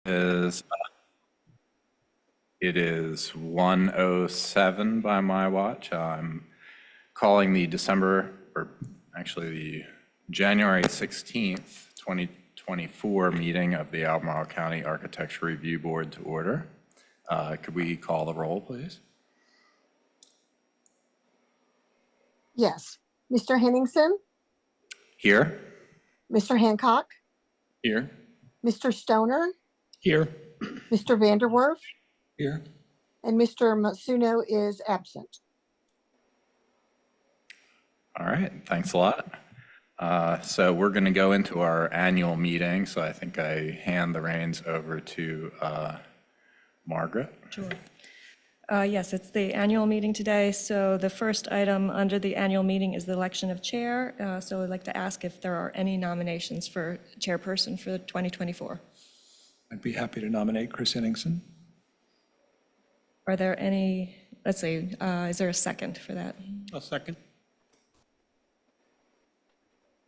Is It is 1:07 by my watch. I'm calling the the January 16th, 2024 meeting of the Albemarle County Architecture Review Board to order. Could we call the roll, please? Yes. Mr. Henningsen, Here. Mr. Hancock, Here. Mr. Stoner, Here. Mr. Vanderwerf, Here. and Mr. Matsuno is absent. All right, thanks a lot. So we're going to go into our annual meeting. So I think I hand the reins over to Margaret. Sure. Yes, it's the annual meeting today. So the first item under the annual meeting is the election of chair. So I'd like to ask if there are any nominations for chairperson for 2024. I'd be happy to nominate Chris Henningsen. Are there any, let's see, is there a second for that? A second.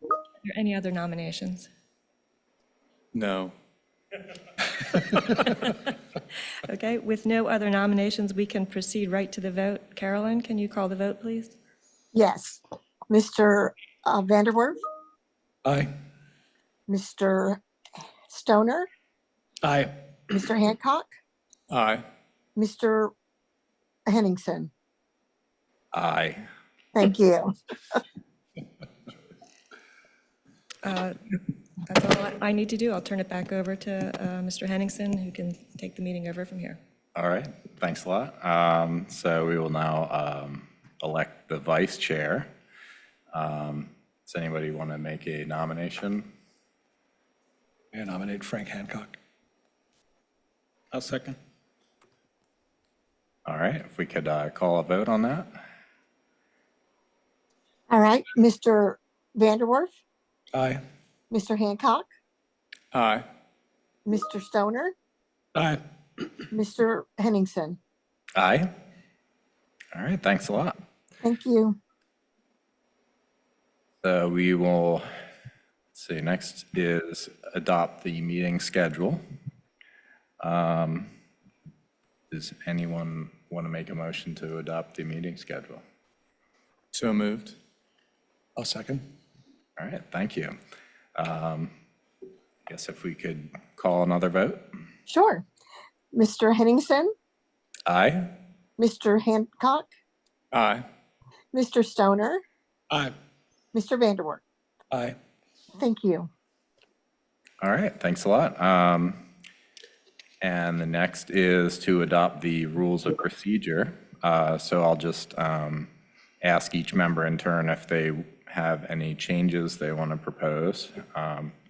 Are there any other nominations? No. Okay, with no other nominations, we can proceed right to the vote. Carolyn, can you call the vote, please? Yes. Mr. Vanderwerf, Aye. Mr. Stoner, Aye. Mr. Hancock, Aye. Mr. Henningsen. Aye. Thank you. That's all I need to do. I'll turn it back over to Mr. Henningsen, who can take the meeting over from here. All right, thanks a lot. So we will now elect the vice chair. Does anybody want to make a nomination? I nominate Frank Hancock. I'll second. All right, if we could call a vote on that. All right. Mr. Vanderwerf, Aye. Mr. Hancock, Aye. Mr. Stoner, Aye. Mr. Henningsen. Aye. All right, thanks a lot. Thank you. So we will, let's see, next is adopt the meeting schedule. Does anyone want to make a motion to adopt the meeting schedule? So moved. I'll second. All right, thank you. Guess if we could call another vote. Sure. Mr. Henningsen, Aye. Mr. Hancock, Aye. Mr. Stoner, Aye. Mr. Vanderwerf. Aye. Thank you. All right, thanks a lot. And the next is to adopt the rules of procedure. So I'll just ask each member in turn if they have any changes they want to propose.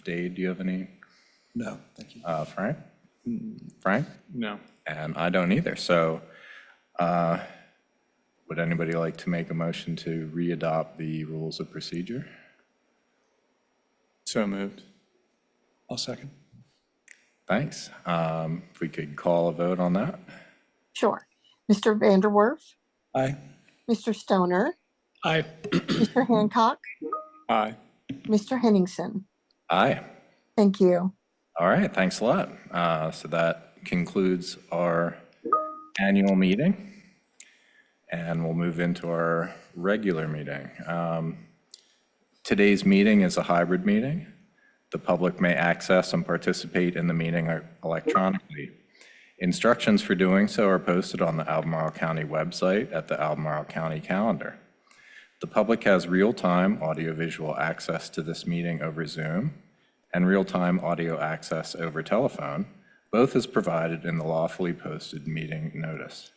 Dave, do you have any? No, thank you. Frank? Frank? No. And I don't either. So would anybody like to make a motion to re-adopt the rules of procedure? So moved. I'll second. Thanks. If we could call a vote on that. Sure. Mr. Vanderwerf, Aye. Mr. Stoner, Aye. Mr. Hancock, Aye. Mr. Henningsen. Aye. Thank you. All right, thanks a lot. So that concludes our annual meeting, and we'll move into our regular meeting. Today's meeting is a hybrid meeting. The public may access and participate in the meeting electronically. Instructions for doing so are posted on the Albemarle County website at the Albemarle County calendar. The public has real-time audiovisual access to this meeting over Zoom and real-time audio access over telephone. Both is provided in the lawfully posted meeting notice.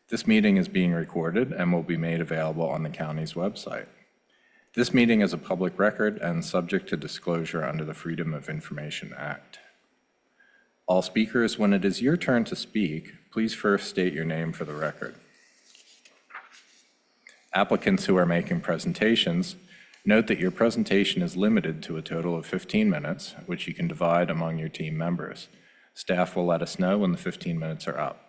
This meeting is being recorded and will be made available on the county's website. This meeting is a public record and subject to disclosure under the Freedom of Information Act. All speakers, when it is your turn to speak, please first state your name for the record. Applicants who are making presentations, note that your presentation is limited to a total of 15 minutes, which you can divide among your team members. Staff will let us know when the 15 minutes are up.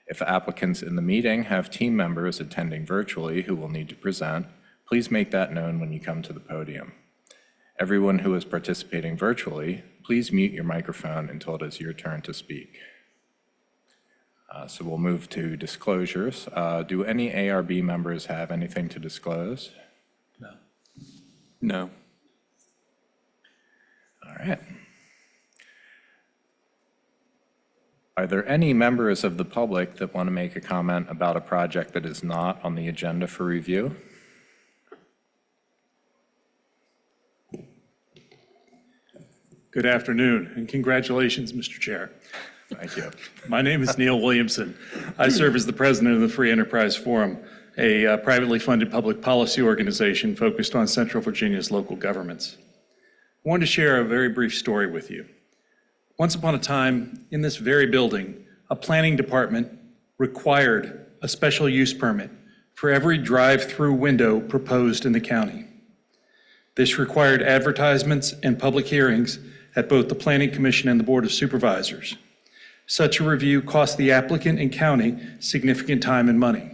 If applicants in the meeting have team members attending virtually who will need to present, please make that known when you come to the podium. Everyone who is participating virtually, please mute your microphone until it is your turn to speak. So we'll move to disclosures. Do any ARB members have anything to disclose? No. No. All right. Are there any members of the public that want to make a comment about a project that is not on the agenda for review? Good afternoon, and congratulations, Mr. Chair. Thank you. My name is Neil Williamson. I serve as the president of the Free Enterprise Forum, a privately funded public policy organization focused on Central Virginia's local governments. I wanted to share a very brief story with you. Once upon a time, in this very building, a planning department required a special use permit for every drive-through window proposed in the county. This required advertisements and public hearings at both the Planning Commission and the Board of Supervisors. Such a review cost the applicant and county significant time and money.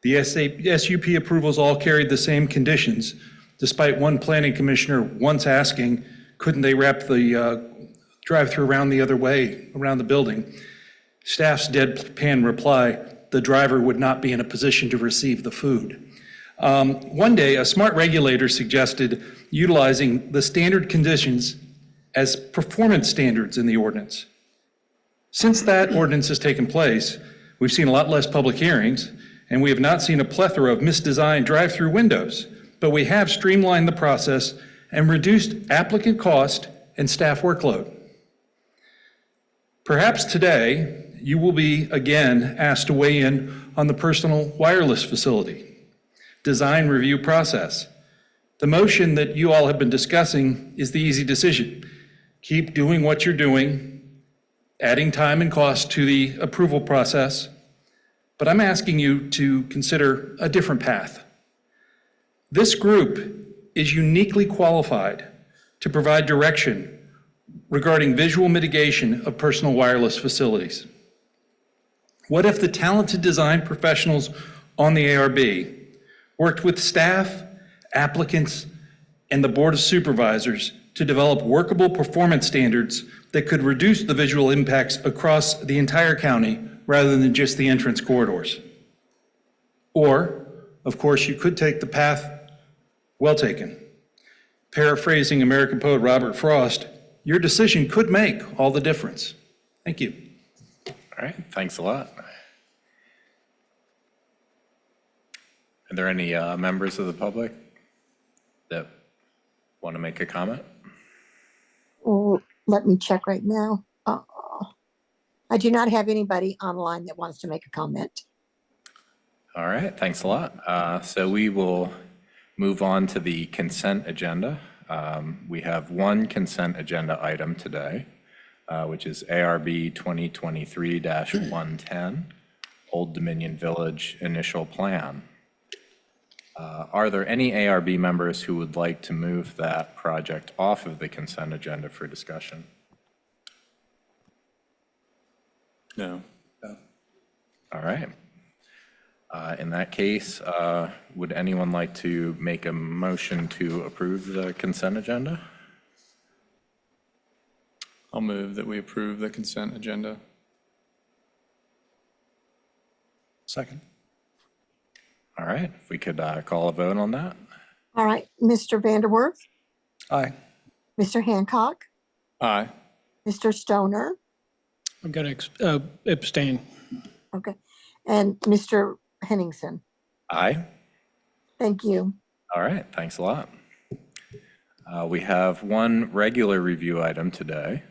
The SUP approvals all carried the same conditions, despite one planning commissioner once asking, couldn't they wrap the drive-through around the other way, around the building? Staff's deadpan reply, the driver would not be in a position to receive the food. One day, a smart regulator suggested utilizing the standard conditions as performance standards in the ordinance. Since that ordinance has taken place, we've seen a lot less public hearings, and we have not seen a plethora of misdesigned drive-through windows, but we have streamlined the process and reduced applicant cost and staff workload. Perhaps today, you will be again asked to weigh in on the personal wireless facility design review process. The motion that you all have been discussing is the easy decision. Keep doing what you're doing, adding time and cost to the approval process, but I'm asking you to consider a different path. This group is uniquely qualified to provide direction regarding visual mitigation of personal wireless facilities. What if the talented design professionals on the ARB worked with staff, applicants, and the Board of Supervisors to develop workable performance standards that could reduce the visual impacts across the entire county rather than just the entrance corridors? Or, of course, you could take the path well taken. Paraphrasing American poet Robert Frost, your decision could make all the difference. Thank you. All right, thanks a lot. Are there any members of the public that want to make a comment? Oh, let me check right now. I do not have anybody online that wants to make a comment. All right, thanks a lot. So we will move on to the consent agenda. We have one consent agenda item today, which is ARB 2023-110, Old Dominion Village Initial Plan. Are there any ARB members who would like to move that project off of the consent agenda for discussion? No. All right. In that case, would anyone like to make a motion to approve the consent agenda? I'll move that we approve the consent agenda. Second. All right, if we could call a vote on that. All right, Mr. Vanderwerf, Aye. Mr. Hancock, Aye. Mr. Stoner, I'm going to abstain. okay, and Mr. Henningsen. Aye. Thank you. All right, thanks a lot. We have one regular review item today.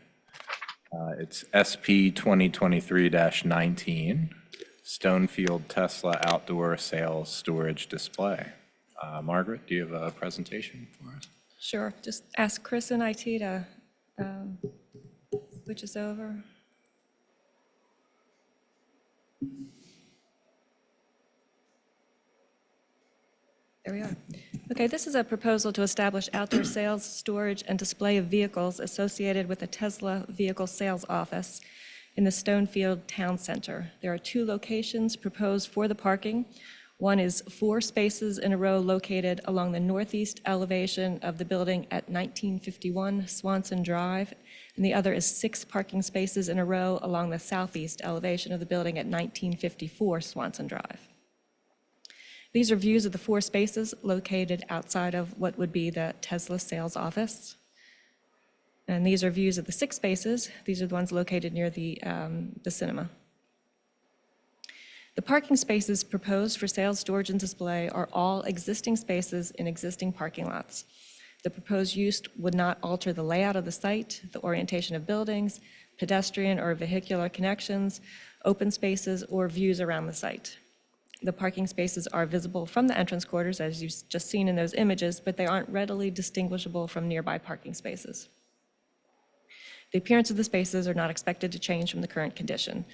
It's SP 2023-19, Stonefield Tesla Outdoor Sales Storage Display. Margaret, do you have a presentation for us? Sure, just ask Chris in IT to switch us over. There we are. Okay, this is a proposal to establish outdoor sales, storage, and display of vehicles associated with a Tesla vehicle sales office in the Stonefield Town Center. There are two locations proposed for the parking, One is 4 spaces in a row located along the northeast elevation of the building at 1951 Swanson Drive, and the other is 6 parking spaces in a row along the southeast elevation of the building at 1954 Swanson Drive. These are views of the 4 spaces located outside of what would be the Tesla sales office. And these are views of the 6 spaces. These are the ones located near the cinema. The parking spaces proposed for sales, storage, and display are all existing spaces in existing parking lots. The proposed use would not alter the layout of the site, the orientation of buildings, pedestrian or vehicular connections, open spaces, or views around the site. The parking spaces are visible from the entrance quarters, as you've just seen in those images, but they aren't readily distinguishable from nearby parking spaces. The appearance of the spaces are not expected to change from the current condition.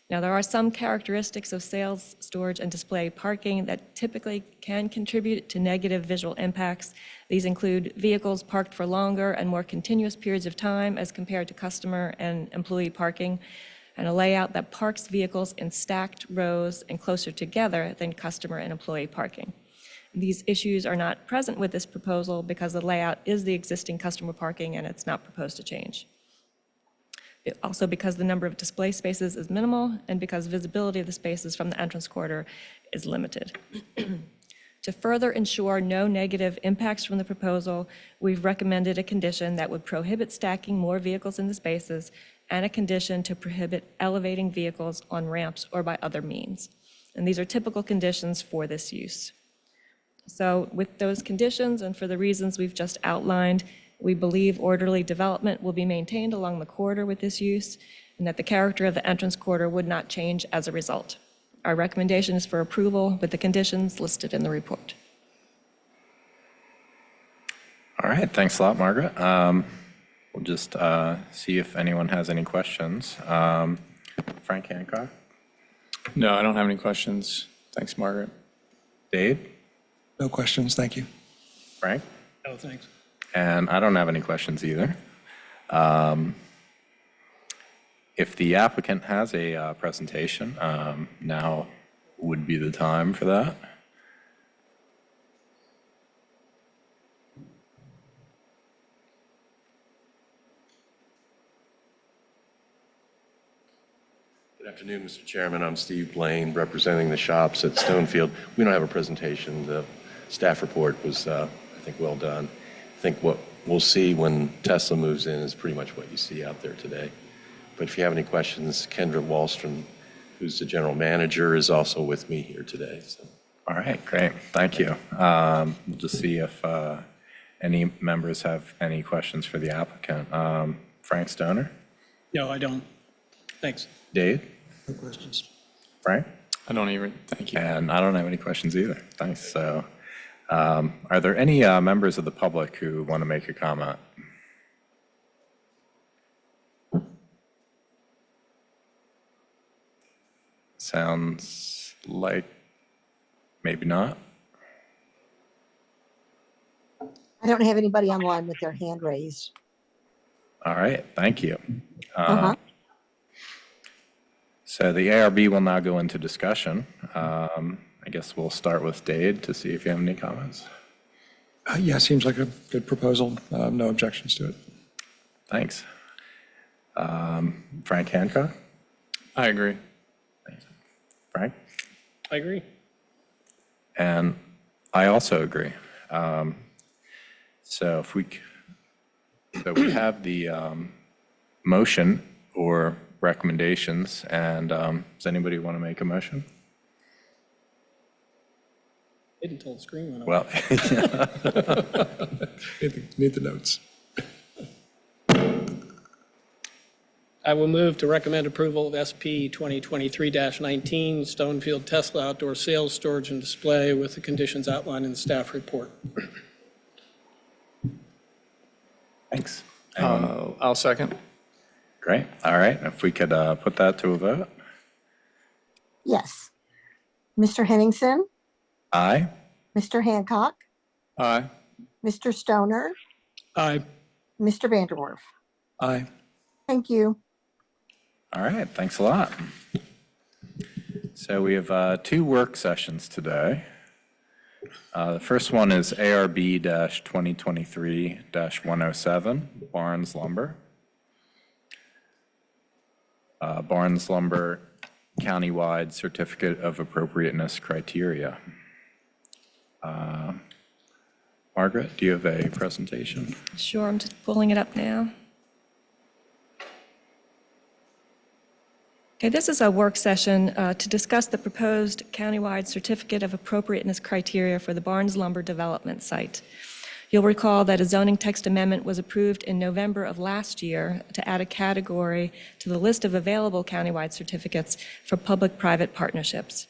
Now, there are some characteristics of sales, storage, and display parking that typically can contribute to negative visual impacts. These include vehicles parked for longer and more continuous periods of time as compared to customer and employee parking, and a layout that parks vehicles in stacked rows and closer together than customer and employee parking. These issues are not present with this proposal because the layout is the existing customer parking and it's not proposed to change. Also, because the number of display spaces is minimal and because visibility of the spaces from the entrance corridor is limited. To further ensure no negative impacts from the proposal, we've recommended a condition that would prohibit stacking more vehicles in the spaces and a condition to prohibit elevating vehicles on ramps or by other means. And these are typical conditions for this use. So with those conditions and for the reasons we've just outlined, we believe orderly development will be maintained along the corridor with this use and that the character of the entrance corridor would not change as a result. Our recommendation is for approval with the conditions listed in the report. All right, thanks a lot, Margaret. We'll just see if anyone has any questions. Frank Hancock? No, I don't have any questions. Thanks, Margaret. Dave? No questions, thank you. Frank? Oh, thanks. And I don't have any questions either. If the applicant has a presentation, now would be the time for that. Good afternoon, Mr. Chairman. I'm Steve Blaine, representing the shops at Stonefield. We don't have a presentation. The staff report was, I think, well done. I think what we'll see when Tesla moves in is pretty much what you see out there today. But if you have any questions, Kendra Wallstrom, who's the general manager, is also with me here today. So. All right, great. Thank you. We'll just see if any members have any questions for the applicant. Frank Stoner? No, I don't. Thanks. Dave? No questions. Frank? I don't even, thank you. And I don't have any questions either. Thanks. So are there any members of the public who want to make a comment? Sounds like maybe not. I don't have anybody online with their hand raised. All right, thank you. Uh-huh. So the ARB will now go into discussion. I guess we'll start with Dade to see if you have any comments. Yeah, seems like a good proposal. No objections to it. Thanks. Frank Hancock? I agree. Frank? I agree. And I also agree. So we have the motion or recommendations, and does anybody want to make a motion? Didn't until the screen went off. Well, Need the notes. I will move to recommend approval of SP 2023-19 Stonefield Tesla Outdoor Sales, Storage, and Display with the conditions outlined in the staff report. thanks. I'll second. Great. All right. If we could put that to a vote. Yes. Mr. Henningsen, Aye. Mr. Hancock, Aye. Mr. Stoner, Aye. Mr. Vanderwerf. Aye. Thank you. All right. Thanks a lot. So we have two work sessions today. The first one is ARB-2023-107, Barnes Lumber. Barnes Lumber Countywide Certificate of Appropriateness Criteria. Margaret, do you have a presentation? Sure, I'm just pulling it up now. Okay, this is a work session to discuss the proposed countywide certificate of appropriateness criteria for the Barnes Lumber development site. You'll recall that a zoning text amendment was approved in November of last year to add a category to the list of available countywide certificates for public-private partnerships.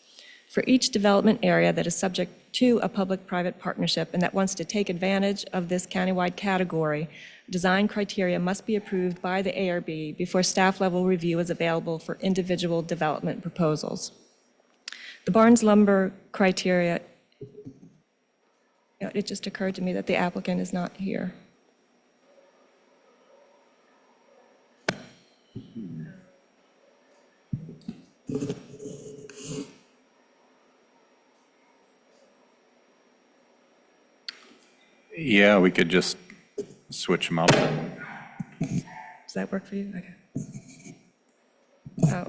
For each development area that is subject to a public-private partnership and that wants to take advantage of this countywide category, design criteria must be approved by the ARB before staff-level review is available for individual development proposals. The Barnes Lumber criteria, it just occurred to me that the applicant is not here. Yeah, we could just switch them up. Does that work for you? Okay.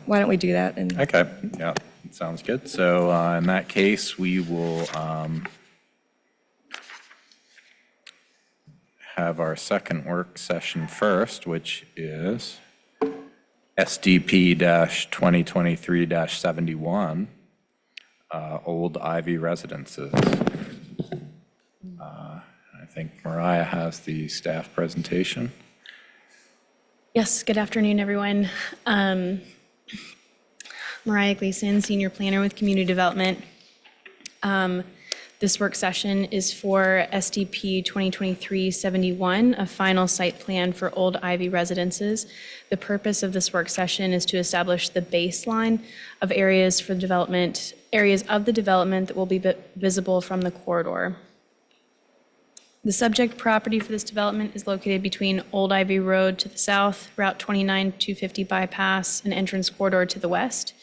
Why don't we do that? And Okay, yeah, sounds good. So in that case, we will have our second work session first, which is SDP-2023-71, Old Ivy Residences. I think Mariah has the staff presentation. Yes, good afternoon, everyone. Mariah Gleason, Senior Planner with Community Development. This work session is for SDP 2023-71, a final site plan for Old Ivy Residences. The purpose of this work session is to establish the baseline of areas of the development that will be visible from the corridor. The subject property for this development is located between Old Ivy Road to the south, Route 29-250 bypass, and entrance corridor to the west.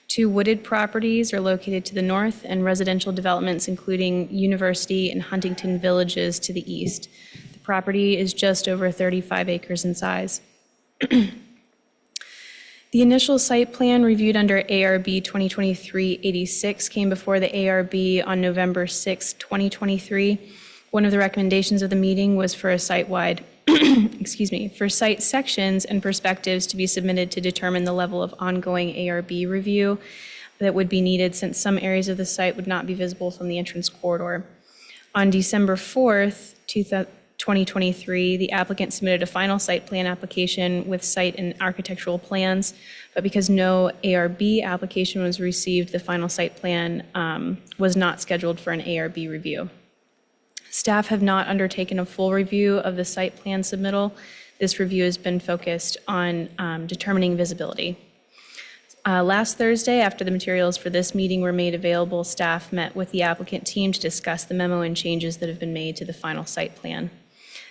Two wooded properties are located to the north, and residential developments including University and Huntington Villages to the east. The property is just over 35 acres in size. The initial site plan reviewed under ARB 2023-86 came before the ARB on November 6, 2023. One of the recommendations of the meeting was for a site-wide, for site sections and perspectives to be submitted to determine the level of ongoing ARB review that would be needed since some areas of the site would not be visible from the entrance corridor. On December 4th, 2023, the applicant submitted a final site plan application with site and architectural plans, but because no ARB application was received, the final site plan was not scheduled for an ARB review. Staff have not undertaken a full review of the site plan submittal. This review has been focused on determining visibility. Last Thursday, after the materials for this meeting were made available, staff met with the applicant team to discuss the memo and changes that have been made to the final site plan.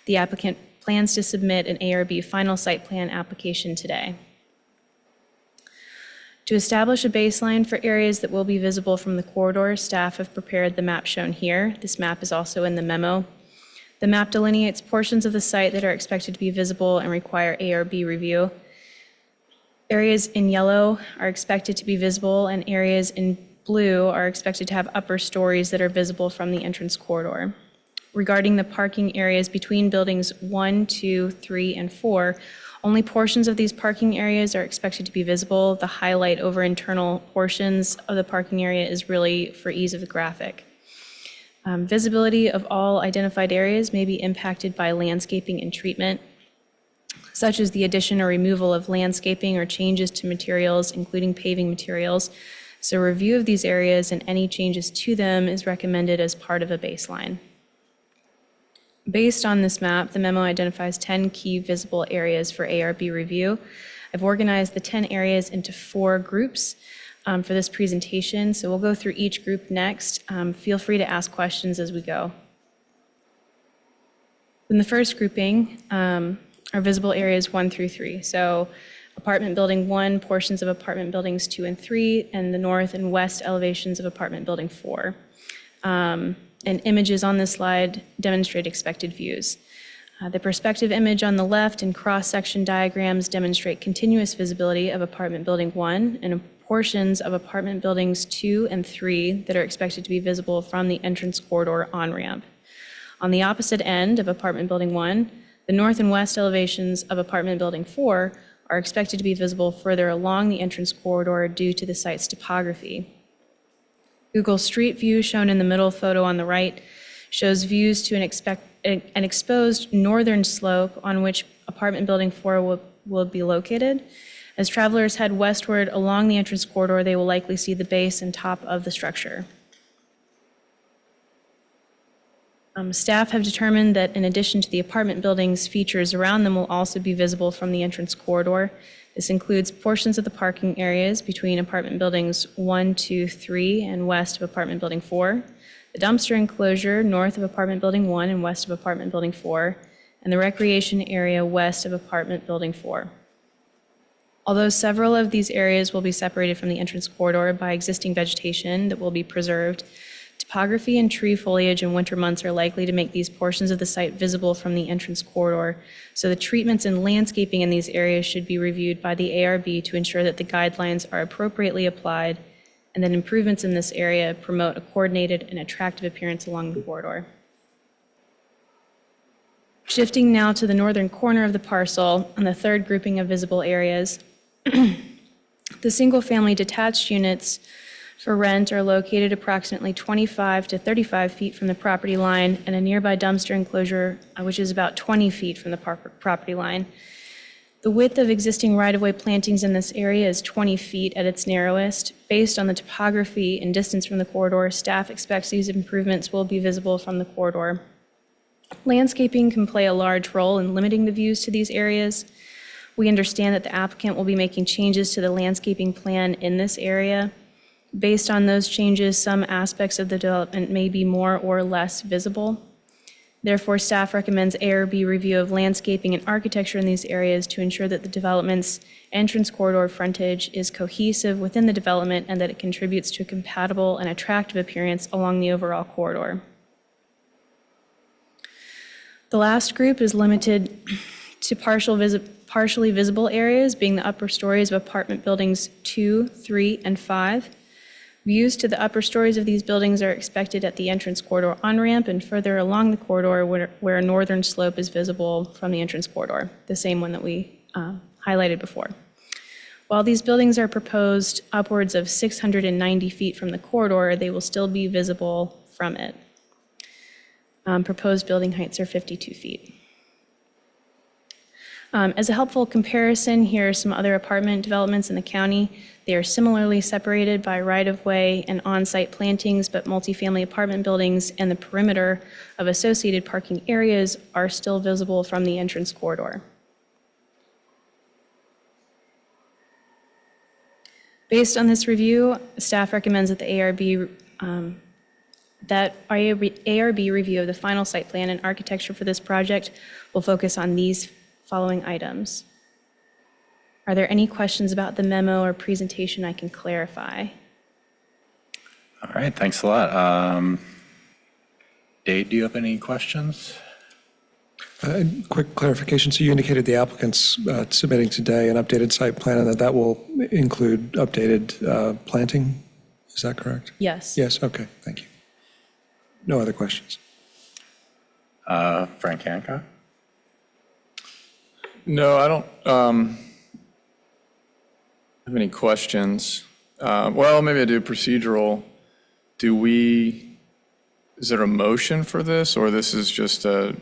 The applicant plans to submit an ARB final site plan application today. To establish a baseline for areas that will be visible from the corridor, staff have prepared the map shown here. This map is also in the memo. The map delineates portions of the site that are expected to be visible and require ARB review. Areas in yellow are expected to be visible, and areas in blue are expected to have upper stories that are visible from the entrance corridor. Regarding the parking areas between buildings 1, 2, 3, and 4, only portions of these parking areas are expected to be visible. The highlight over internal portions of the parking area is really for ease of the graphic. Visibility of all identified areas may be impacted by landscaping and treatment, such as the addition or removal of landscaping or changes to materials, including paving materials. So review of these areas and any changes to them is recommended as part of a baseline. Based on this map, the memo identifies 10 key visible areas for ARB review. I've organized the 10 areas into 4 groups for this presentation, so we'll go through each group next. Feel free to ask questions as we go. In the first grouping are visible areas 1 through 3. So apartment building 1, portions of apartment buildings 2 and 3, and the north and west elevations of apartment building 4. And images on this slide demonstrate expected views. The perspective image on the left and cross-section diagrams demonstrate continuous visibility of apartment building 1 and portions of apartment buildings 2 and 3 that are expected to be visible from the entrance corridor on-ramp. On the opposite end of apartment building 1, the north and west elevations of apartment building 4 are expected to be visible further along the entrance corridor due to the site's topography. Google Street View, shown in the middle photo on the right, shows views to an exposed northern slope on which apartment building 4 will be located. As travelers head westward along the entrance corridor, they will likely see the base and top of the structure. Staff have determined that in addition to the apartment buildings, features around them will also be visible from the entrance corridor. This includes portions of the parking areas between apartment buildings 1, 2, 3, and west of apartment building 4, the dumpster enclosure north of apartment building 1 and west of apartment building 4, and the recreation area west of apartment building 4. Although several of these areas will be separated from the entrance corridor by existing vegetation that will be preserved, topography and tree foliage in winter months are likely to make these portions of the site visible from the entrance corridor, so the treatments and landscaping in these areas should be reviewed by the ARB to ensure that the guidelines are appropriately applied and that improvements in this area promote a coordinated and attractive appearance along the corridor. Shifting now to the northern corner of the parcel on the third grouping of visible areas, the single-family detached units for rent are located approximately 25 to 35 feet from the property line and a nearby dumpster enclosure, which is about 20 feet from the property line. The width of existing right-of-way plantings in this area is 20 feet at its narrowest. Based on the topography and distance from the corridor, staff expects these improvements will be visible from the corridor. Landscaping can play a large role in limiting the views to these areas. We understand that the applicant will be making changes to the landscaping plan in this area. Based on those changes, some aspects of the development may be more or less visible. Therefore, staff recommends ARB review of landscaping and architecture in these areas to ensure that the development's entrance corridor frontage is cohesive within the development and that it contributes to a compatible and attractive appearance along the overall corridor. The last group is limited to partially visible areas, being the upper stories of apartment buildings 2, 3, and 5. Views to the upper stories of these buildings are expected at the entrance corridor on-ramp and further along the corridor where a northern slope is visible from the entrance corridor, the same one that we highlighted before. While these buildings are proposed upwards of 690 feet from the corridor, they will still be visible from it. Proposed building heights are 52 feet. As a helpful comparison, here are some other apartment developments in the county. They are similarly separated by right-of-way and on-site plantings, but multifamily apartment buildings and the perimeter of associated parking areas are still visible from the entrance corridor. Based on this review, staff recommends that the ARB review of the final site plan and architecture for this project will focus on these following items. Are there any questions about the memo or presentation I can clarify? All right, thanks a lot. Dave, do you have any questions? Quick clarification. So you indicated the applicant's submitting today an updated site plan and that will include updated planting? Is that correct? Yes. Yes, okay, thank you. No other questions. Frank Hancock? No, I don't have any questions. Well, maybe I do procedural. Is there a motion for this, or this is just a,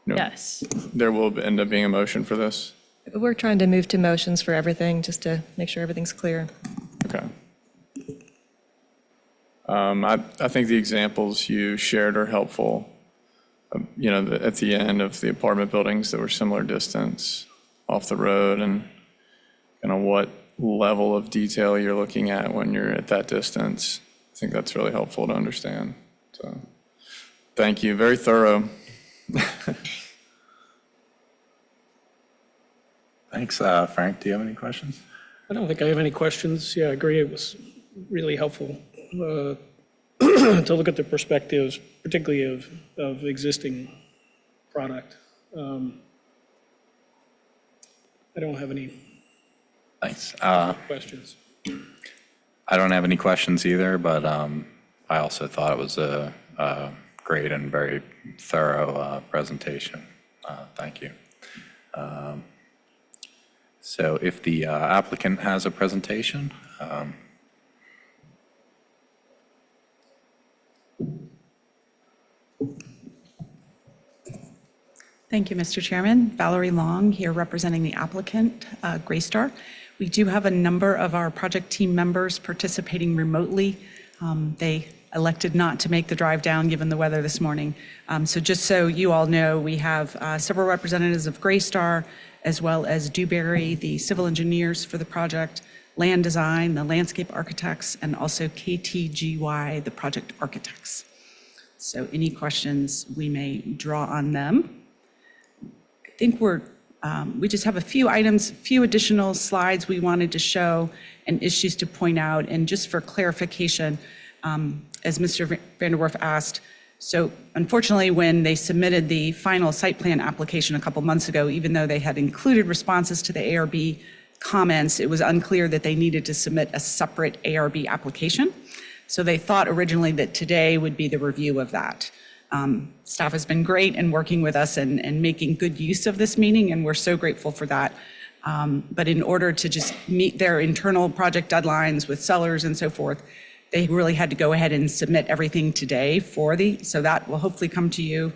Yes. there will end up being a motion for this? We're trying to move to motions for everything, just to make sure everything's clear. Okay. I think the examples you shared are helpful. At the end of the apartment buildings that were similar distance off the road and kind of what level of detail you're looking at when you're at that distance. I think that's really helpful to understand. So, thank you. Very thorough. Thanks. Frank, do you have any questions? I don't think I have any questions. Yeah, I agree. It was really helpful to look at the perspectives, particularly of existing product. I don't have any Thanks. questions. I don't have any questions either, but I also thought it was a great and very thorough presentation. Thank you. So if the applicant has a presentation, Thank you, Mr. Chairman. Valerie Long here representing the applicant, Greystar. We do have a number of our project team members participating remotely. They elected not to make the drive down given the weather this morning. So just so you all know, we have several representatives of Greystar, as well as Dewberry, the civil engineers for the project, Land Design, the landscape architects, and also KTGY, the project architects. So any questions we may draw on them. I think we just have a few items, a few additional slides we wanted to show and issues to point out. And just for clarification, as Mr. Vanderwerf asked, so unfortunately, when they submitted the final site plan application a couple months ago, even though they had included responses to the ARB comments, it was unclear that they needed to submit a separate ARB application. So they thought originally that today would be the review of that. Staff has been great in working with us and making good use of this meeting, and we're so grateful for that. But in order to just meet their internal project deadlines with sellers and so forth, they really had to go ahead and submit everything today so that will hopefully come to you,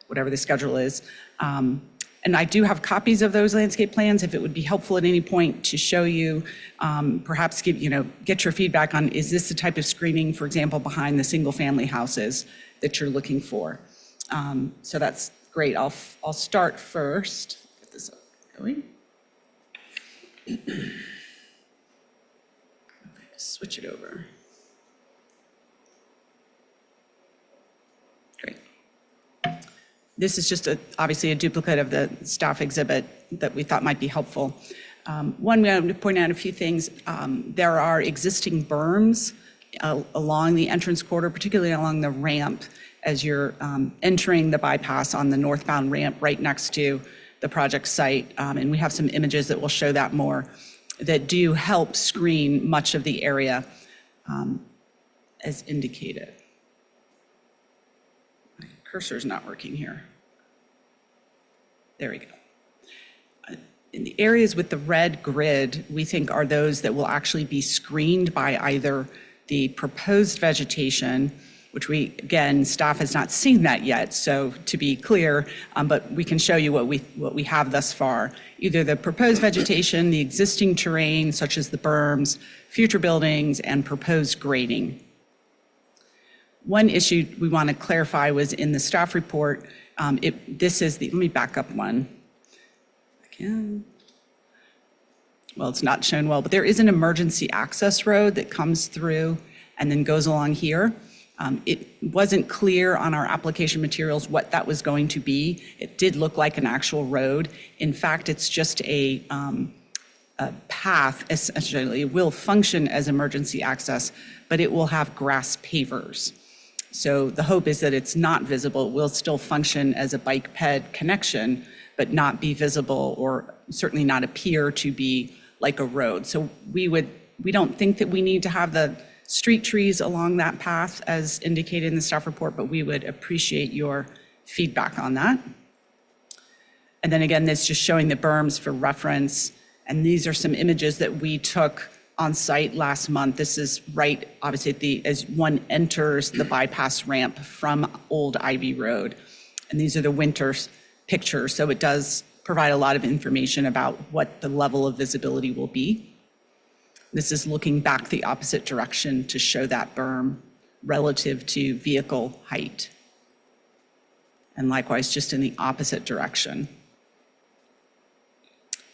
whatever the schedule is. And I do have copies of those landscape plans if it would be helpful at any point to show you, perhaps get your feedback on, is this the type of screening, for example, behind the single family houses that you're looking for? So that's great. I'll start first. Get this up going. Switch it over. Great. This is just obviously a duplicate of the staff exhibit that we thought might be helpful. One, we want to point out a few things. There are existing berms along the entrance corridor, particularly along the ramp as you're entering the bypass on the northbound ramp right next to the project site. And we have some images that will show that more, that do help screen much of the area as indicated. My cursor's not working here. There we go. In the areas with the red grid, we think are those that will actually be screened by either the proposed vegetation, which again, staff has not seen that yet, so to be clear, but we can show you what we have thus far. Either the proposed vegetation, the existing terrain, such as the berms, future buildings, and proposed grading. One issue we want to clarify was in the staff report, let me back up one. Well, it's not shown well, but there is an emergency access road that comes through and then goes along here. It wasn't clear on our application materials what that was going to be. It did look like an actual road. In fact, it's just a path, essentially. It will function as emergency access, but it will have grass pavers. So the hope is that it's not visible. It will still function as a bike ped connection, but not be visible or certainly not appear to be like a road. So we don't think that we need to have the street trees along that path as indicated in the staff report, but we would appreciate your feedback on that. And then again, this just showing the berms for reference. And these are some images that we took on site last month. This is right, obviously, as one enters the bypass ramp from Old Ivy Road. And these are the winter pictures. So it does provide a lot of information about what the level of visibility will be. This is looking back the opposite direction to show that berm relative to vehicle height. And likewise, just in the opposite direction.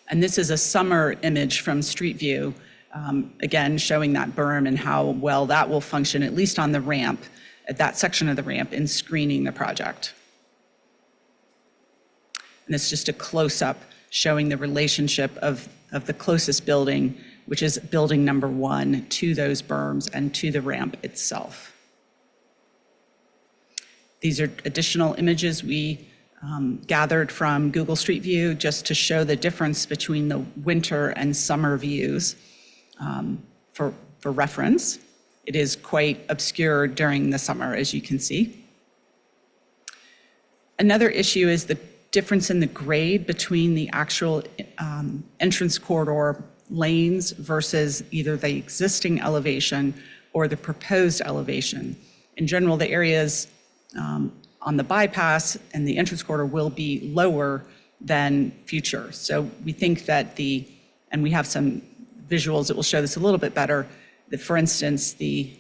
And this is a summer image from Street View, again, showing that berm and how well that will function, at least on the ramp, at that section of the ramp, in screening the project. And it's just a close-up showing the relationship of the closest building, which is building number 1, to those berms and to the ramp itself. These are additional images we gathered from Google Street View just to show the difference between the winter and summer views for reference. It is quite obscured during the summer, as you can see. Another issue is the difference in the grade between the actual entrance corridor lanes versus either the existing elevation or the proposed elevation. In general, the areas on the bypass and the entrance corridor will be lower than future. So we think that and we have some visuals that will show this a little bit better, that for instance, the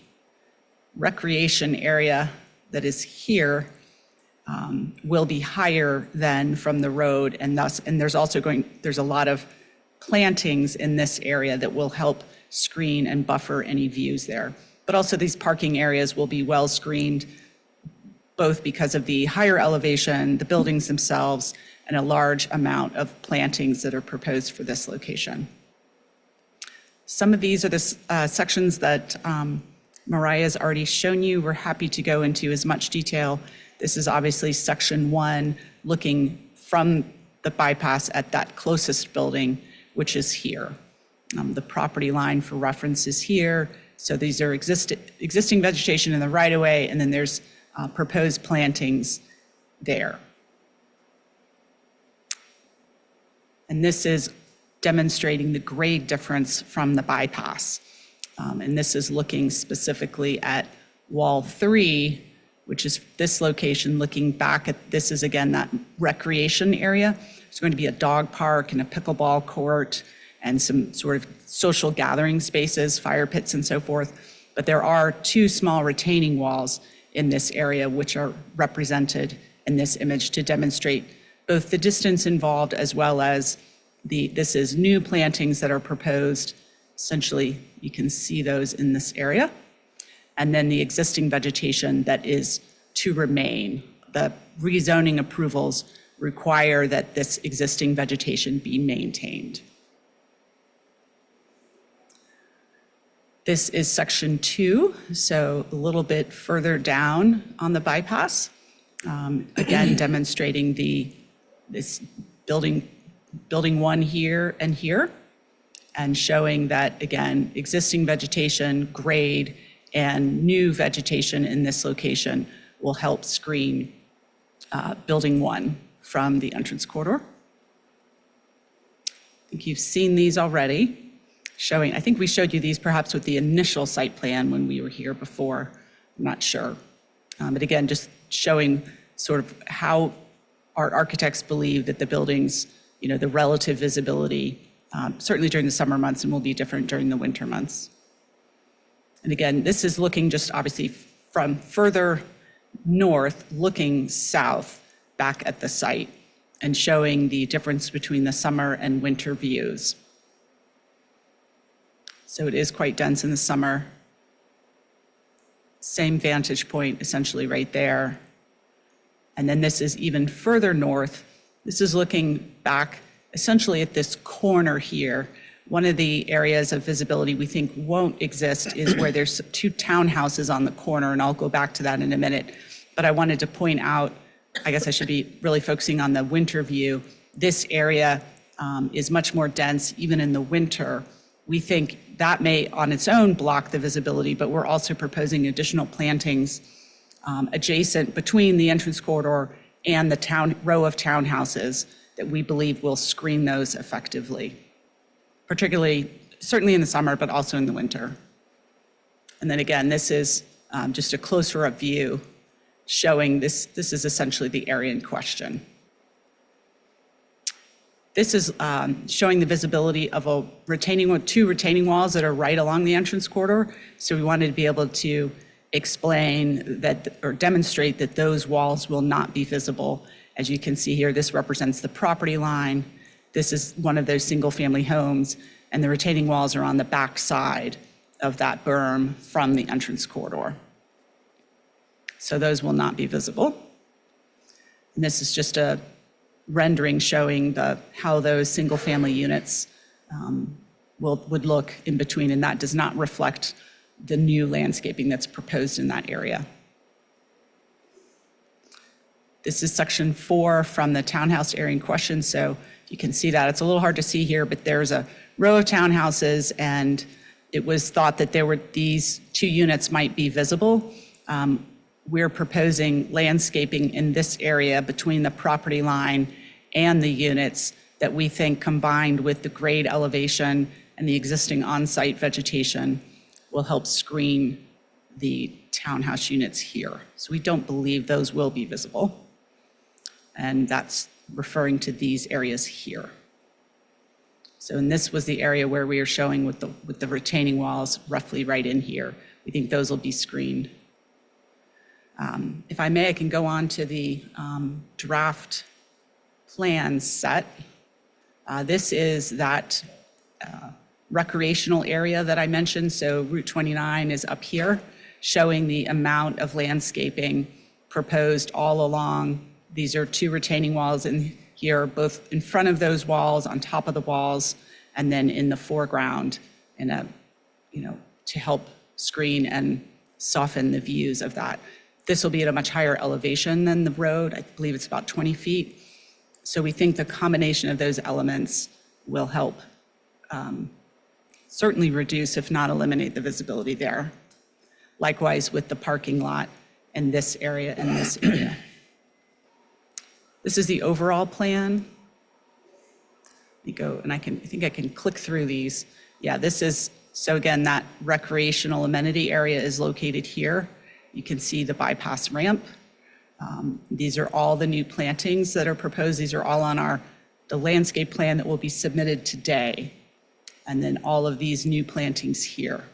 recreation area that is here will be higher than from the road, and there's a lot of plantings in this area that will help screen and buffer any views there. But also these parking areas will be well screened, both because of the higher elevation, the buildings themselves, and a large amount of plantings that are proposed for this location. Some of these are the sections that Mariah's already shown you. We're happy to go into as much detail. This is obviously section 1, looking from the bypass at that closest building, which is here. The property line for reference is here. So these are existing vegetation in the right-of-way, and then there's proposed plantings there. And this is demonstrating the grade difference from the bypass. And this is looking specifically at wall 3, which is this location, looking back at, this is again that recreation area. There's going to be a dog park and a pickleball court and some sort of social gathering spaces, fire pits and so forth. But there are 2 small retaining walls in this area, which are represented in this image to demonstrate both the distance involved as well as this is new plantings that are proposed. Essentially, you can see those in this area. And then the existing vegetation that is to remain. The rezoning approvals require that this existing vegetation be maintained. This is section 2, so a little bit further down on the bypass. Again, demonstrating this building 1 here and here, and showing that, again, existing vegetation, grade, and new vegetation in this location will help screen building 1 from the entrance corridor. I think you've seen these already. I think we showed you these perhaps with the initial site plan when we were here before, I'm not sure. But again, just showing sort of how our architects believe that the buildings, the relative visibility, certainly during the summer months, and will be different during the winter months. And again, this is looking just obviously from further north, looking south back at the site and showing the difference between the summer and winter views. So it is quite dense in the summer. Same vantage point essentially right there. And then this is even further north. This is looking back essentially at this corner here. One of the areas of visibility we think won't exist is where there's 2 townhouses on the corner, and I'll go back to that in a minute. But I wanted to point out, I guess I should be really focusing on the winter view. This area is much more dense even in the winter. We think that may on its own block the visibility, but we're also proposing additional plantings adjacent between the entrance corridor and the row of townhouses that we believe will screen those effectively, particularly, certainly in the summer, but also in the winter. And then again, this is just a closer up view showing this is essentially the area in question. This is showing the visibility of two retaining walls that are right along the entrance corridor. So we wanted to be able to explain that or demonstrate that those walls will not be visible. As you can see here, this represents the property line. This is one of those single-family homes, and the retaining walls are on the back side of that berm from the entrance corridor. So those will not be visible. And this is just a rendering showing how those single-family units would look in between, and that does not reflect the new landscaping that's proposed in that area. This is section 4 from the townhouse area in question, so you can see that. It's a little hard to see here, but there's a row of townhouses, and it was thought that these 2 units might be visible. We're proposing landscaping in this area between the property line and the units that we think, combined with the grade elevation and the existing on-site vegetation, will help screen the townhouse units here. So we don't believe those will be visible. And that's referring to these areas here. So, and this was the area where we are showing with the retaining walls roughly right in here. We think those will be screened. If I may, I can go on to the draft plan set. This is that recreational area that I mentioned. So Route 29 is up here, showing the amount of landscaping proposed all along. These are 2 retaining walls in here, both in front of those walls, on top of the walls, and then in the foreground to help screen and soften the views of that. This will be at a much higher elevation than the road. I believe it's about 20 feet. So we think the combination of those elements will help certainly reduce, if not eliminate, the visibility there. Likewise with the parking lot in this area and this area. This is the overall plan. Let me go, and I think I can click through these. Yeah, this is, so again, that recreational amenity area is located here. You can see the bypass ramp. These are all the new plantings that are proposed. These are all on the landscape plan that will be submitted today. And then all of these new plantings here.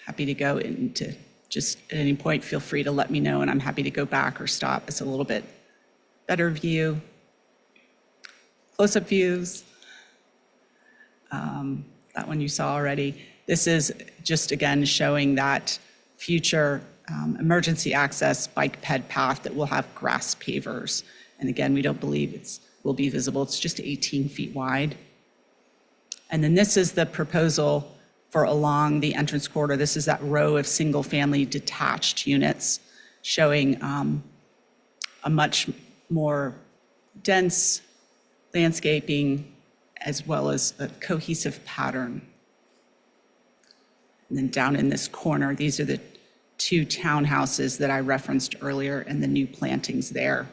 Happy to go into, just at any point, feel free to let me know, and I'm happy to go back or stop. It's a little bit better view. Close-up views. That one you saw already. This is just, again, showing that future emergency access bike ped path that will have grass pavers. And again, we don't believe it will be visible. It's just 18 feet wide. And then this is the proposal for along the entrance corridor. This is that row of single-family detached units showing a much more dense landscaping as well as a cohesive pattern. And then down in this corner, these are the 2 townhouses that I referenced earlier and the new plantings there.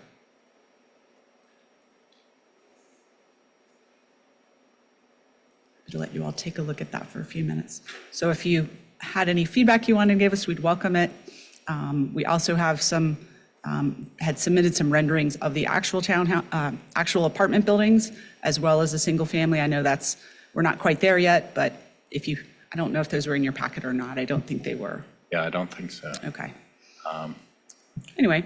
To let you all take a look at that for a few minutes. So if you had any feedback you wanted to give us, we'd welcome it. We also have had submitted some renderings of the actual actual apartment buildings, as well as a single family. I know we're not quite there yet, but I don't know if those were in your packet or not. I don't think they were. Yeah, I don't think so. Okay. Anyway.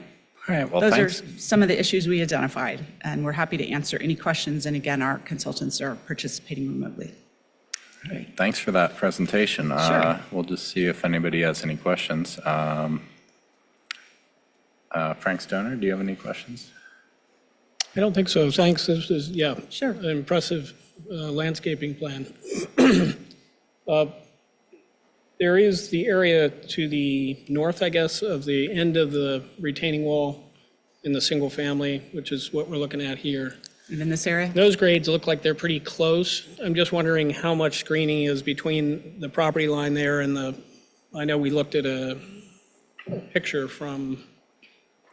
All right, well, those thanks. are some of the issues we identified, and we're happy to answer any questions. And again, our consultants are participating remotely. All right, thanks for that presentation. Sure. We'll just see if anybody has any questions. Frank Stoner, do you have any questions? I don't think so. Thanks. This is, Sure. an impressive landscaping plan. There is the area to the north, I guess, of the end of the retaining wall in the single family, which is what we're looking at here. In this area? Those grades look like they're pretty close. I'm just wondering how much screening is between the property line there and I know we looked at a picture from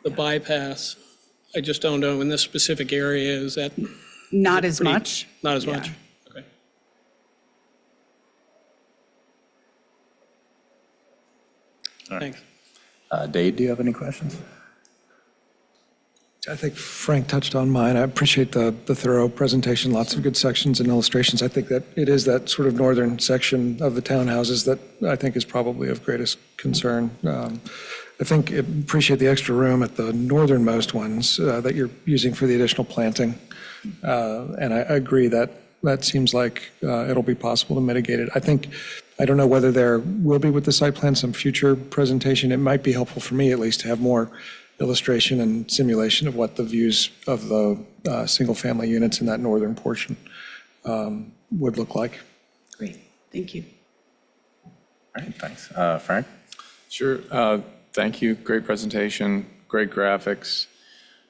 the bypass. I just don't know, in this specific area, is that? Not as much. Not as Yeah. much? Okay. All right. Thanks. Dave, do you have any questions? I think Frank touched on mine. I appreciate the thorough presentation, lots of good sections and illustrations. I think that it is that sort of northern section of the townhouses that I think is probably of greatest concern. Appreciate the extra room at the northernmost ones that you're using for the additional planting. And I agree that seems like it'll be possible to mitigate it. I don't know whether there will be with the site plan some future presentation. It might be helpful for me at least to have more illustration and simulation of what the views of the single-family units in that northern portion would look like. Great, thank you. All right, thanks. Frank? Sure. Thank you. Great presentation, great graphics.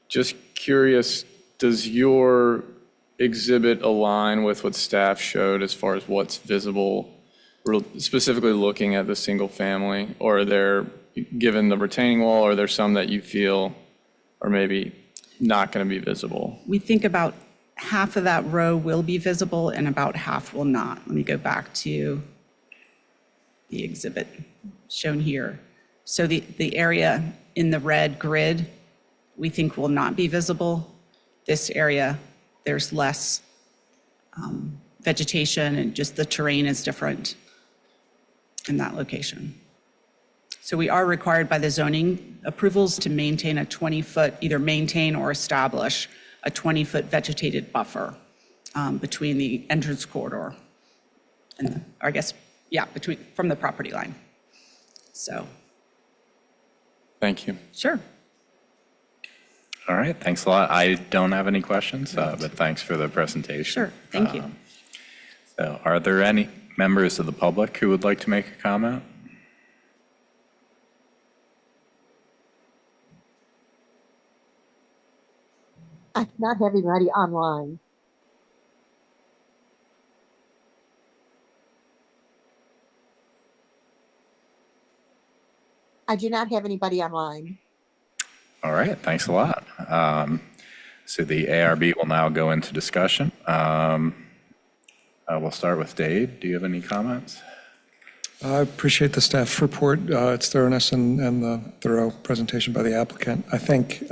Just curious, does your exhibit align with what staff showed as far as what's visible, specifically looking at the single family? Or are there, given the retaining wall, are there some that you feel are maybe not going to be visible? We think about half of that row will be visible and about half will not. Let me go back to the exhibit shown here. So the area in the red grid, we think will not be visible. This area, there's less vegetation and just the terrain is different in that location. So we are required by the zoning approvals to maintain a 20-foot, either maintain or establish a 20-foot vegetated buffer between the entrance corridor and, I guess, yeah, from the property line. So. Thank you. Sure. All right, thanks a lot. I don't have any questions, but thanks for the presentation. Sure, thank you. So are there any members of the public who would like to make a comment? I do not have anybody online. I do not have anybody online. All right, thanks a lot. So the ARB will now go into discussion. We'll start with Dave. Do you have any comments? I appreciate the staff report, its thoroughness and the thorough presentation by the applicant. I think,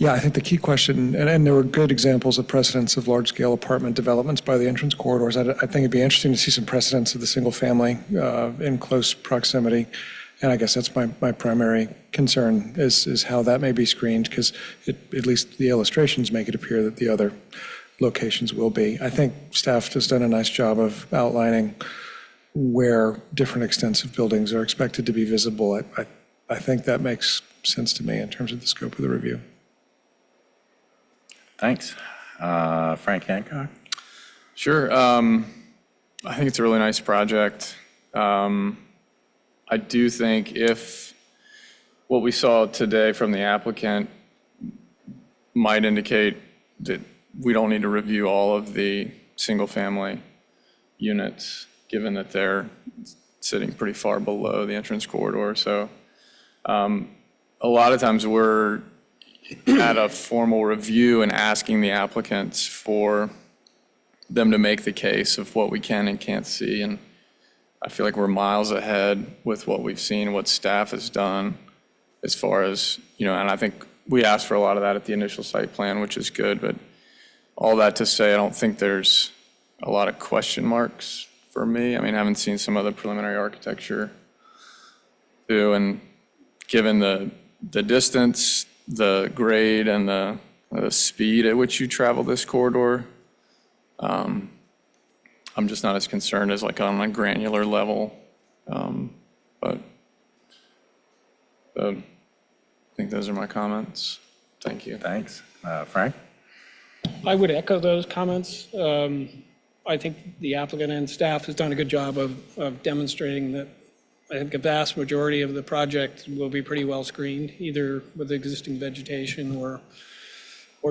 I think the key question, and there were good examples of precedents of large-scale apartment developments by the entrance corridors. I think it'd be interesting to see some precedents of the single family in close proximity. And I guess that's my primary concern is how that may be screened, because at least the illustrations make it appear that the other locations will be. I think staff has done a nice job of outlining where different extensive buildings are expected to be visible. I think that makes sense to me in terms of the scope of the review. Thanks. Frank Hancock? Sure. I think it's a really nice project. I do think if what we saw today from the applicant might indicate that we don't need to review all of the single-family units, given that they're sitting pretty far below the entrance corridor. So a lot of times we're at a formal review and asking the applicants for them to make the case of what we can and can't see. And I feel like we're miles ahead with what we've seen, what staff has done as far as, and I think we asked for a lot of that at the initial site plan, which is good. But all that to say, I don't think there's a lot of question marks for me. I mean, I haven't seen some of the preliminary architecture too. And given the distance, the grade, and the speed at which you travel this corridor, I'm just not as concerned as like on a granular level. But I think those are my comments. Thank you. Thanks. Frank? I would echo those comments. I think the applicant and staff has done a good job of demonstrating that I think a vast majority of the project will be pretty well screened, either with existing vegetation or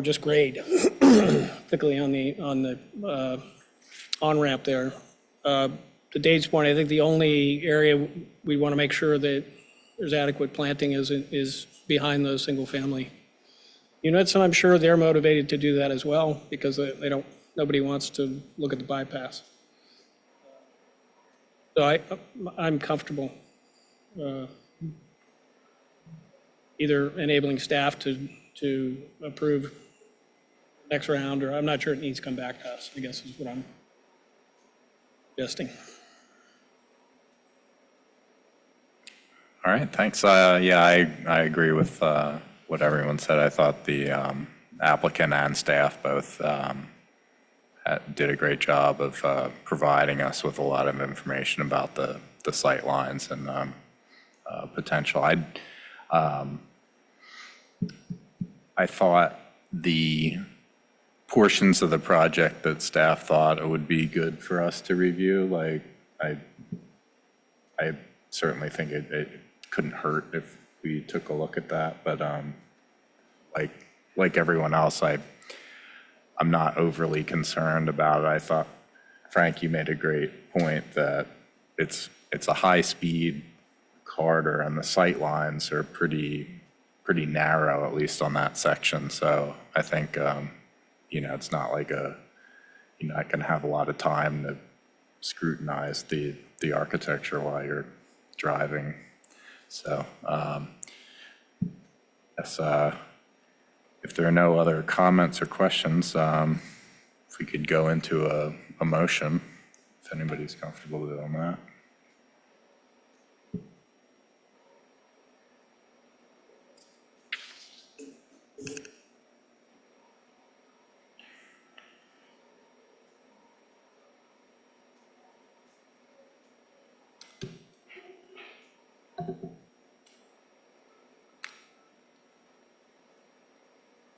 just grade, particularly on the on-ramp there. To Dave's point, I think the only area we want to make sure that there's adequate planting is behind those single-family units, and I'm sure they're motivated to do that as well because nobody wants to look at the bypass. So I'm comfortable either enabling staff to approve next round, or I'm not sure it needs to come back to us, I guess is what I'm suggesting. All right, thanks. Yeah, I agree with what everyone said. I thought the applicant and staff both did a great job of providing us with a lot of information about the sight lines, and potential. I thought the portions of the project that staff thought it would be good for us to review, like, I certainly think it couldn't hurt if we took a look at that, but like everyone else, I'm not overly concerned about it. I thought, Frank, you made a great point that it's a high-speed corridor and the sight lines are pretty narrow, at least on that section. So I think, it's not like you're not going to have a lot of time to scrutinize the architecture while you're driving. So, yes, if there are no other comments or questions, if we could go into a motion, if anybody's comfortable doing that.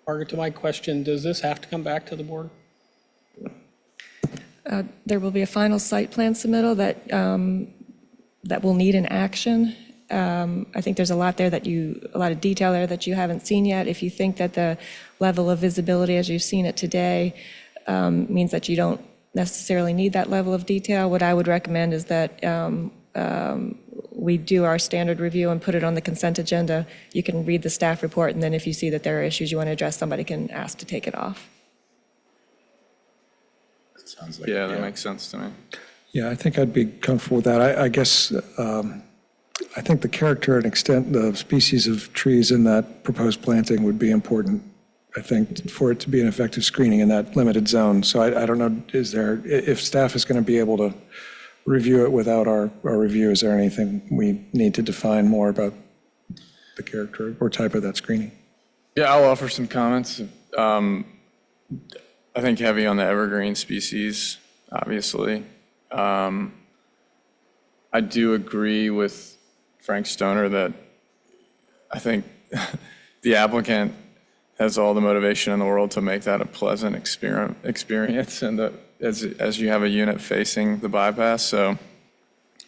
Margaret, to my question, does this have to come back to the board? There will be a final site plan submittal that will need an action. I think there's a lot there a lot of detail there that you haven't seen yet. If you think that the level of visibility as you've seen it today means that you don't necessarily need that level of detail, what I would recommend is that we do our standard review and put it on the consent agenda. You can read the staff report, and then if you see that there are issues you want to address, somebody can ask to take it off. That sounds like, Yeah, that makes sense to me. Yeah, I think I'd be comfortable with that. I guess, I think the character and extent, the species of trees in that proposed planting would be important, I think, for it to be an effective screening in that limited zone. So I don't know, if staff is going to be able to review it without our review, is there anything we need to define more about the character or type of that screening? Yeah, I'll offer some comments. I think heavy on the evergreen species, obviously. I do agree with Frank Stoner that I think the applicant has all the motivation in the world to make that a pleasant experience, and as you have a unit facing the bypass. So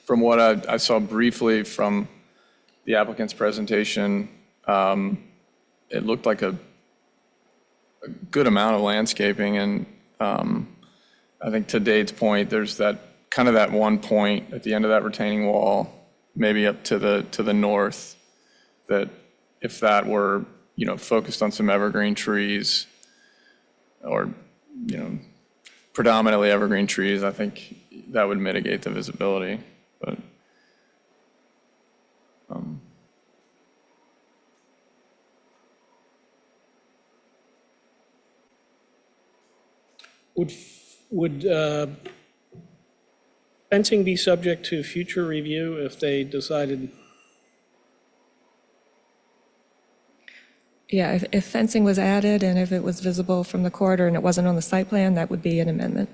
from what I saw briefly from the applicant's presentation, it looked like a good amount of landscaping, and I think to Dade's point, there's that one point at the end of that retaining wall, maybe up to the north, that if that were focused on some evergreen trees, or predominantly evergreen trees, I think that would mitigate the visibility. But Would fencing be subject to future review if they decided? Yeah, if fencing was added and if it was visible from the corridor and it wasn't on the site plan, that would be an amendment.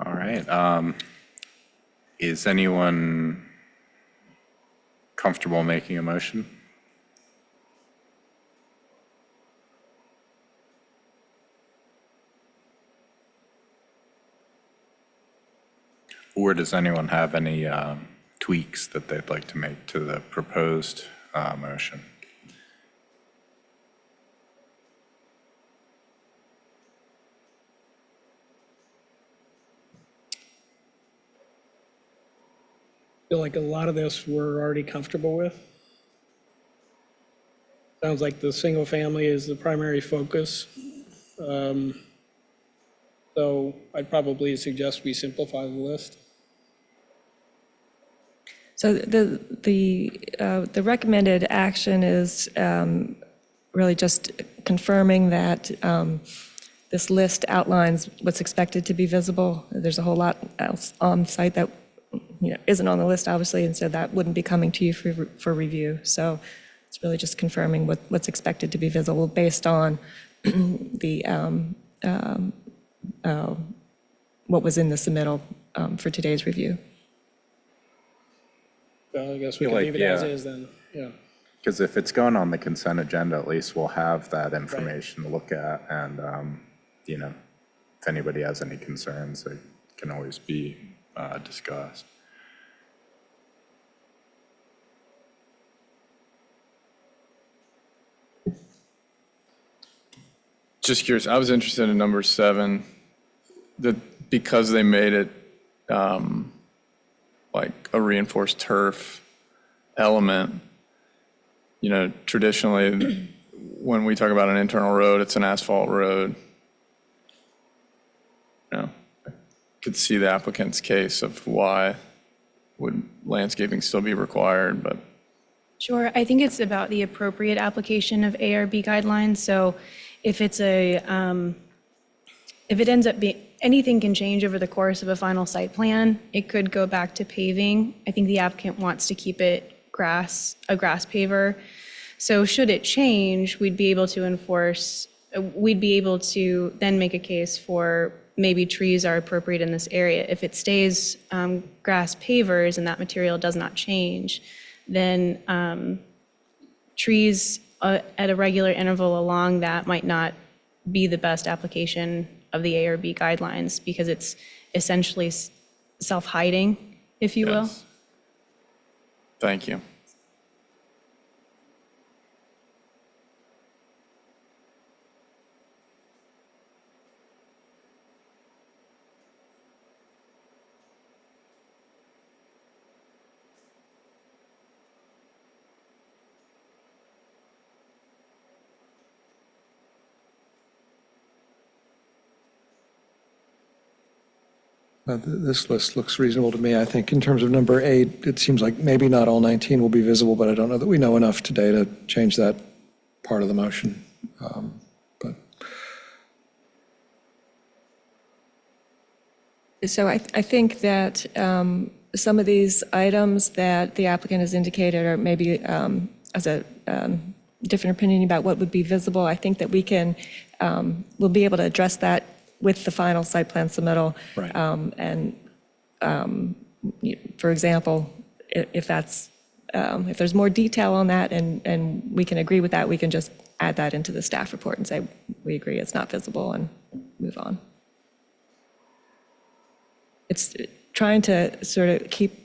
all right. Is anyone comfortable making a motion? Or does anyone have any tweaks that they'd like to make to the proposed motion? I feel like a lot of this we're already comfortable with. Sounds like the single family is the primary focus. So I'd probably suggest we simplify the list. So the recommended action is really just confirming that this list outlines what's expected to be visible. There's a whole lot else on site that isn't on the list, obviously, and so that wouldn't be coming to you for review. So it's really just confirming what's expected to be visible based on the what was in the submittal for today's review. Well, I guess we can Like, leave it as yeah. is then, yeah. Because if it's going on the consent agenda, at least we'll have that information to look at. And, if anybody has any concerns, they can always be discussed. Just curious, I was interested in number 7, that because they made it like a reinforced turf element, traditionally, when we talk about an internal road, it's an asphalt road. Could see the applicant's case of why would landscaping still be required, but Sure, I think it's about the appropriate application of ARB guidelines. So if it's if it ends up being, anything can change over the course of a final site plan. It could go back to paving. I think the applicant wants to keep it a grass paver. So should it change, we'd be able to then make a case for maybe trees are appropriate in this area. If it stays grass pavers and that material does not change, then trees at a regular interval along that might not be the best application of the ARB guidelines because it's essentially self-hiding, if you will. yes. Thank you. This list looks reasonable to me. I think in terms of number 8, it seems like maybe not all 19 will be visible, but I don't know that we know enough today to change that part of the motion. But So I think that some of these items that the applicant has indicated are maybe as a different opinion about what would be visible. I think that we'll be able to address that with the final site plan submittal. Right. For example, if there's more detail on that and we can agree with that, we can just add that into the staff report and say, we agree it's not visible and move on. It's trying to sort of keep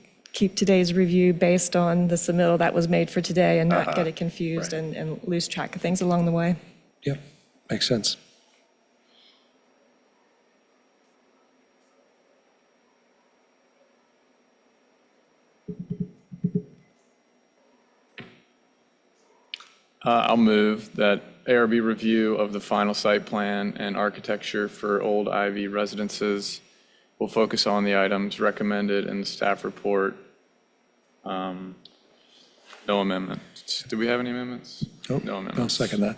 today's review based on the submittal that was made for today and not get it confused and lose track of things along the way. yeah, makes sense. I'll move that ARB review of the final site plan and architecture for Old Ivy residences will focus on the items recommended in the staff report. No amendments. Do we have any amendments? Nope. No I'll amendments. second that.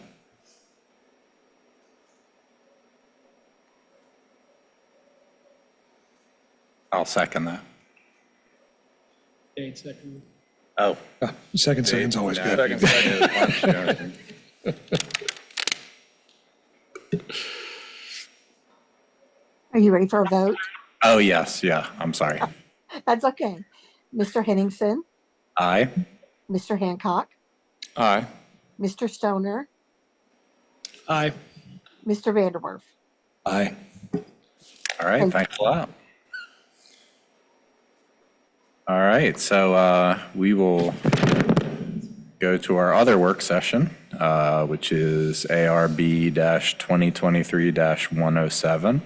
I'll second that. 8 seconds. Oh. Second's always good. Second. Are you ready for a vote? Oh, yes, yeah, I'm sorry. That's okay. Mr. Henningsen, Aye. Mr. Hancock, Aye. Mr. Stoner, Aye. Mr. Vanderwerf. Aye. All right, thanks a lot. All right, so we will go to our other work session, which is ARB-2023-107,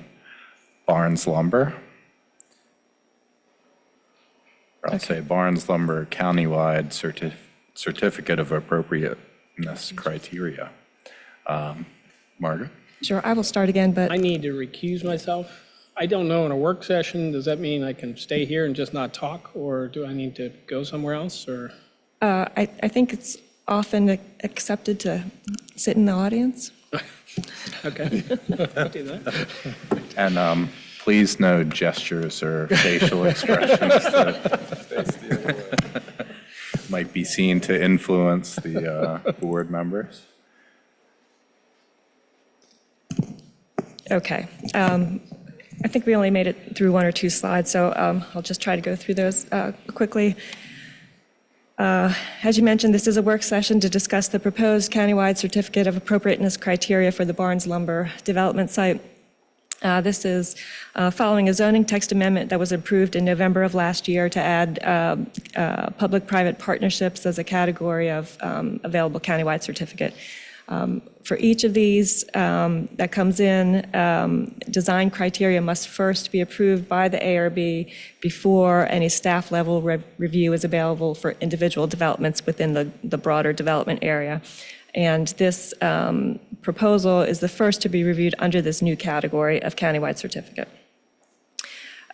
Barnes Lumber. Or I'll say Barnes Lumber Countywide Certificate of Appropriateness Criteria. Margaret? Sure, I will start again, but I need to recuse myself. I don't know, in a work session, does that mean I can stay here and just not talk? Or do I need to go somewhere else, or? I think it's often accepted to sit in the audience. Okay. I'll do that. And please no gestures or facial expressions that might be seen to influence the board members. Okay. I think we only made it through one or two slides, so I'll just try to go through those quickly. As you mentioned, this is a work session to discuss the proposed countywide certificate of appropriateness criteria for the Barnes Lumber development site. This is following a zoning text amendment that was approved in November of last year to add public-private partnerships as a category of available countywide certificate. For each of these that comes in, design criteria must first be approved by the ARB before any staff level review is available for individual developments within the broader development area. And this proposal is the first to be reviewed under this new category of countywide certificate.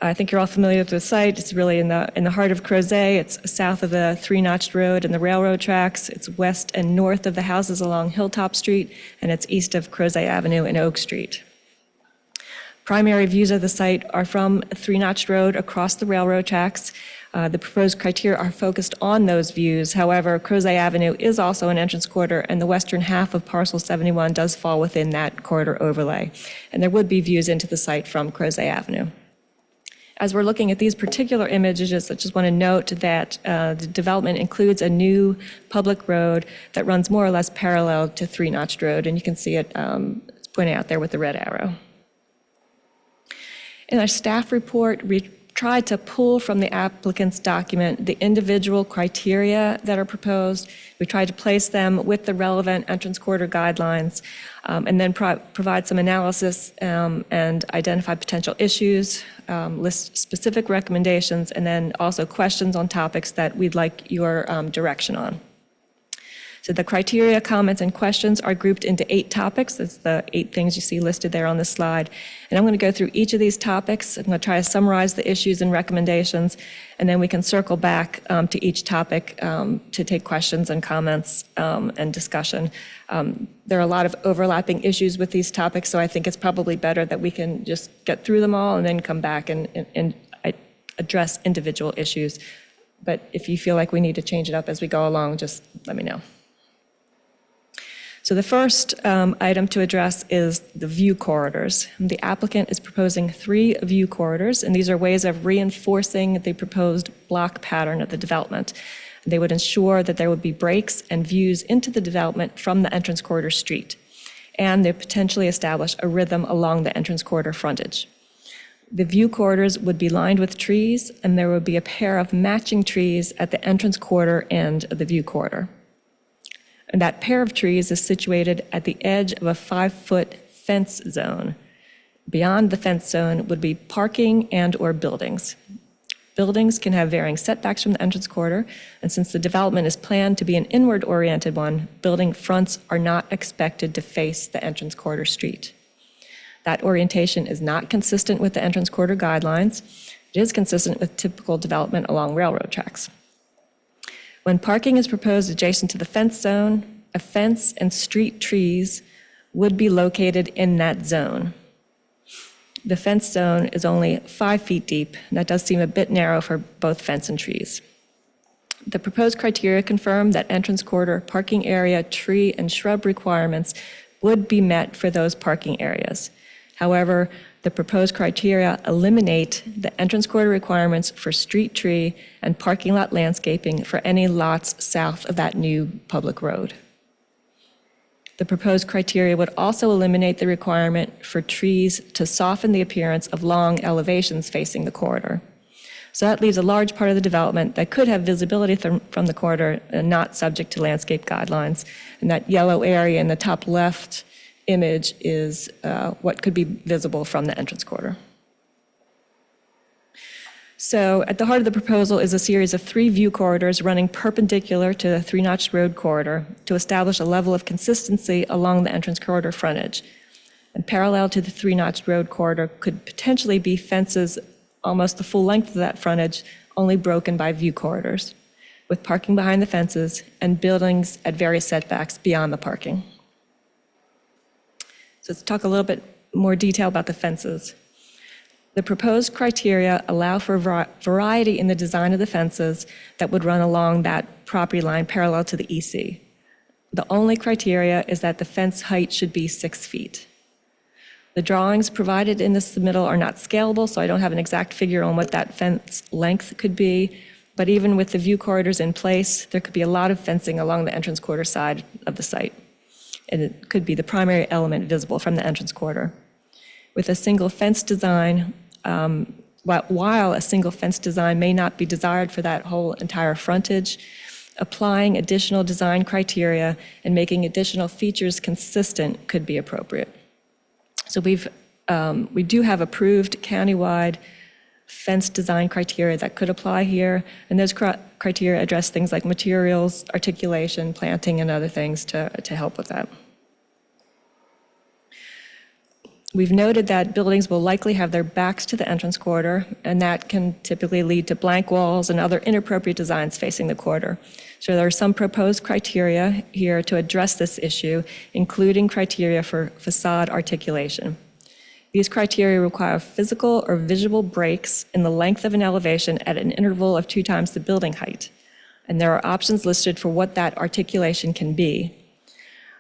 I think you're all familiar with the site. It's really in the heart of Crozet. It's south of the three-notched road and the railroad tracks. It's west and north of the houses along Hilltop Street, and it's east of Crozet Avenue and Oak Street. Primary views of the site are from three-notched road across the railroad tracks. The proposed criteria are focused on those views. However, Crozet Avenue is also an entrance corridor, and the western half of parcel 71 does fall within that corridor overlay. And there would be views into the site from Crozet Avenue. As we're looking at these particular images, I just want to note that the development includes a new public road that runs more or less parallel to three-notched road, and you can see it it's pointed out there with the red arrow. In our staff report, we tried to pull from the applicant's document the individual criteria that are proposed. We tried to place them with the relevant entrance corridor guidelines, and then provide some analysis and identify potential issues, list specific recommendations, and then also questions on topics that we'd like your direction on. So the criteria, comments, and questions are grouped into 8 topics. That's the 8 things you see listed there on this slide. And I'm going to go through each of these topics. I'm going to try to summarize the issues and recommendations, and then we can circle back to each topic to take questions and comments and discussion. There are a lot of overlapping issues with these topics, so I think it's probably better that we can just get through them all and then come back and address individual issues. But if you feel like we need to change it up as we go along, just let me know. So the first item to address is the view corridors. The applicant is proposing 3 view corridors, and these are ways of reinforcing the proposed block pattern of the development. They would ensure that there would be breaks and views into the development from the entrance corridor street, and they potentially establish a rhythm along the entrance corridor frontage. The view corridors would be lined with trees, and there would be a pair of matching trees at the entrance corridor end of the view corridor. And that pair of trees is situated at the edge of a 5-foot fence zone. Beyond the fence zone would be parking and/or buildings. Buildings can have varying setbacks from the entrance corridor, and since the development is planned to be an inward-oriented one, building fronts are not expected to face the entrance corridor street. That orientation is not consistent with the entrance corridor guidelines. It is consistent with typical development along railroad tracks. When parking is proposed adjacent to the fence zone, a fence and street trees would be located in that zone. The fence zone is only 5 feet deep, and that does seem a bit narrow for both fence and trees. The proposed criteria confirm that entrance corridor parking area, tree, and shrub requirements would be met for those parking areas. However, the proposed criteria eliminate the entrance corridor requirements for street tree and parking lot landscaping for any lots south of that new public road. The proposed criteria would also eliminate the requirement for trees to soften the appearance of long elevations facing the corridor. So that leaves a large part of the development that could have visibility from the corridor and not subject to landscape guidelines. And that yellow area in the top left image is what could be visible from the entrance corridor. So at the heart of the proposal is a series of 3 view corridors running perpendicular to the three-notched road corridor to establish a level of consistency along the entrance corridor frontage. And parallel to the three-notched road corridor could potentially be fences almost the full length of that frontage, only broken by view corridors, with parking behind the fences and buildings at various setbacks beyond the parking. So let's talk a little bit more detail about the fences. The proposed criteria allow for variety in the design of the fences that would run along that property line parallel to the EC. The only criteria is that the fence height should be 6 feet. The drawings provided in the submittal are not scalable, so I don't have an exact figure on what that fence length could be. But even with the view corridors in place, there could be a lot of fencing along the entrance corridor side of the site. And it could be the primary element visible from the entrance corridor. With a single fence design, while a single fence design may not be desired for that whole entire frontage, applying additional design criteria and making additional features consistent could be appropriate. So we do have approved countywide fence design criteria that could apply here, and those criteria address things like materials, articulation, planting, and other things to help with that. We've noted that buildings will likely have their backs to the entrance corridor, and that can typically lead to blank walls and other inappropriate designs facing the corridor. So there are some proposed criteria here to address this issue, including criteria for facade articulation. These criteria require physical or visual breaks in the length of an elevation at an interval of 2 times the building height. And there are options listed for what that articulation can be.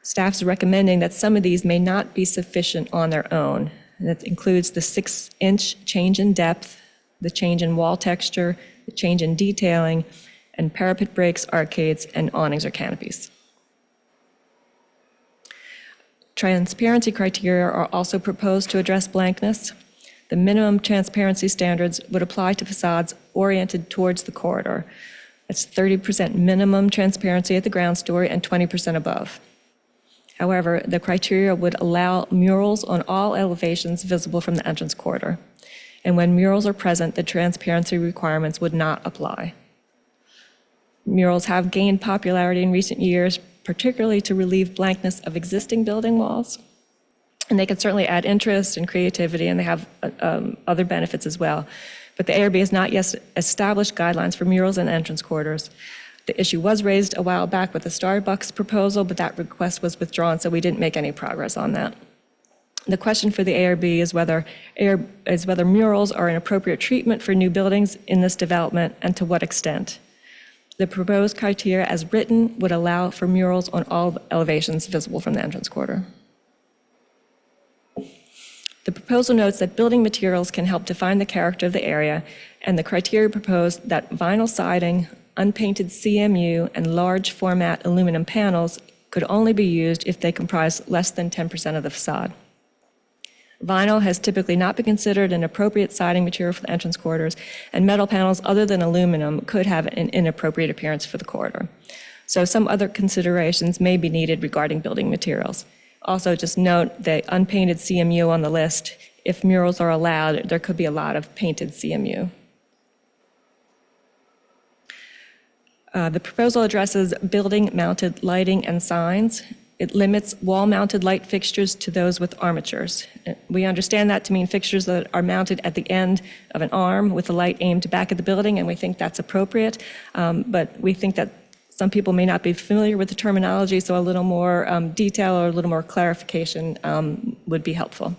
Staff's recommending that some of these may not be sufficient on their own. And that includes the 6-inch change in depth, the change in wall texture, the change in detailing, and parapet breaks, arcades, and awnings or canopies. Transparency criteria are also proposed to address blankness. The minimum transparency standards would apply to facades oriented towards the corridor. That's 30% minimum transparency at the ground story and 20% above. However, the criteria would allow murals on all elevations visible from the entrance corridor. And when murals are present, the transparency requirements would not apply. Murals have gained popularity in recent years, particularly to relieve blankness of existing building walls. And they can certainly add interest and creativity, and they have other benefits as well. But the ARB has not yet established guidelines for murals and entrance corridors. The issue was raised a while back with the Starbucks proposal, but that request was withdrawn, so we didn't make any progress on that. The question for the ARB is whether murals are an appropriate treatment for new buildings in this development, and to what extent. The proposed criteria as written would allow for murals on all elevations visible from the entrance corridor. The proposal notes that building materials can help define the character of the area, and the criteria proposed that vinyl siding, unpainted CMU, and large format aluminum panels could only be used if they comprise less than 10% of the facade. Vinyl has typically not been considered an appropriate siding material for the entrance corridors, and metal panels other than aluminum could have an inappropriate appearance for the corridor. So some other considerations may be needed regarding building materials. Also, just note the unpainted CMU on the list. If murals are allowed, there could be a lot of painted CMU. The proposal addresses building-mounted lighting and signs. It limits wall-mounted light fixtures to those with armatures. We understand that to mean fixtures that are mounted at the end of an arm with the light aimed back at the building, and we think that's appropriate. But we think that some people may not be familiar with the terminology, so a little more detail or a little more clarification would be helpful.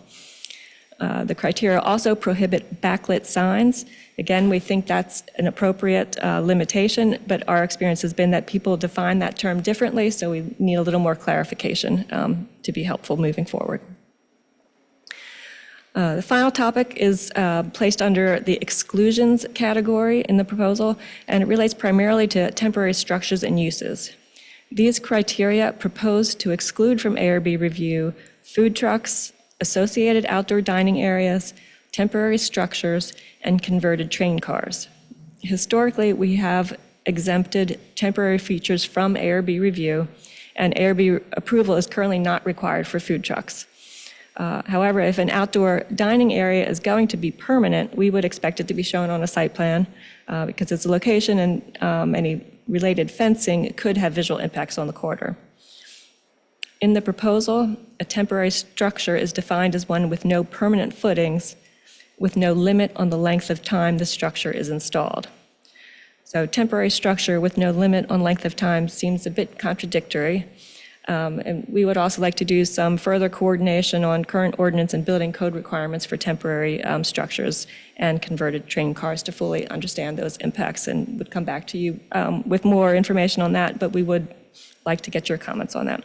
The criteria also prohibit backlit signs. Again, we think that's an appropriate limitation, but our experience has been that people define that term differently, so we need a little more clarification to be helpful moving forward. The final topic is placed under the exclusions category in the proposal, and it relates primarily to temporary structures and uses. These criteria propose to exclude from ARB review food trucks, associated outdoor dining areas, temporary structures, and converted train cars. Historically, we have exempted temporary features from ARB review, and ARB approval is currently not required for food trucks. However, if an outdoor dining area is going to be permanent, we would expect it to be shown on a site plan because it's a location, and any related fencing could have visual impacts on the corridor. In the proposal, a temporary structure is defined as one with no permanent footings, with no limit on the length of time the structure is installed. So temporary structure with no limit on length of time seems a bit contradictory. And we would also like to do some further coordination on current ordinance and building code requirements for temporary structures and converted train cars to fully understand those impacts, and would come back to you with more information on that, but we would like to get your comments on that.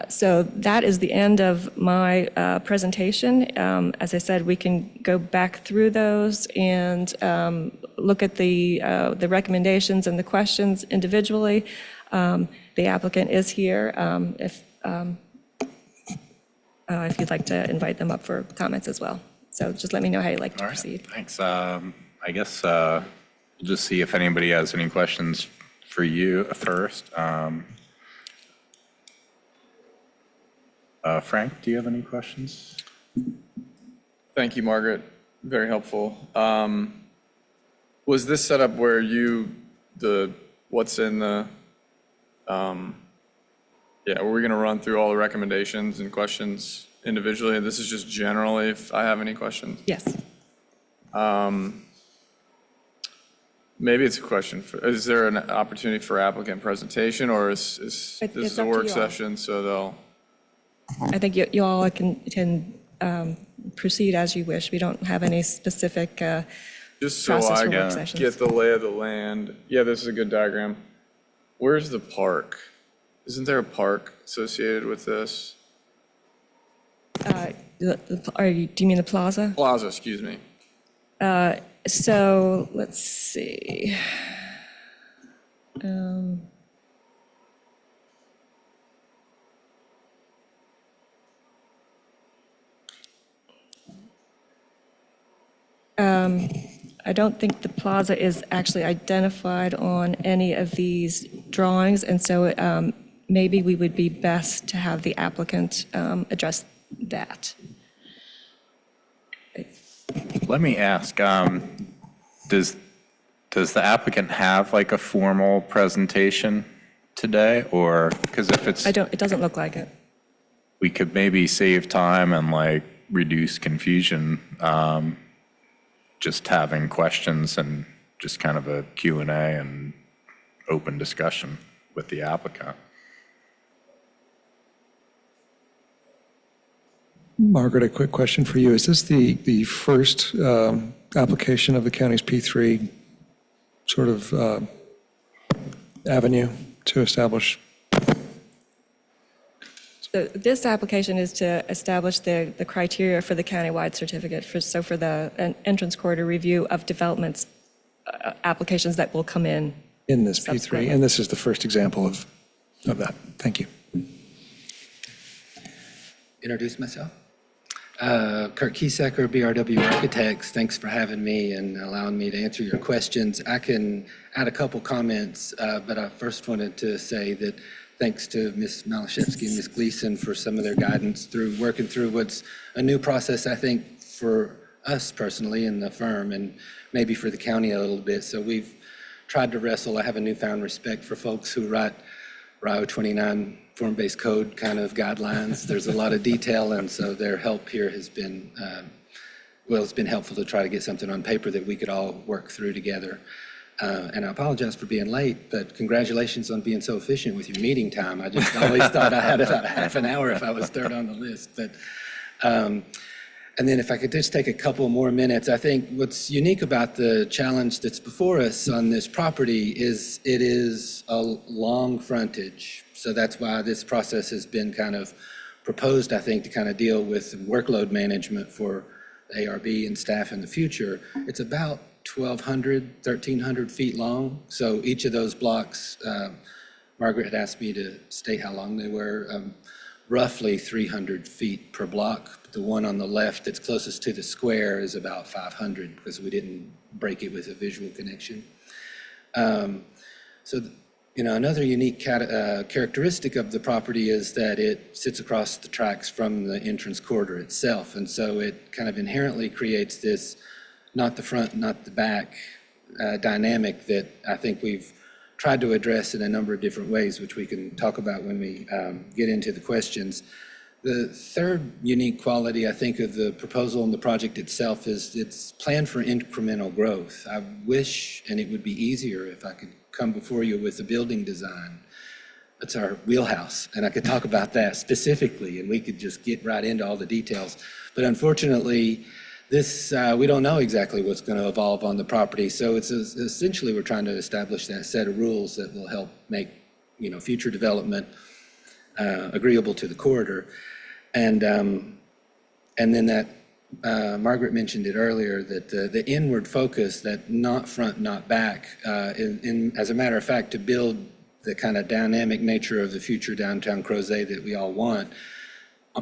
So that is the end of my presentation. As I said, we can go back through those and look at the recommendations and the questions individually. The applicant is here if you'd like to invite them up for comments as well. So just let me know how you'd like to All right, proceed. thanks. I guess we'll just see if anybody has any questions for you first. Frank, do you have any questions? Thank you, Margaret. Very helpful. Was this set up where what's in the, were we going to run through all the recommendations and questions individually? And this is just generally if I have any questions? Yes. Maybe it's a question, is there an opportunity for applicant presentation, or is this It's is a up to work you all. session, so they'll? I think you all can proceed as you wish. We don't have any specific Just so process I for work sessions. get the lay of the land. Yeah, this is a good diagram. Where's the park? Isn't there a park associated with this? Do you mean the plaza? Plaza, excuse me. So let's see. I don't think the plaza is actually identified on any of these drawings, and so maybe we would be best to have the applicant address that. Let me ask, does the applicant have like a formal presentation today? Or, because if it's, It doesn't look like it. we could maybe save time and like reduce confusion, just having questions and just kind of a Q&A and open discussion with the applicant. Margaret, a quick question for you. Is this the first application of the county's P3 sort of avenue to establish? So this application is to establish the criteria for the countywide certificate for the entrance corridor review of developments, applications that will come in. In this P3, Subsequently. and this is the first example of that. Thank you. Introduce myself. Kurt Kiesecker, BRW Architects. Thanks for having me and allowing me to answer your questions. I can add a couple comments, but I first wanted to say that thanks to Ms. Malashevsky and Ms. Gleason for some of their guidance through working through what's a new process, I think, for us personally in the firm and maybe for the county a little bit. So we've tried to wrestle. I have a newfound respect for folks who write RIO 29 form-based code kind of guidelines. There's a lot of detail, and so their help here has been, it's been helpful to try to get something on paper that we could all work through together. And I apologize for being late, but congratulations on being so efficient with your meeting time. I just always thought I had about a half an hour if I was third on the list. But, and then if I could just take a couple more minutes, I think what's unique about the challenge that's before us on this property is it is a long frontage. So that's why this process has been kind of proposed, I think, to kind of deal with workload management for ARB and staff in the future. It's about 1,200, 1,300 feet long. So each of those blocks, Margaret had asked me to state how long they were, roughly 300 feet per block. The one on the left that's closest to the square is about 500 because we didn't break it with a visual connection. Another unique characteristic of the property is that it sits across the tracks from the entrance corridor itself. And so it kind of inherently creates this not the front, not the back dynamic that I think we've tried to address in a number of different ways, which we can talk about when we get into the questions. The third unique quality, I think, of the proposal and the project itself is it's planned for incremental growth. I wish, and it would be easier if I could come before you with a building design. That's our wheelhouse, and I could talk about that specifically, and we could just get right into all the details. But unfortunately, this, we don't know exactly what's going to evolve on the property. So it's essentially we're trying to establish that set of rules that will help make, future development agreeable to the corridor. And then that, Margaret mentioned it earlier, that the inward focus, that not front, not back, as a matter of fact, to build the kind of dynamic nature of the future downtown Crozet that we all want,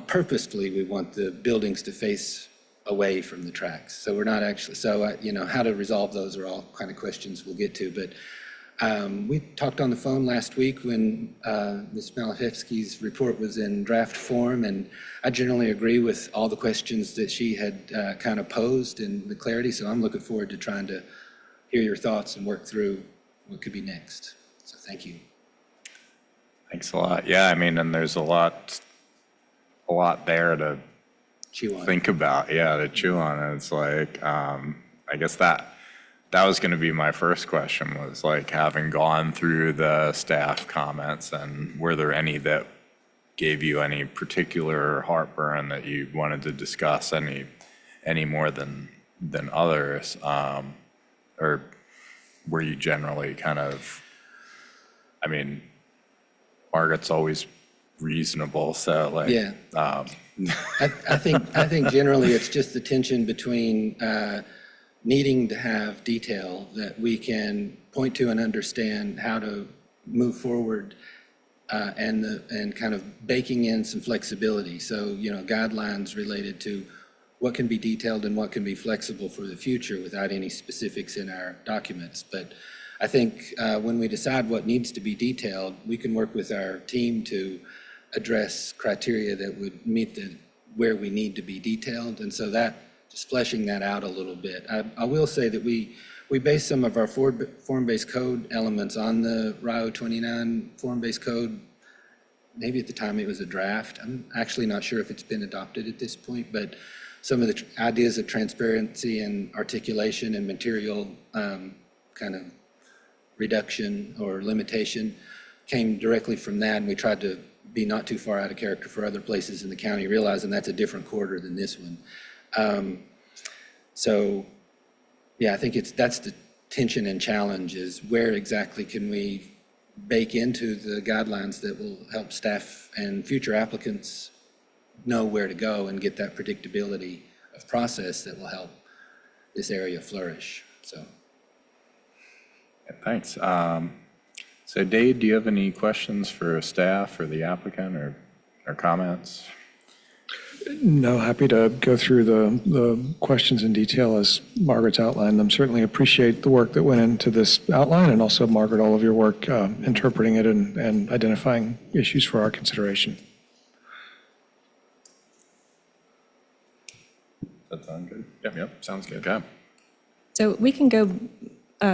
purposefully, we want the buildings to face away from the tracks. So we're not actually, how to resolve those are all kind of questions we'll get to. But we talked on the phone last week when Ms. Malachevsky's report was in draft form, and I generally agree with all the questions that she had kind of posed and the clarity. So I'm looking forward to trying to hear your thoughts and work through what could be next. So thank you. Thanks a lot. Yeah, I mean, and there's a lot there to Chew on. think about, to chew on. And it's like, I guess that was going to be my first question, was like, having gone through the staff comments, and were there any that gave you any particular heartburn that you wanted to discuss any more than others? Or were you generally kind of, I mean, Margaret's always reasonable, so like. Yeah. I think generally it's just the tension between needing to have detail that we can point to and understand how to move forward, and kind of baking in some flexibility. So, guidelines related to what can be detailed and what can be flexible for the future without any specifics in our documents. But I think when we decide what needs to be detailed, we can work with our team to address criteria that would meet where we need to be detailed. And so that, just fleshing that out a little bit. I will say that we base some of our form-based code elements on the RIO 29 form-based code. Maybe at the time it was a draft. I'm actually not sure if it's been adopted at this point, but some of the ideas of transparency and articulation and material kind of reduction or limitation came directly from that, and we tried to be not too far out of character for other places in the county, realizing that's a different corridor than this one. So, yeah, I think that's the tension and challenge, is where exactly can we bake into the guidelines that will help staff and future applicants know where to go and get that predictability of process that will help this area flourish, so. Yeah, thanks. So Dave, do you have any questions for staff or the applicant or comments? No, happy to go through the questions in detail as Margaret's outlined them. Certainly appreciate the work that went into this outline, and also, Margaret, all of your work interpreting it and identifying issues for our consideration. That sound good? Yep, sounds good. Okay. So we can go,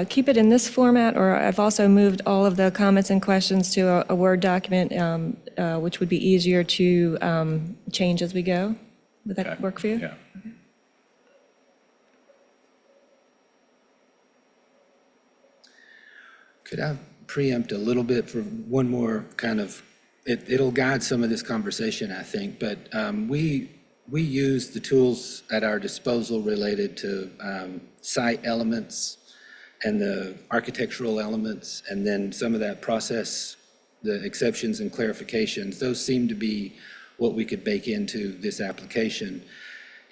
keep it in this format, or I've also moved all of the comments and questions to a Word document, which would be easier to change as we go. Would that work for you? Yeah. Could I preempt a little bit for one more kind of, it'll guide some of this conversation, I think, but we use the tools at our disposal related to site elements and the architectural elements, and then some of that process, the exceptions and clarifications. Those seem to be what we could bake into this application.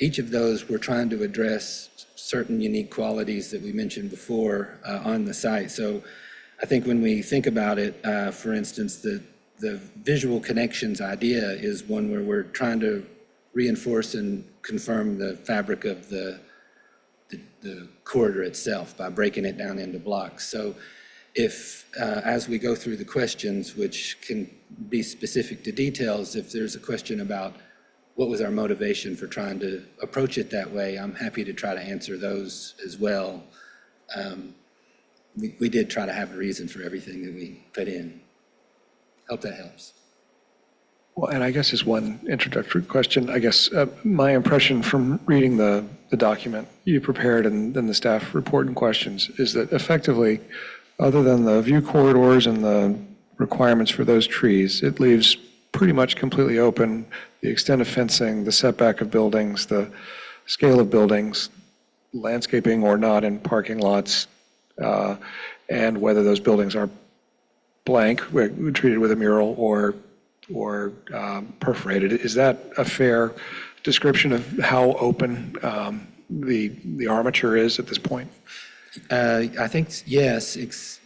Each of those, we're trying to address certain unique qualities that we mentioned before on the site. So I think when we think about it, for instance, the visual connections idea is one where we're trying to reinforce and confirm the fabric of the corridor itself by breaking it down into blocks. So if, as we go through the questions, which can be specific to details, if there's a question about what was our motivation for trying to approach it that way, I'm happy to try to answer those as well. We did try to have a reason for everything that we put in. Hope that helps. Well, and I guess as one introductory question, I guess my impression from reading the document you prepared and then the staff report and questions is that effectively, other than the view corridors and the requirements for those trees, it leaves pretty much completely open the extent of fencing, the setback of buildings, the scale of buildings, landscaping or not in parking lots, and whether those buildings are blank, treated with a mural, or or perforated. Is that a fair description of how open the armature is at this point? I think, yes,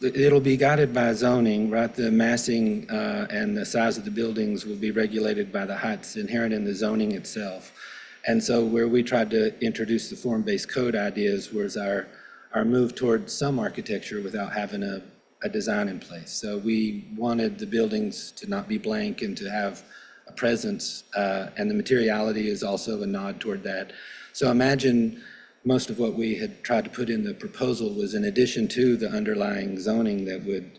it'll be guided by zoning, right? The massing and the size of the buildings will be regulated by the heights inherent in the zoning itself. And so where we tried to introduce the form-based code ideas was our move towards some architecture without having a design in place. So we wanted the buildings to not be blank and to have a presence, and the materiality is also a nod toward that. So imagine most of what we had tried to put in the proposal was in addition to the underlying zoning that would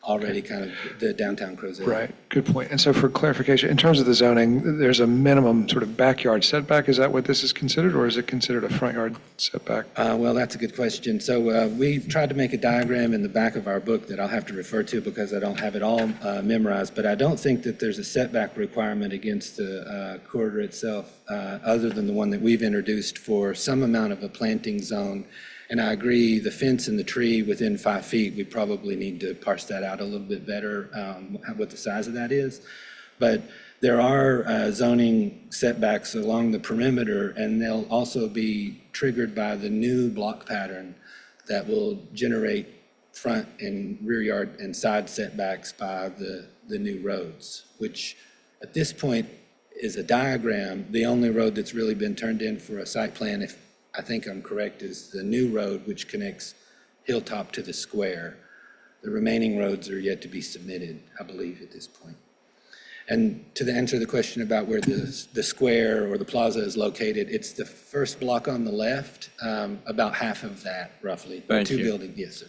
already kind of, the downtown Crozet. Right, good point. And so for clarification, in terms of the zoning, there's a minimum sort of backyard setback. Is that what this is considered, or is it considered a front yard setback? Well, that's a good question. So we tried to make a diagram in the back of our book that I'll have to refer to because I don't have it all memorized, but I don't think that there's a setback requirement against the corridor itself, other than the one that we've introduced for some amount of a planting zone. And I agree, the fence and the tree within 5 feet, we probably need to parse that out a little bit better, what the size of that is. But there are zoning setbacks along the perimeter, and they'll also be triggered by the new block pattern that will generate front and rear yard and side setbacks by the new roads, which at this point is a diagram. The only road that's really been turned in for a site plan, if I think I'm correct, is the new road which connects Hilltop to the square. The remaining roads are yet to be submitted, I believe, at this point. And to answer the question about where the square or the plaza is located, it's the first block on the left, about half of that, roughly. Thank Two you. buildings, yes, sir.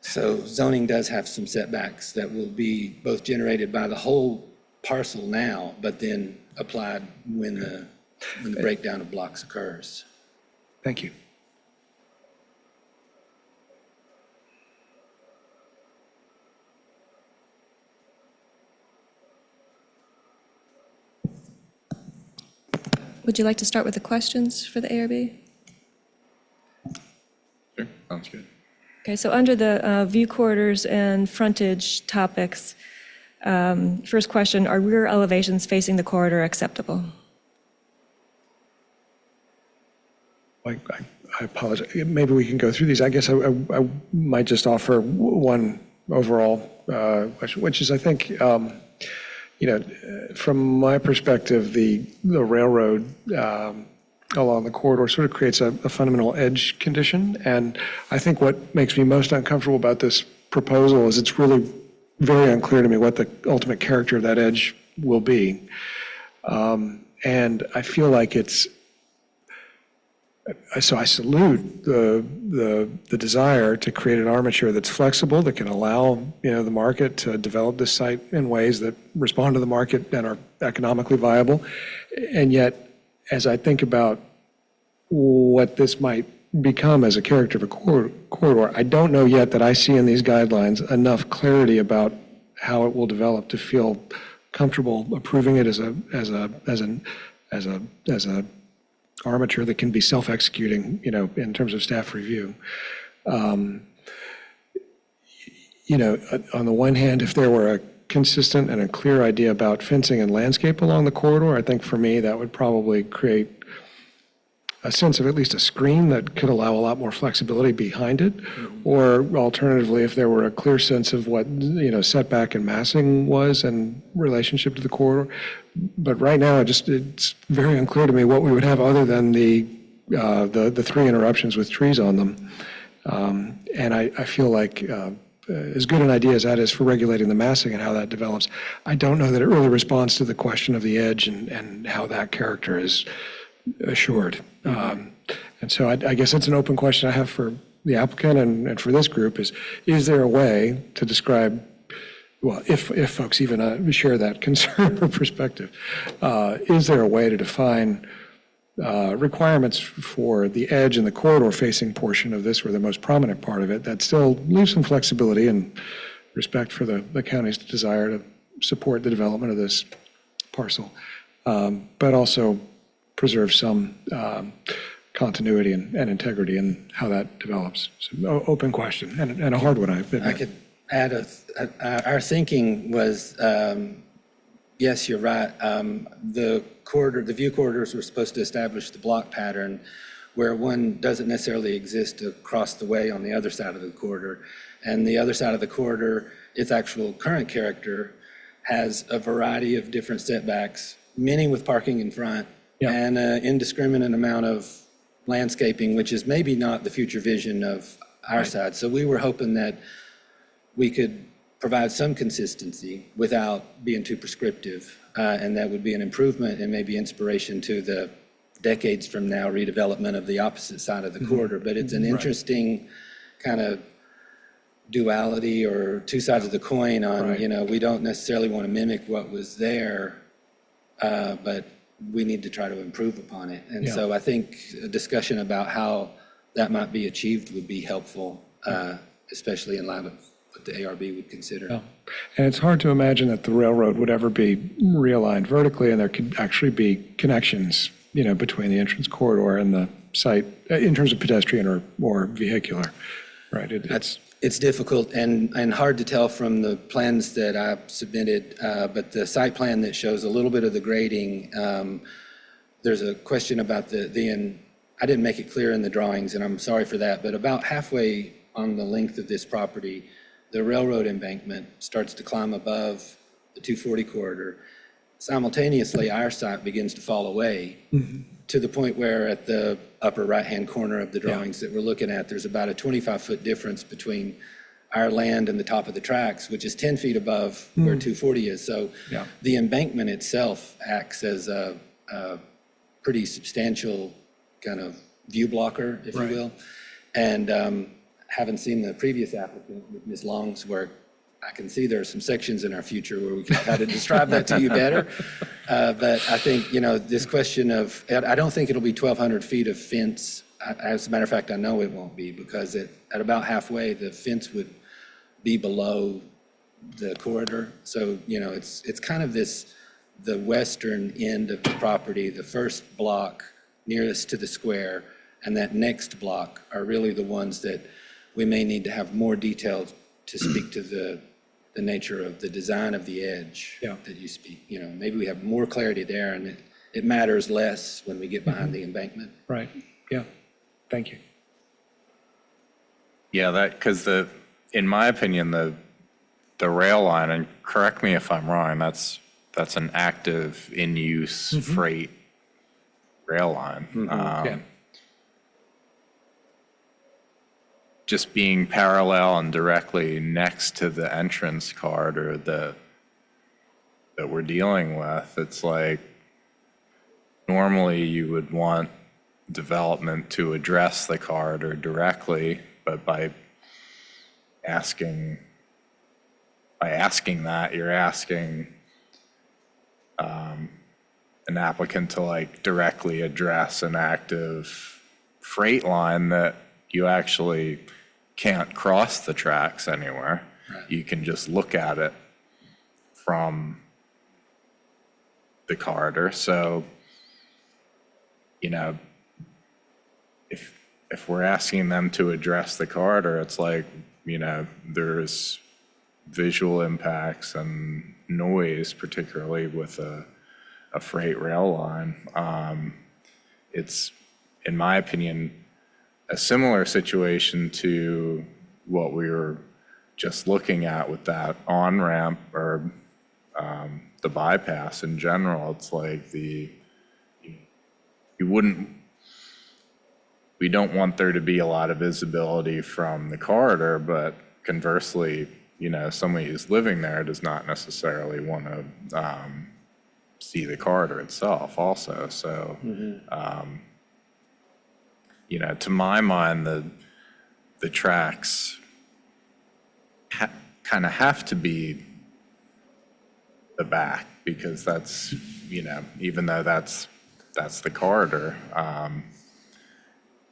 So zoning does have some setbacks that will be both generated by the whole parcel now, but then applied when the breakdown of blocks occurs. Thank you. Would you like to start with the questions for the ARB? Sure, sounds good. Okay, so under the view corridors and frontage topics, first question, are rear elevations facing the corridor acceptable? I apologize. Maybe we can go through these. I guess I might just offer one overall question, which is, I think, from my perspective, the railroad along the corridor sort of creates a fundamental edge condition. And I think what makes me most uncomfortable about this proposal is it's really very unclear to me what the ultimate character of that edge will be. And I feel like so I salute the desire to create an armature that's flexible, that can allow, the market to develop this site in ways that respond to the market and are economically viable. And yet, as I think about what this might become as a character of a corridor, I don't know yet that I see in these guidelines enough clarity about how it will develop to feel comfortable approving it as an armature that can be self-executing, in terms of staff review. On the one hand, if there were a consistent and a clear idea about fencing and landscape along the corridor, I think for me that would probably create a sense of at least a screen that could allow a lot more flexibility behind it. Or alternatively, if there were a clear sense of what, setback and massing was in relationship to the corridor. But right now, it's very unclear to me what we would have other than the 3 interruptions with trees on them. And I feel like as good an idea as that is for regulating the massing and how that develops, I don't know that it really responds to the question of the edge and how that character is assured. And so I guess it's an open question I have for the applicant and for this group is there a way to describe, well, if folks even share that concern or perspective, is there a way to define requirements for the edge and the corridor facing portion of this, or the most prominent part of it, that still leaves some flexibility and respect for the county's desire to support the development of this parcel, but also preserve some continuity and integrity in how that develops. So, open question, and a hard one, I admit. add our thinking was, yes, you're right. The view corridors were supposed to establish the block pattern where one doesn't necessarily exist across the way on the other side of the corridor. And the other side of the corridor, its actual current character, has a variety of different setbacks, many with parking in front, and an indiscriminate amount of landscaping, which is maybe not the future vision of our side. So we were hoping that we could provide some consistency without being too prescriptive, and that would be an improvement and maybe inspiration to the decades from now redevelopment of the opposite side of the corridor. But it's an interesting kind of duality or two sides of the coin on, we don't necessarily want to mimic what was there, but we need to try to improve upon it. And so I think a discussion about how that might be achieved would be helpful, especially in light of what the ARB would consider. And it's hard to imagine that the railroad would ever be realigned vertically, and there could actually be connections, between the entrance corridor and the site in terms of pedestrian or vehicular, right? It's difficult and hard to tell from the plans that I submitted, but the site plan that shows a little bit of the grading, there's a question about I didn't make it clear in the drawings, and I'm sorry for that, but about halfway on the length of this property, the railroad embankment starts to climb above the 240 corridor. Simultaneously, our site begins to fall away to the point where at the upper right-hand corner of the drawings that we're looking at, there's about a 25-foot difference between our land and the top of the tracks, which is 10 feet above where 240 is. So the embankment itself acts as a pretty substantial kind of view blocker, if you will. And having seen the previous applicant with Ms. Long's work, I can see there are some sections in our future where we can try to describe that to you better. But I think, this question of, I don't think it'll be 1,200 feet of fence. As a matter of fact, I know it won't be, because at about halfway, the fence would be below the corridor. So, it's kind of the western end of the property, the first block nearest to the square, and that next block are really the ones that we may need to have more detail to speak to the nature of the design of the edge that you speak. Maybe we have more clarity there, and it matters less when we get behind the embankment. Right, yeah, thank you. Yeah, because in my opinion, the rail line, and correct me if I'm wrong, that's an active in-use freight rail line. Just being parallel and directly next to the entrance corridor that we're dealing with, it's like normally you would want development to address the corridor directly, but by asking that, you're asking an applicant to directly address an active freight line that you actually can't cross the tracks anywhere. You can just look at it from the corridor. So, if we're asking them to address the corridor, it's like, there's visual impacts and noise, particularly with a freight rail line. It's, in my opinion, a similar situation to what we were just looking at with that on-ramp or the bypass in general. It's like we don't want there to be a lot of visibility from the corridor, but conversely, somebody who's living there does not necessarily want to see the corridor itself also. So, to my mind, the tracks kind of have to be the back, because that's, even though that's the corridor,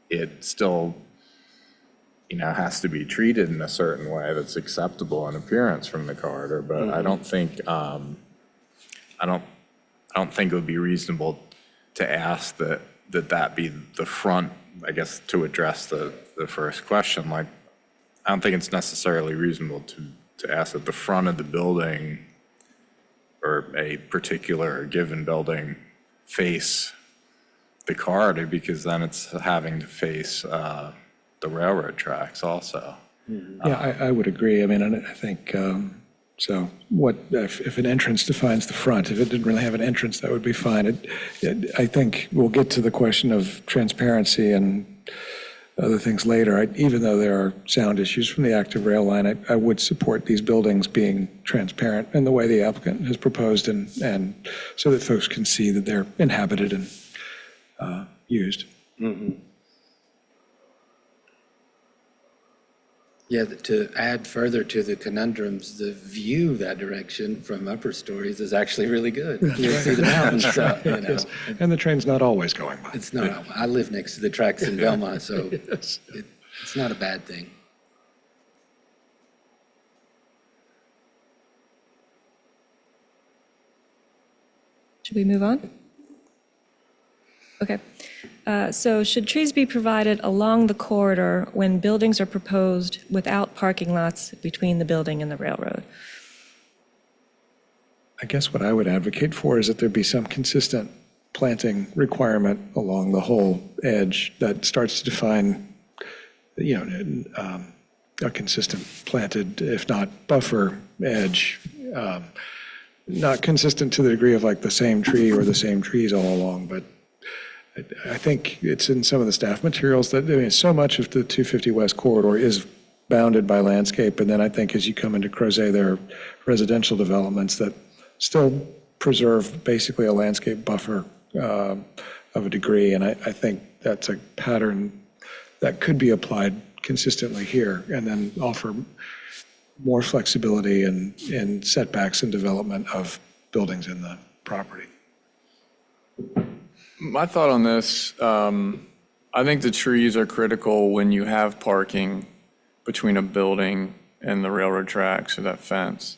it still, has to be treated in a certain way that's acceptable in appearance from the corridor. But I don't think, I don't think it would be reasonable to ask that be the front, I guess, to address the first question. I don't think it's necessarily reasonable to ask that the front of the building or a particular given building face the corridor, because then it's having to face the railroad tracks also. Yeah, I would agree. I mean, and I think, so what, if an entrance defines the front, if it didn't really have an entrance, that would be fine. I think we'll get to the question of transparency and other things later. Even though there are sound issues from the active rail line, I would support these buildings being transparent in the way the applicant has proposed, and so that folks can see that they're inhabited and used. Yeah, to add further to the conundrums, the view that direction from upper stories is actually really good. You see the mountains, you know. And the train's not always going by. It's not, I live next to the tracks in Belmont, so it's not a bad thing. Should we move on? Okay. So should trees be provided along the corridor when buildings are proposed without parking lots between the building and the railroad? I guess what I would advocate for is that there be some consistent planting requirement along the whole edge that starts to define, a consistent planted, if not buffer edge, not consistent to the degree of like the same tree or the same trees all along, but I think it's in some of the staff materials that, so much of the 250 West corridor is bounded by landscape. And then I think as you come into Crozet, there are residential developments that still preserve basically a landscape buffer of a degree. And I think that's a pattern that could be applied consistently here and then offer more flexibility in setbacks and development of buildings in the property. My thought on this, I think the trees are critical when you have parking between a building and the railroad tracks or that fence.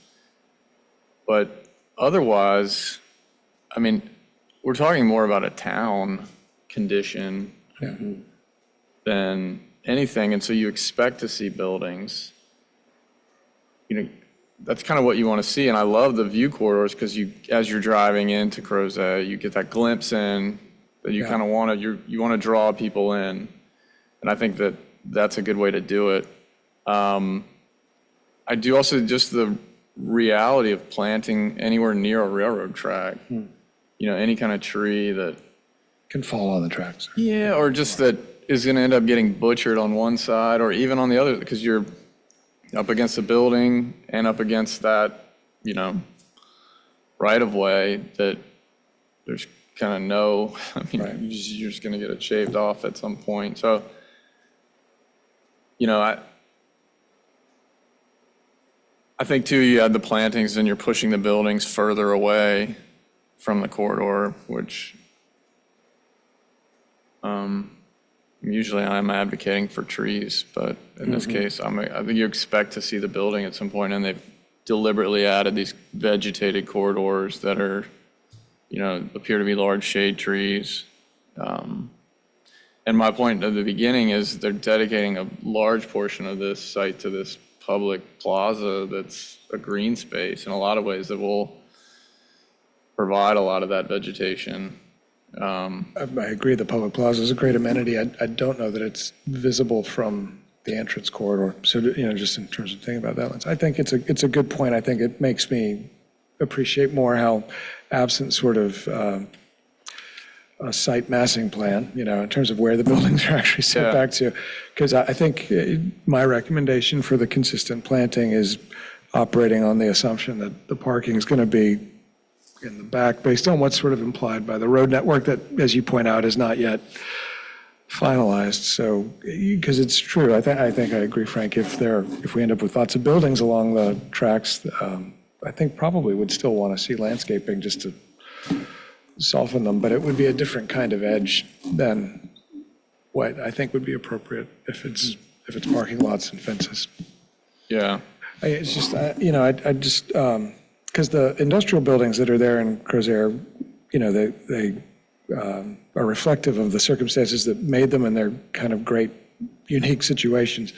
But otherwise, I mean, we're talking more about a town condition than anything. And so you expect to see buildings. That's kind of what you want to see. And I love the view corridors because as you're driving into Crozet, you get that glimpse in that you kind of want to, you want to draw people in. And I think that that's a good way to do it. I do also just the reality of planting anywhere near a railroad track, any kind of tree that Can fall on the tracks. Yeah, or just that is going to end up getting butchered on one side or even on the other, because you're up against a building and up against that, right of way that there's kind of no, you're just going to get it shaved off at some point. So, I think too, you add the plantings and you're pushing the buildings further away from the corridor, which usually I'm advocating for trees, but in this case, I think you expect to see the building at some point, and they've deliberately added these vegetated corridors that are, appear to be large shade trees. And my point at the beginning is they're dedicating a large portion of this site to this public plaza that's a green space in a lot of ways that will provide a lot of that vegetation. I agree, the public plaza is a great amenity. I don't know that it's visible from the entrance corridor. So, just in terms of thinking about that, I think it's a good point. I think it makes me appreciate more how absent sort of a site massing plan, in terms of where the buildings are actually set back to. Because I think my recommendation for the consistent planting is operating on the assumption that the parking is going to be in the back based on what's sort of implied by the road network that, as you point out, is not yet finalized. So, because it's true, I think I agree, Frank, if we end up with lots of buildings along the tracks, I think probably would still want to see landscaping just to soften them, but it would be a different kind of edge than what I think would be appropriate if it's parking lots and fences. Yeah. It's just, I just, because the industrial buildings that are there in Crozet, they are reflective of the circumstances that made them, and they're kind of great, unique situations.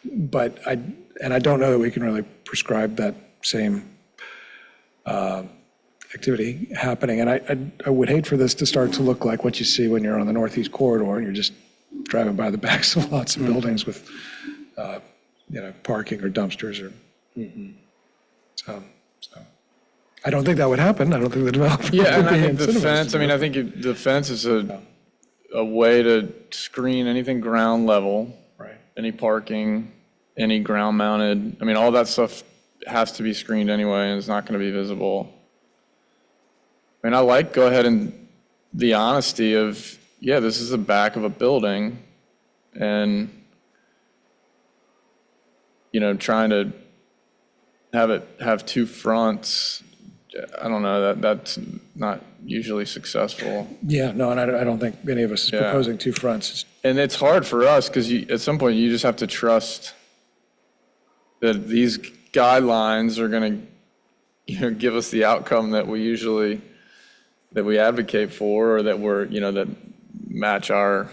But I don't know that we can really prescribe that same activity happening. And I would hate for this to start to look like what you see when you're on the Northeast Corridor and you're just driving by the backs of lots of buildings with, parking or dumpsters or, so. I don't think that would happen. I don't think the developer Yeah, and would I be think the incentivized fence, to I do mean, it. I think the fence is a way to screen anything ground level. Right. Any parking, any ground mounted, I mean, all that stuff has to be screened anyway and it's not going to be visible. I mean, go ahead and the honesty of, yeah, this is the back of a building and, trying to have two fronts, I don't know, that's not usually successful. Yeah, no, and I don't think any of us is Yeah. proposing two fronts. And it's hard for us because at some point you just have to trust that these guidelines are going to, give us the outcome that we advocate for, or that that match our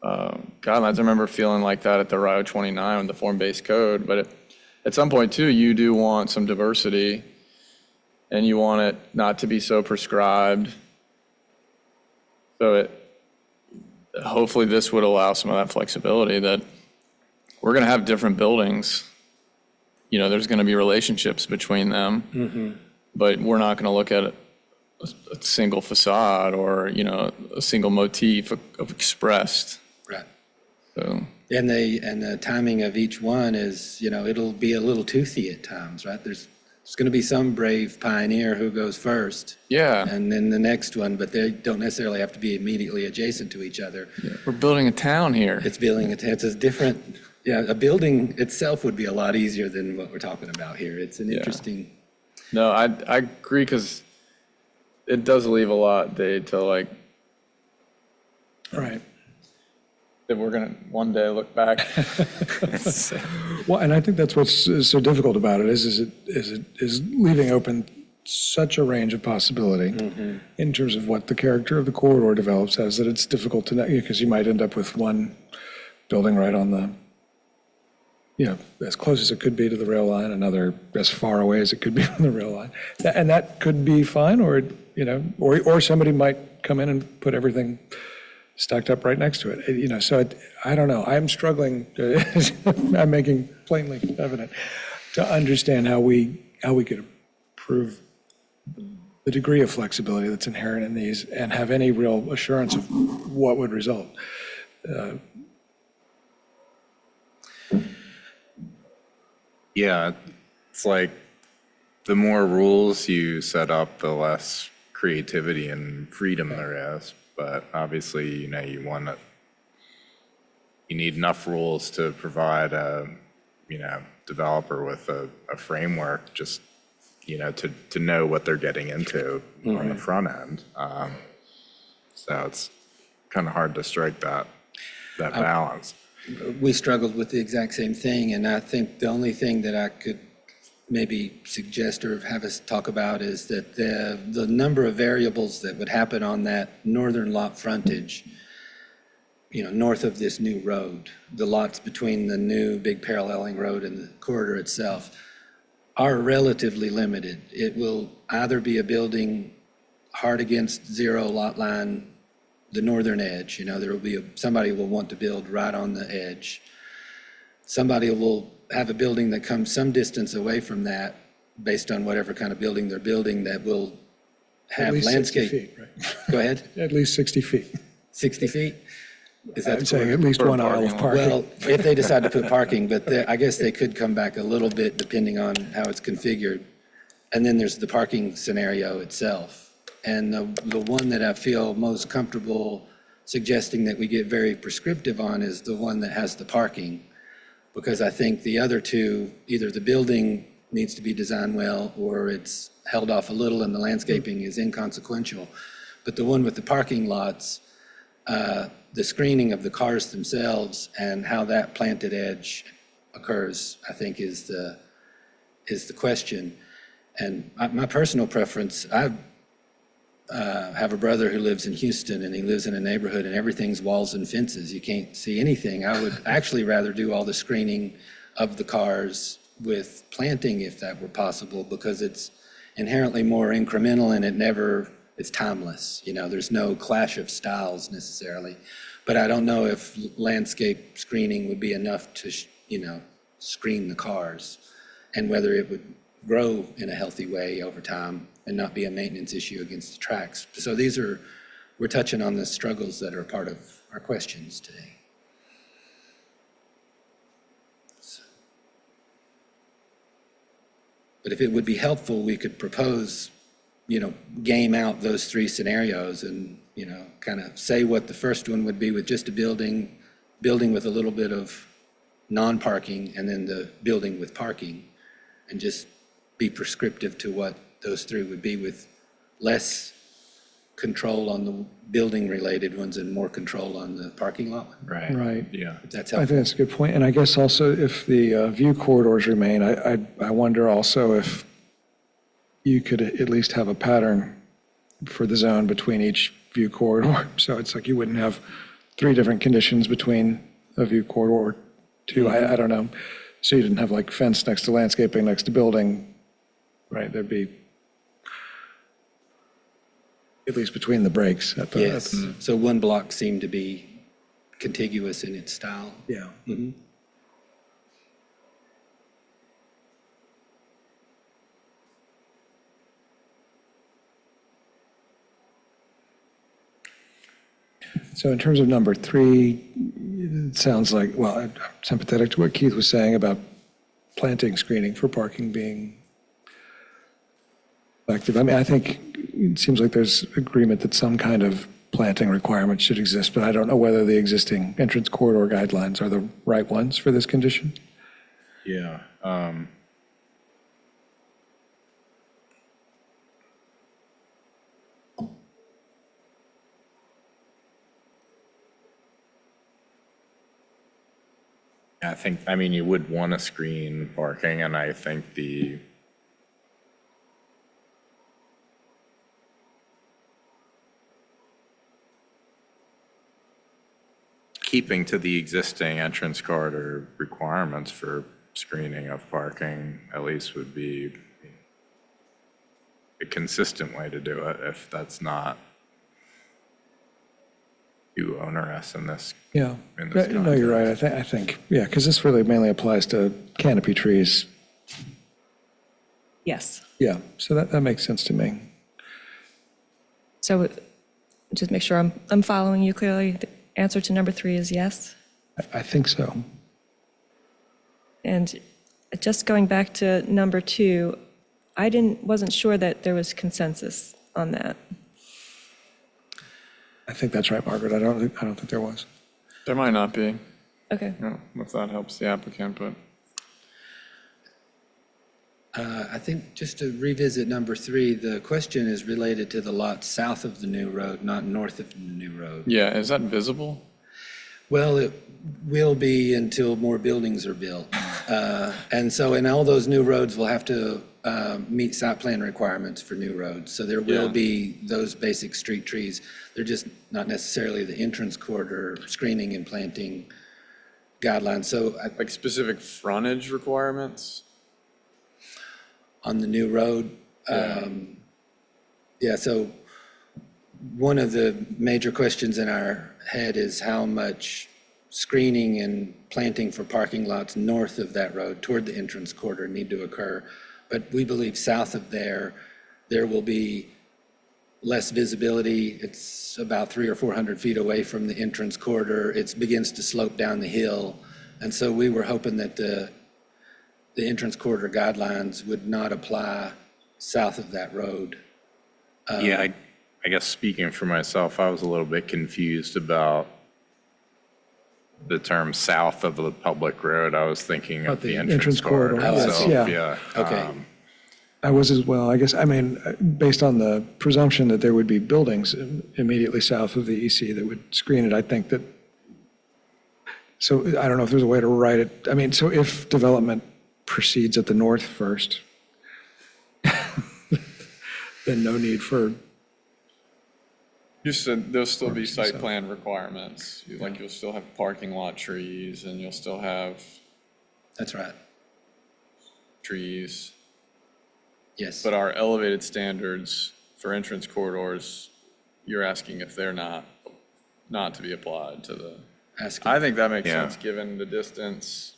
guidelines. I remember feeling like that at the Rio 29 with the form-based code, but at some point too, you do want some diversity and you want it not to be so prescribed. So hopefully this would allow some of that flexibility that we're going to have different buildings. There's going to be relationships between them, but we're not going to look at a single facade or, a single motif of expressed. Right. So, And the timing of each one is, it'll be a little toothy at times, right? There's going to be some brave pioneer who goes first. yeah, And then the next one, but they don't necessarily have to be immediately adjacent to each other. we're building a town here. It's a different, a building itself would be a lot easier than what we're talking about here. It's an interesting. No, I agree because it does leave a lot, Dave, to Right. that we're going to one day look back. Well, and I think that's what's so difficult about it is leaving open such a range of possibility in terms of what the character of the corridor develops as, that it's difficult to know, because you might end up with one building right on the, as close as it could be to the rail line, another as far away as it could be from the rail line. And that could be fine, or, or somebody might come in and put everything stacked up right next to it. So I don't know. I'm struggling, I'm making plainly evident, to understand how we could improve the degree of flexibility that's inherent in these and have any real assurance of what would result. Yeah, it's like the more rules you set up, the less creativity and freedom there is. But obviously, you need enough rules to provide a, developer with a framework, just, to know what they're getting into on the front end. So it's kind of hard to strike that balance. We struggled with the exact same thing, and I think the only thing that I could maybe suggest or have us talk about is that the number of variables that would happen on that northern lot frontage, north of this new road, the lots between the new big paralleling road and the corridor itself, are relatively limited. It will either be a building hard against zero lot line, the northern edge, there will be somebody will want to build right on the edge. Somebody will have a building that comes some distance away from that, based on whatever kind of building they're building, that will At have least 60 landscape. feet, right? Go ahead, At least 60 feet. 60 feet? Is that I'm saying at correct? least one aisle of parking. Well, if they decide to put parking, but I guess they could come back a little bit depending on how it's configured. And then there's the parking scenario itself. And the one that I feel most comfortable suggesting that we get very prescriptive on is the one that has the parking. Because I think the other two, either the building needs to be designed well, or it's held off a little and the landscaping is inconsequential. But the one with the parking lots, the screening of the cars themselves and how that planted edge occurs, I think is the question. And my personal preference, have a brother who lives in Houston, and he lives in a neighborhood and everything's walls and fences. You can't see anything. I would actually rather do all the screening of the cars with planting if that were possible, because it's inherently more incremental and it's timeless. You know, there's no clash of styles necessarily. But I don't know if landscape screening would be enough to, screen the cars, and whether it would grow in a healthy way over time and not be a maintenance issue against the tracks. So we're touching on the struggles that are part of our questions today. But if it would be helpful, we could propose, game out those three scenarios and, kind of say what the first one would be with just a building with a little bit of non-parking, and then the building with parking, and just be prescriptive to what those three would be, with less control on the building-related ones and more control on the parking lot one. Right. Yeah. If that's I helpful. think that's a good point. And I guess also if the view corridors remain, I wonder also if you could at least have a pattern for the zone between each view corridor. So it's like you wouldn't have three different conditions between a view corridor or two. I don't know. So you didn't have like fence next to landscaping, next to building, right? There'd be at least between the breaks at the. Yes, so one block seemed to be contiguous in its style. Yeah. So in terms of number 3, it sounds like, well, I'm sympathetic to what Keith was saying about planting screening for parking being effective. I mean, I think it seems like there's agreement that some kind of planting requirement should exist, but I don't know whether the existing entrance corridor guidelines are the right ones for this condition. Yeah. I mean, you would want to screen parking, and I think keeping to the existing entrance corridor requirements for screening of parking at least would be a consistent way to do it, if that's not too onerous in this. Yeah. In this No, you're right. I think, yeah, because this really mainly applies to canopy trees. Yes. Yeah, so that makes sense to me. So just make sure I'm following you clearly. The answer to number 3 is yes. I think so. And just going back to number 2, I wasn't sure that there was consensus on that. I think that's right, Margaret. I don't think there was. There might not be, Okay. if that helps the applicant, but I think just to revisit number 3, the question is related to the lot south of the new road, not north of the new road. yeah, is that visible? Well, it will be until more buildings are built. And so in all those new roads, we'll have to meet site plan requirements for new roads. So there will Yeah. be those basic street trees. They're just not necessarily the entrance corridor screening and planting guidelines. So Like specific frontage requirements? on the new road, yeah, so one of the major questions in our head is how much screening and planting for parking lots north of that road toward the entrance corridor need to occur. But we believe south of there will be less visibility. It's about 300 or 400 feet away from the entrance corridor. It begins to slope down the hill. And so we were hoping that the entrance corridor guidelines would not apply south of that road. Yeah, I guess speaking for myself, I was a little bit confused about the term south of the public road. I was thinking of the entrance corridor yes, itself, yeah. yeah. Okay. I was as well. I guess, I mean, based on the presumption that there would be buildings immediately south of the EC that would screen it, I think that, so I don't know if there's a way to write it. I mean, so if development proceeds at the north first, then no need for You said there'll still be Parks and site stuff. plan requirements, like you'll still have parking lot trees and you'll still have That's right. trees. Yes. But our elevated standards for entrance corridors, you're asking if they're not to be applied to the, Asking. I think that makes Yeah. sense, given the distance.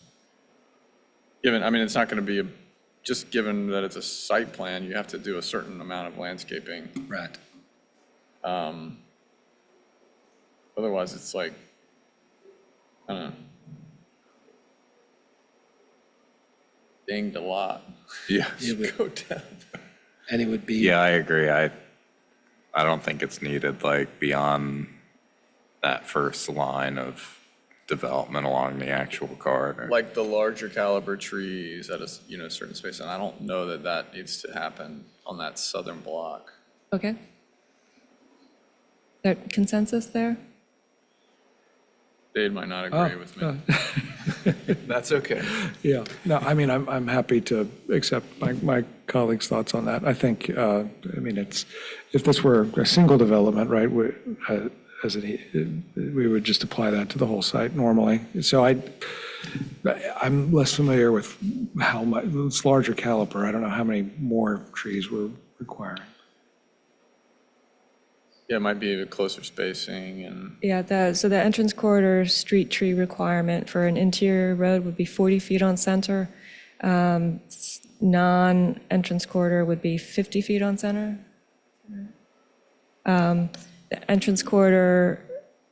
I mean, it's not going to be, just given that it's a site plan, you have to do a certain amount of landscaping. Right. Otherwise, it's like, I don't know. Dinged a lot. Yeah. It would- Go down. And it would be. Yeah, I agree. I don't think it's needed, like, beyond that first line of development along the actual corridor. Like the larger caliber trees at a, certain space, and I don't know that that needs to happen on that southern block. Okay. There consensus there? Dave might not agree with me. That's okay. Yeah, no, I mean, I'm happy to accept my colleagues' thoughts on that. I think, I mean, if this were a single development, right, we would just apply that to the whole site normally. So I'm less familiar with how much, it's larger caliber. I don't know how many more trees we're requiring. Yeah, it might be a closer spacing and, Yeah, so the entrance corridor street tree requirement for an interior road would be 40 feet on center. Non-entrance corridor would be 50 feet on center. The entrance corridor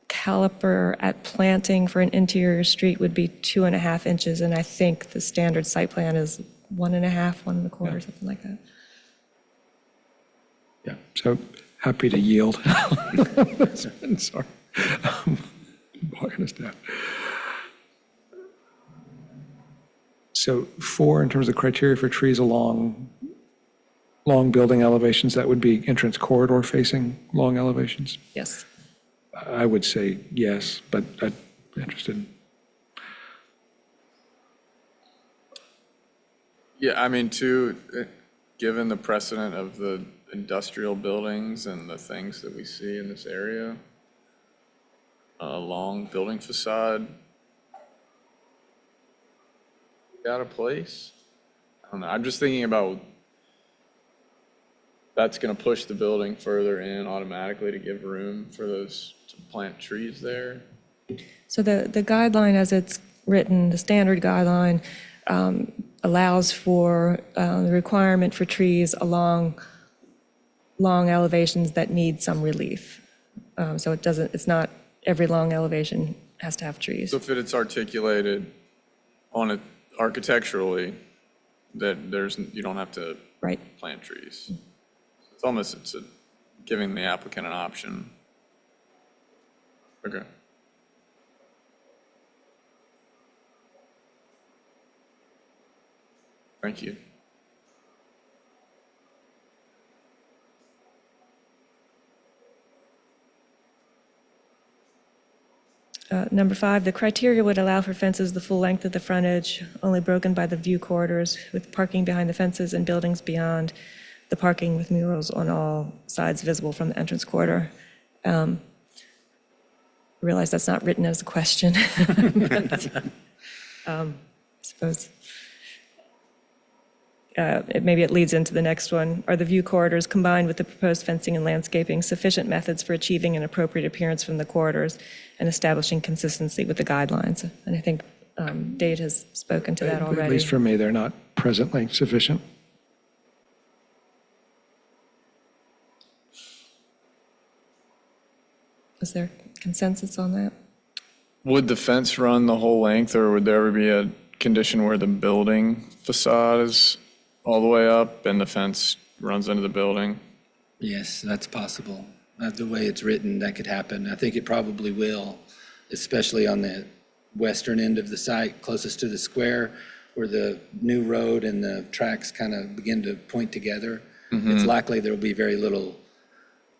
caliper at planting for an interior street would be 2.5 inches, and I think the standard site plan is 1.5, 1.25, something like that. Yeah, so happy to yield. Sorry. Blocking us down. So 4, in terms of criteria for trees along long building elevations, that would be entrance corridor facing long elevations? Yes. I would say yes, but I'm interested. yeah, I mean, too, given the precedent of the industrial buildings and the things that we see in this area, a long building facade out of place. I don't know, I'm just thinking about that's going to push the building further in automatically to give room for those, to plant trees there. So the guideline as it's written, the standard guideline, allows for the requirement for trees along long elevations that need some relief. So it's not every long elevation has to have trees. So if it's articulated on it architecturally, that you don't have to Right. plant trees. It's giving the applicant an option. Okay. Thank you. Number 5, the criteria would allow for fences the full length of the frontage, only broken by the view corridors, with parking behind the fences and buildings beyond the parking with murals on all sides visible from the entrance corridor. I realize that's not written as a question. But, I suppose maybe it leads into the next one. Are the view corridors combined with the proposed fencing and landscaping sufficient methods for achieving an appropriate appearance from the corridors and establishing consistency with the guidelines? And I think Dade has spoken to that already. At least for me, they're not presently sufficient. Is there consensus on that? Would the fence run the whole length, or would there ever be a condition where the building facade is all the way up and the fence runs into the building? Yes, that's possible. The way it's written, that could happen. I think it probably will, especially on the western end of the site, closest to the square, where the new road and the tracks kind of begin to point together. It's likely there will be very little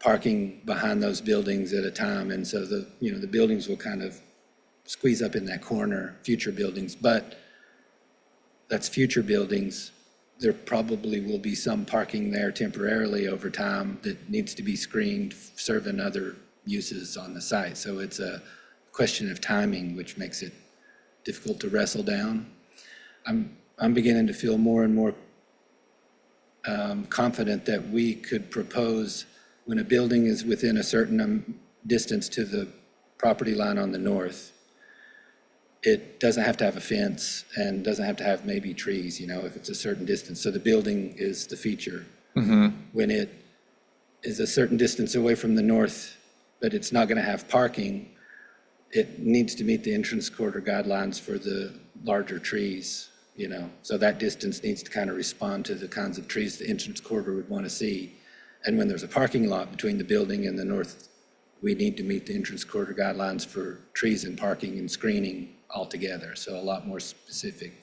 parking behind those buildings at a time, and so the buildings will kind of squeeze up in that corner, future buildings. But that's future buildings. There probably will be some parking there temporarily over time that needs to be screened, serving other uses on the site. So it's a question of timing, which makes it difficult to wrestle down. I'm beginning to feel more and more confident that we could propose, when a building is within a certain distance to the property line on the north, it doesn't have to have a fence and doesn't have to have maybe trees, if it's a certain distance. So the building is the feature. When it is a certain distance away from the north, but it's not going to have parking, it needs to meet the entrance corridor guidelines for the larger trees, So that distance needs to kind of respond to the kinds of trees the entrance corridor would want to see. And when there's a parking lot between the building and the north, we need to meet the entrance corridor guidelines for trees and parking and screening altogether. So a lot more specific.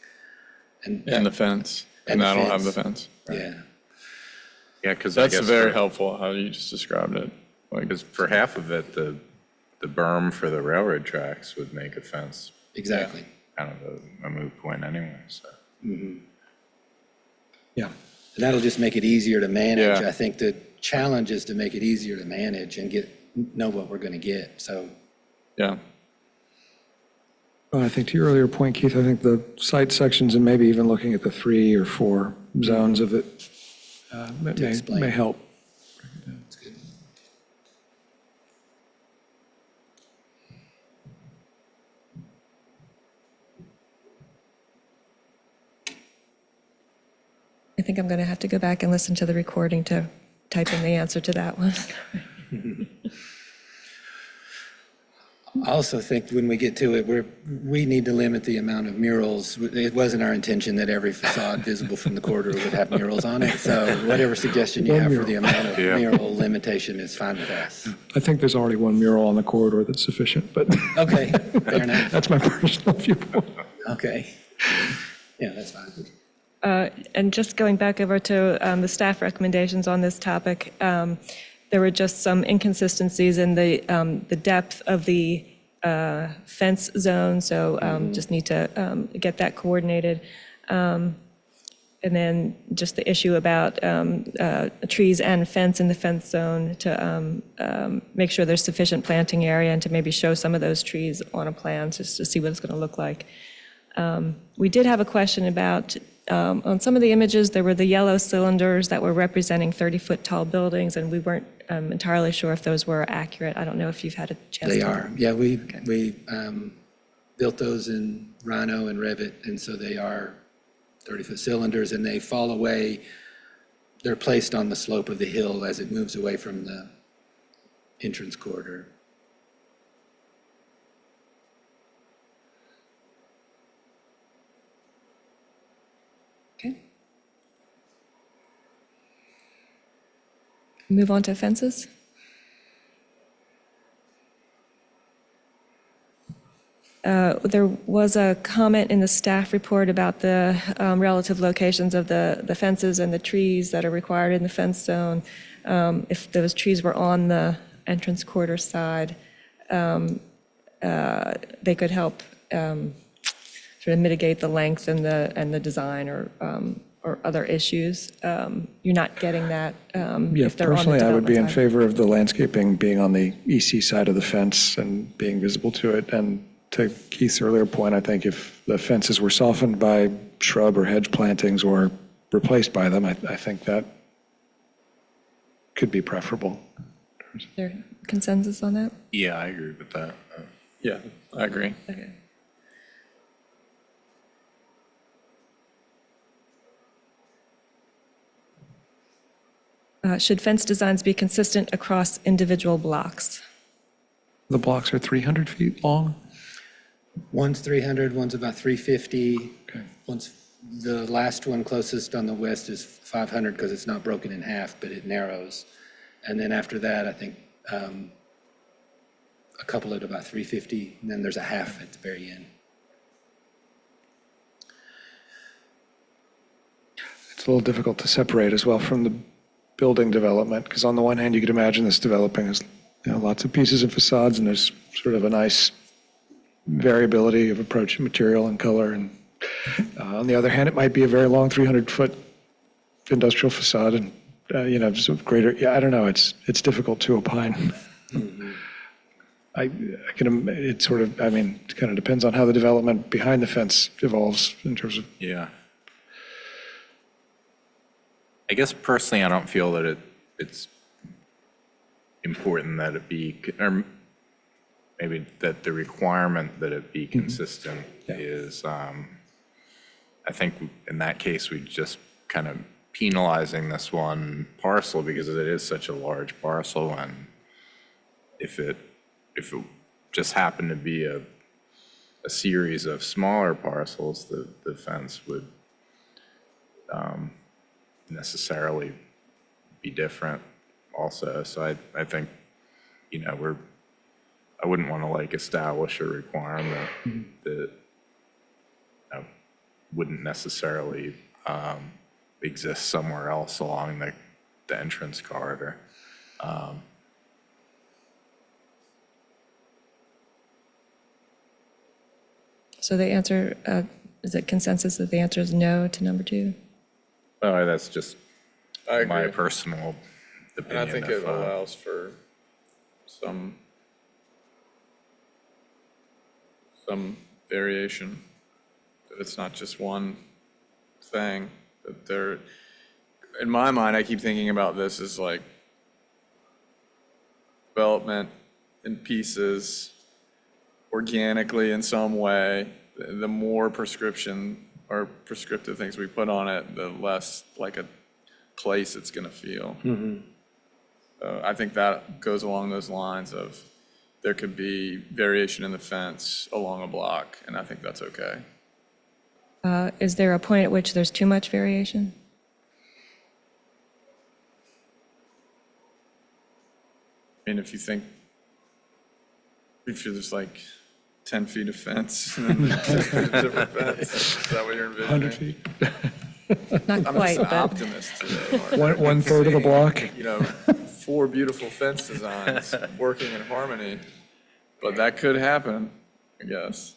And the fence, And and the that'll have the fence. fence. Yeah. Yeah, because I That's guess very for- helpful, how you just described it. Like, Because for half of it, the berm for the railroad tracks would make a fence Exactly. kind of a moot point anyway, so. Yeah. And that'll just make it easier to manage. Yeah. I think the challenge is to make it easier to manage and know what we're going to get. So yeah, Well, I think to your earlier point, Keith, I think the site sections and maybe even looking at the 3 or 4 zones of it explain. may help. that's good. I think I'm going to have to go back and listen to the recording to type in the answer to that one. I also think when we get to it, we need to limit the amount of murals. It wasn't our intention that every facade visible from the corridor would have murals on it. So whatever suggestion you have for the amount of mural limitation is fine with us. I think there's already one mural on the corridor that's sufficient, but Okay, fair enough. that's my personal viewpoint. Okay. Yeah, that's fine. And just going back over to the staff recommendations on this topic, there were just some inconsistencies in the depth of the fence zone, so just need to get that coordinated. And then just the issue about trees and fence in the fence zone to make sure there's sufficient planting area and to maybe show some of those trees on a plan just to see what it's going to look like. We did have a question about, on some of the images, there were the yellow cylinders that were representing 30-foot tall buildings, and we weren't entirely sure if those were accurate. I don't know if you've had a chance to. They are. Yeah, we built those in Rhino and Revit, and so they are 30-foot cylinders, and they fall away. They're placed on the slope of the hill as it moves away from the entrance corridor. Okay. Move on to fences. There was a comment in the staff report about the relative locations of the fences and the trees that are required in the fence zone. If those trees were on the entrance corridor side, they could help sort of mitigate the length and the design or other issues. You're not getting that Yeah, if they're on the personally, I would be in development side. favor of the landscaping being on the EC side of the fence and being visible to it. And to Keith's earlier point, I think if the fences were softened by shrub or hedge plantings or replaced by them, I think that could be preferable. Is there consensus on that? Yeah, I agree with that. yeah, I agree. Okay. Should fence designs be consistent across individual blocks? The blocks are 300 feet long? One's 300, one's about 350. Okay. The last one closest on the west is 500 because it's not broken in half, but it narrows. And then after that, I think a couple at about 350, and then there's a half at the very end. It's a little difficult to separate as well from the building development, because on the one hand, you could imagine this developing as lots of pieces and facades, and there's sort of a nice variability of approach and material and color. And on the other hand, it might be a very long 300-foot industrial facade, and sort of greater. Yeah, I don't know. It's difficult to opine. it sort of, I mean, it kind of depends on how the development behind the fence evolves in terms of, Yeah. I guess personally, I don't feel that it's important that it be, or maybe that the requirement that it be consistent is, I think in that case, we just kind of penalizing this one parcel because it is such a large parcel, and if it just happened to be a series of smaller parcels, the fence would necessarily be different also. So I think, I wouldn't want to like establish a requirement that wouldn't necessarily exist somewhere else along the entrance corridor. So the answer, is it consensus that the answer is no to number 2? Oh, that's just I my agree. personal And opinion. I think it allows for some variation, that it's not just one thing, that there, in my mind, I keep thinking about this as like development in pieces, organically in some way. The more prescription or prescriptive things we put on it, the less like a place it's going to feel. I think that goes along those lines of there could be variation in the fence along a block, and I think that's okay. Is there a point at which there's too much variation? I mean, if there's like 10 feet of fence, and then 10 feet of different fence, is that what you're envisioning? 100 feet. Not I'm quite, just an but optimist today, Mark. One third of a block. 4 beautiful fence designs working in harmony, but that could happen, I guess.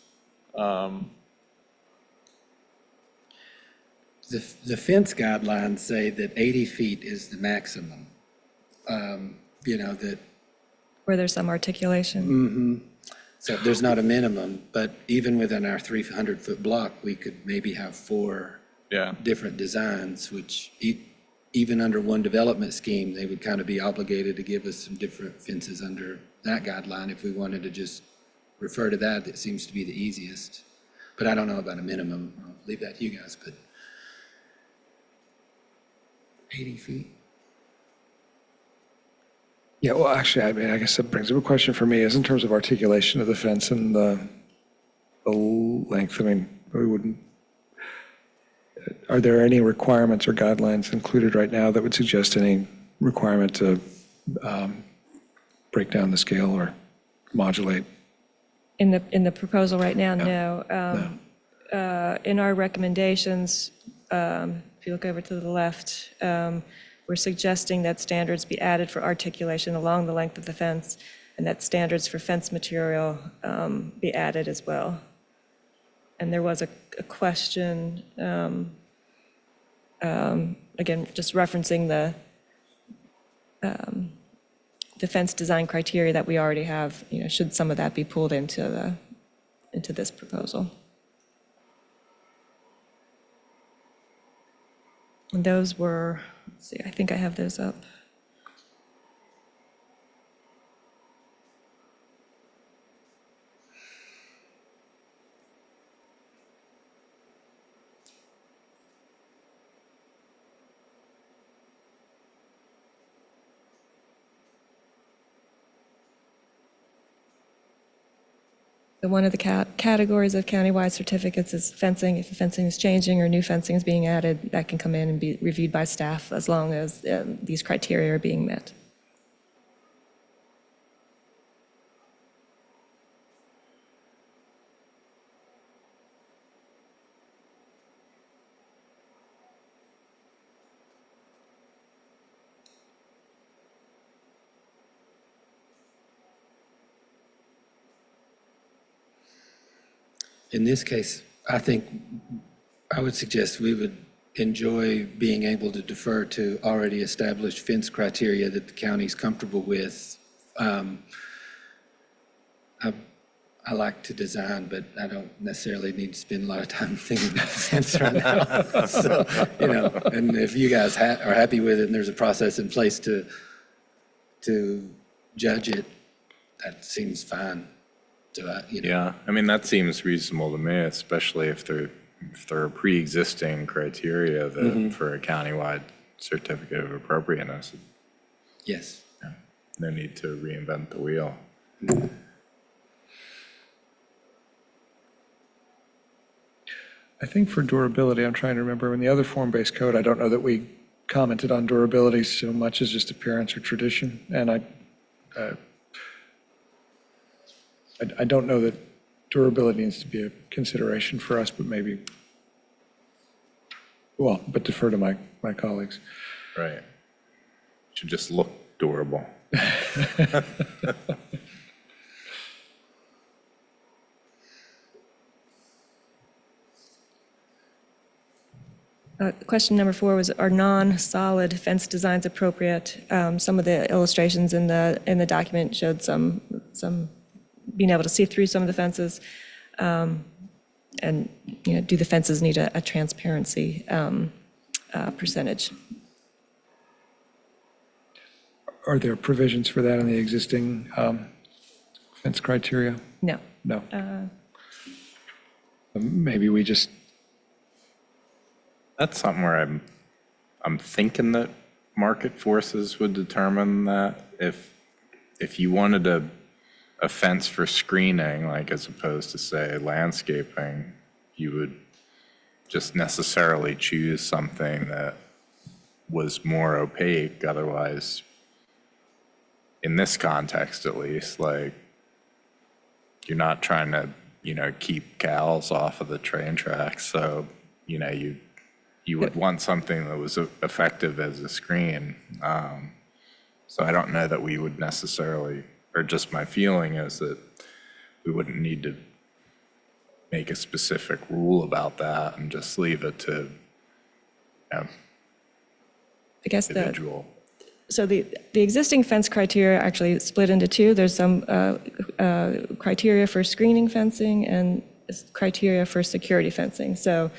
The fence guidelines say that 80 feet is the maximum. That, where there's some articulation. so there's not a minimum, but even within our 300-foot block, we could maybe have 4 Yeah. different designs, which even under one development scheme, they would kind of be obligated to give us some different fences under that guideline if we wanted to just refer to that. That seems to be the easiest. But I don't know about a minimum. I'll leave that to you guys, but 80 feet? Yeah, well, actually, I mean, I guess that brings up a question for me, is in terms of articulation of the fence and the length. I mean, we wouldn't, are there any requirements or guidelines included right now that would suggest any requirement to break down the scale or modulate? In the proposal right now, no. In our recommendations, if you look over to the left, we're suggesting that standards be added for articulation along the length of the fence, and that standards for fence material be added as well. And there was a question, again, just referencing the fence design criteria that we already have, should some of that be pulled into this proposal? And those were, let's see, I think I have those up. So one of the categories of countywide certificates is fencing. If the fencing is changing or new fencing is being added, that can come in and be reviewed by staff as long as these criteria are being met. In this case, I think I would suggest we would enjoy being able to defer to already established fence criteria that the county's comfortable with. I like to design, but I don't necessarily need to spend a lot of time thinking about the fence right now. So, you know, and if you guys are happy with it and there's a process in place to judge it, that seems fine. So, you know. Yeah, I mean, that seems reasonable to me, especially if there are pre-existing criteria that for a countywide certificate of appropriateness, Yes. no need to reinvent the wheel. I think for durability, I'm trying to remember, in the other form-based code, I don't know that we commented on durability so much as just appearance or tradition. And I don't know that durability needs to be a consideration for us, but maybe, well, but defer to my colleagues. Right. Should just look durable. Question number 4 was, are non-solid fence designs appropriate? Some of the illustrations in the document showed some being able to see through some of the fences. And, you know, do the fences need a transparency percentage? Are there provisions for that in the existing fence criteria? No. No. Maybe we just, That's something where I'm thinking that market forces would determine that if you wanted a fence for screening, like as opposed to say landscaping, you would just necessarily choose something that was more opaque. Otherwise, in this context at least, like you're not trying to, you know, keep cows off of the train tracks. So, you know, you would want something that was effective as a screen. So I don't know that we would necessarily, or just my feeling is that we wouldn't need to make a specific rule about that and just leave it to, you know, I guess individual. So the existing fence criteria actually split into two. There's some criteria for screening fencing and criteria for security fencing. So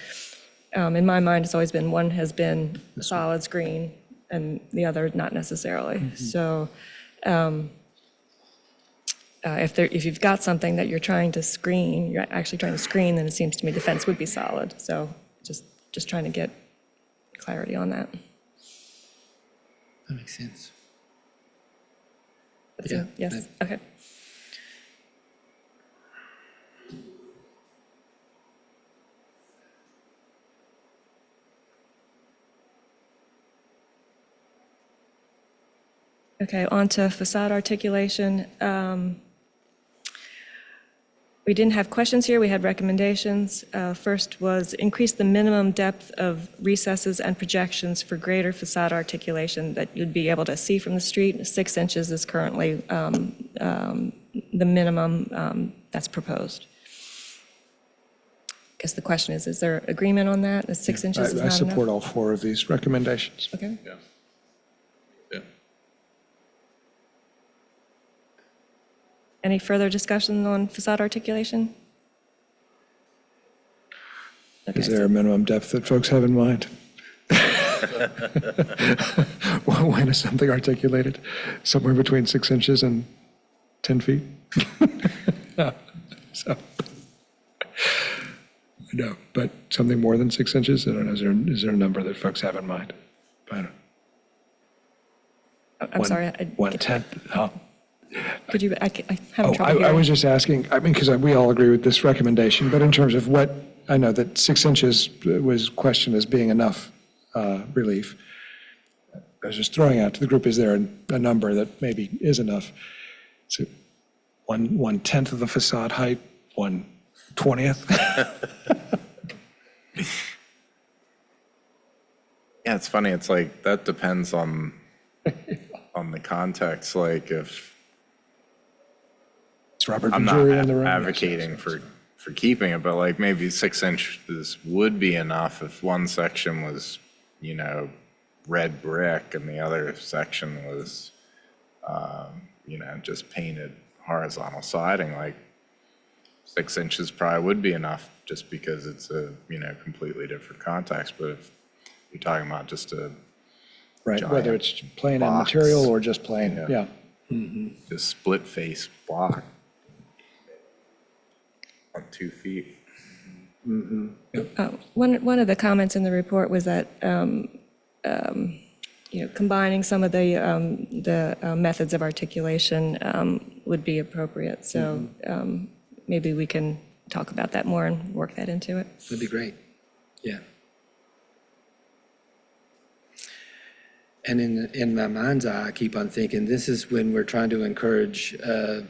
in my mind, it's always been one has been a solid screen and the other not necessarily. So if you've got something that you're trying to screen, you're actually trying to screen, then it seems to me the fence would be solid. So just trying to get clarity on that. That makes sense. That's Yeah, it? Yes, okay. Okay, on to facade articulation. We didn't have questions here, we had recommendations. First was increase the minimum depth of recesses and projections for greater facade articulation that you'd be able to see from the street. 6 inches is currently the minimum that's proposed. I guess the question is there agreement on that? Is 6 inches is not I enough? support all 4 of these recommendations. Okay. Yeah. Any further discussion on facade articulation? Okay, Is there a minimum depth that folks have in mind? When is something articulated? Somewhere between 6 inches and 10 feet? So, no, but something more than 6 inches? I don't know, is there a number that folks have in mind? I don't know. I'm sorry. 1/10? Could you, I have Oh, trouble I hearing. was just asking, I mean, because we all agree with this recommendation, but in terms of what, I know that 6 inches was questioned as being enough relief. I was just throwing out to the group, is there a number that maybe is enough? So 1/10 of the facade height, 1/20th? Yeah, it's funny. It's like, that depends on the context. Like if, It's Robert I'm and not Jury in the room. advocating for keeping it, but like maybe 6 inches would be enough if one section was, you know, red brick and the other section was, you know, just painted horizontal siding, like 6 inches probably would be enough, just because it's a, completely different context. But if you're talking about just a Right, whether giant it's plain in box. material or just plain, Yeah. yeah. just split face block on 2 feet. One of the comments in the report was that, combining some of the methods of articulation would be appropriate. So maybe we can talk about that more and work that into it. That'd be great. Yeah. And in my mind's eye, I keep on thinking, this is when we're trying to encourage a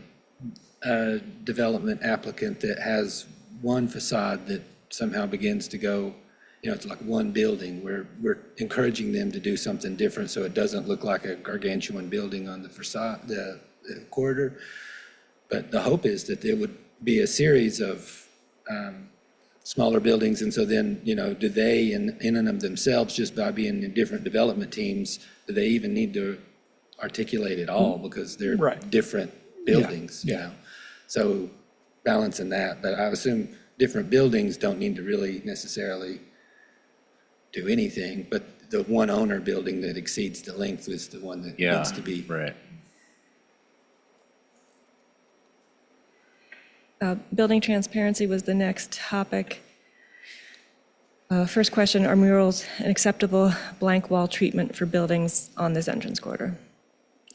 development applicant that has one facade that somehow begins to go, it's like one building. We're encouraging them to do something different so it doesn't look like a gargantuan building on the facade, the corridor. But the hope is that there would be a series of smaller buildings, and so then, do they, in and of themselves, just by being in different development teams, do they even need to articulate it all, because they're Right. different buildings, yeah. So balancing that, but I assume different buildings don't need to really necessarily do anything, but the one owner building that exceeds the length is the one that Yeah, needs to be. right. Building transparency was the next topic. First question, are murals an acceptable blank wall treatment for buildings on this entrance corridor?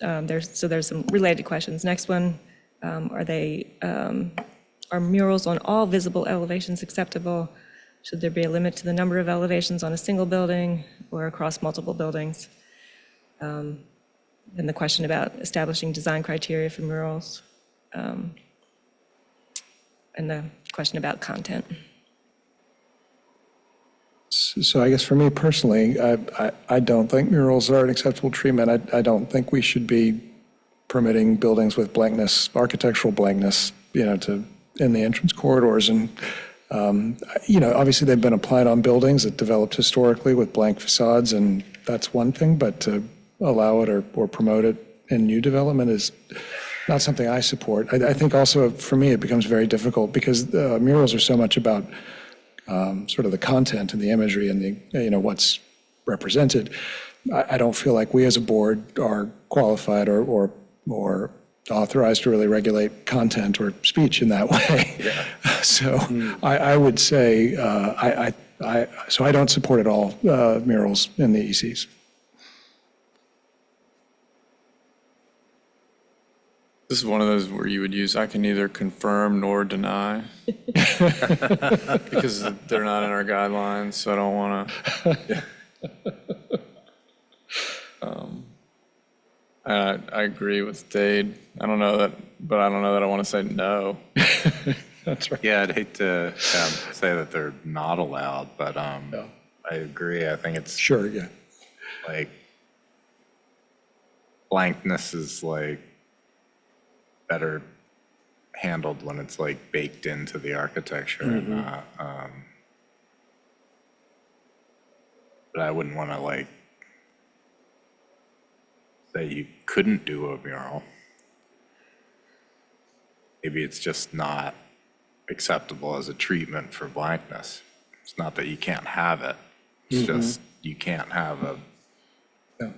There's some related questions. Next one, are murals on all visible elevations acceptable? Should there be a limit to the number of elevations on a single building or across multiple buildings? And the question about establishing design criteria for murals. And the question about content. So I guess for me personally, I don't think murals are an acceptable treatment. I don't think we should be permitting buildings with blankness, architectural blankness, in the entrance corridors. And, obviously they've been applied on buildings that developed historically with blank facades, and that's one thing, but to allow it or promote it in new development is not something I support. I think also for me, it becomes very difficult because murals are so much about sort of the content and the imagery and the, what's represented. I don't feel like we as a board are qualified or authorized to really regulate content or speech in that way. Yeah. So I would say, so I don't support at all murals in the ECs. This is one of those where you would use, I can neither confirm nor deny. Because they're not in our guidelines, so I don't want to. I agree with Dade. I don't know that I want to say no. That's right. Yeah, I'd hate to say that they're not allowed, but I agree. I think it's Sure, yeah. like blankness is like better handled when it's like baked into the architecture and not, but I wouldn't want to like say you couldn't do a mural. Maybe it's just not acceptable as a treatment for blankness. It's not that you can't have it. It's just you can't have a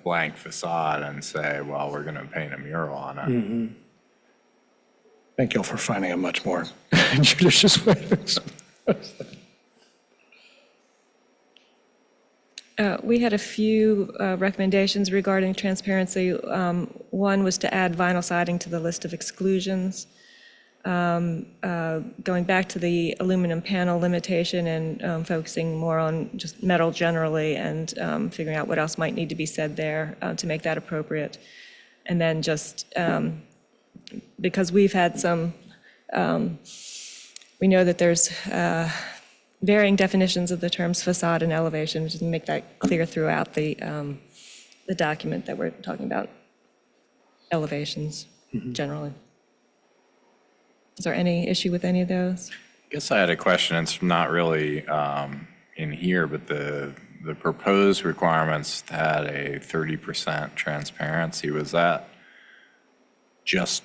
blank facade and say, well, we're going to paint a mural on it. Thank you for finding a much more judicious way to express that. We had a few recommendations regarding transparency. One was to add vinyl siding to the list of exclusions. Going back to the aluminum panel limitation and focusing more on just metal generally and figuring out what else might need to be said there to make that appropriate. And then just because we've had some, we know that there's varying definitions of the terms facade and elevation, just to make that clear throughout the document that we're talking about elevations generally. Is there any issue with any of those? I guess I had a question. It's not really in here, but the proposed requirements had a 30% transparency. Was that just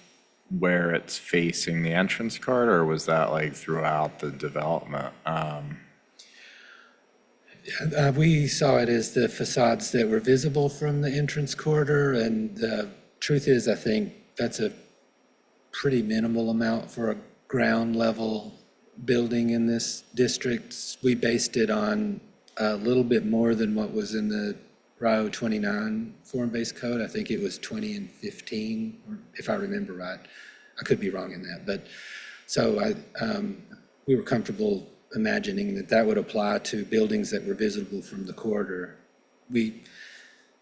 where it's facing the entrance card, or was that like throughout the development? We saw it as the facades that were visible from the entrance corridor, and the truth is, I think that's a pretty minimal amount for a ground level building in this district. We based it on a little bit more than what was in the RIO 29 form-based code. I think it was 20 and 15, or if I remember right. I could be wrong in that, but so we were comfortable imagining that that would apply to buildings that were visible from the corridor. We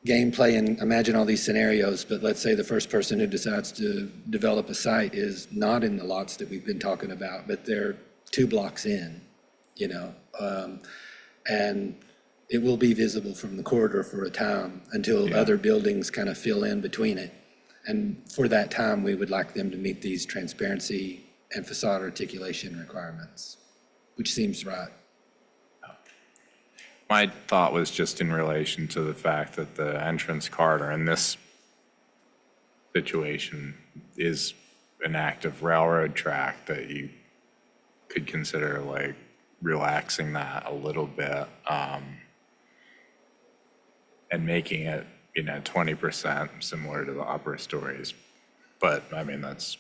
gameplay and imagine all these scenarios, but let's say the first person who decides to develop a site is not in the lots that we've been talking about, but they're 2 blocks in, you know, and it will be visible from the corridor for a time until other buildings kind of fill in between it. And for that time, we would like them to meet these transparency and facade articulation requirements, which seems right. My thought was just in relation to the fact that the entrance corridor in this situation is an active railroad track, that you could consider like relaxing that a little bit, and making it, 20% similar to the upper stories. But I mean, that's,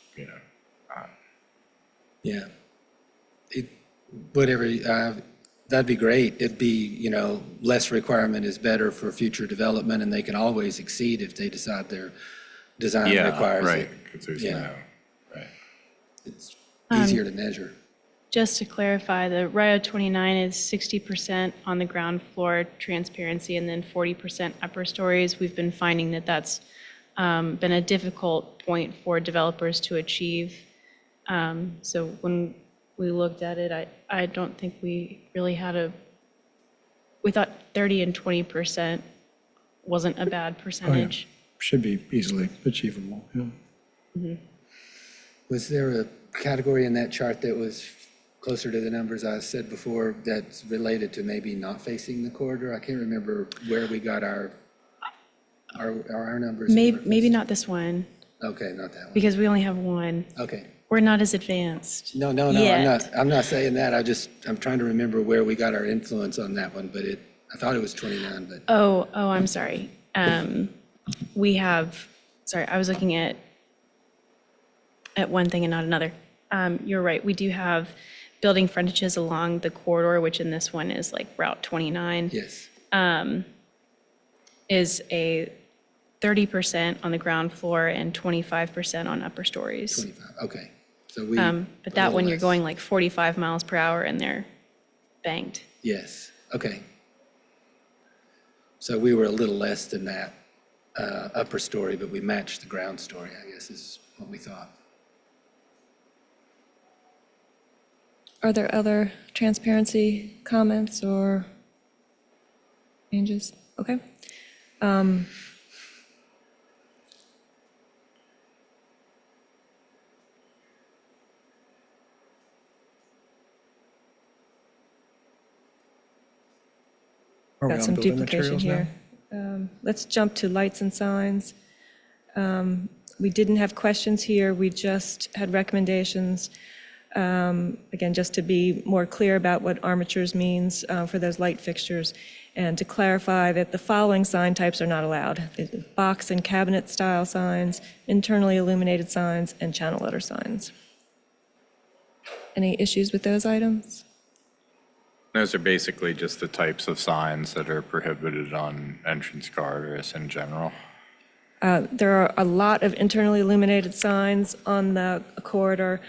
Yeah. Whatever, that'd be great. It'd be, less requirement is better for future development, and they can always exceed if they decide their design yeah, requires right, it. because there's Yeah. no, right. It's easier to measure. Just to clarify, the RIO 29 is 60% on the ground floor transparency and then 40% upper stories. We've been finding that that's been a difficult point for developers to achieve. So when we looked at it, I don't think we really had we thought 30 and 20% wasn't a bad percentage. Should be easily achievable, yeah. Was there a category in that chart that was closer to the numbers I said before that's related to maybe not facing the corridor? I can't remember where we got our numbers. Maybe not this one, Okay, not that one. because we only have one. Okay. We're not as advanced. No, Yet. I'm not saying that. I'm trying to remember where we got our influence on that one, but I thought it was 29, but Oh, I'm sorry. We have, sorry, I was looking at one thing and not another. You're right, we do have building frontages along the corridor, which in this one is like Route 29, yes. is a 30% on the ground floor and 25% on upper stories. 25, okay. So we. But that one, you're going like 45 miles per hour and they're banked. Yes, okay. So we were a little less than that upper story, but we matched the ground story, I guess, is what we thought. Are there other transparency comments or changes? Okay. Are we Got on some building duplication materials now? here. Let's jump to lights and signs. We didn't have questions here, we just had recommendations. Again, just to be more clear about what armatures means for those light fixtures, and to clarify that the following sign types are not allowed: box and cabinet style signs, internally illuminated signs, and channel letter signs. Any issues with those items? Those are basically just the types of signs that are prohibited on entrance corridors in general. There are a lot of internally illuminated signs on the corridor.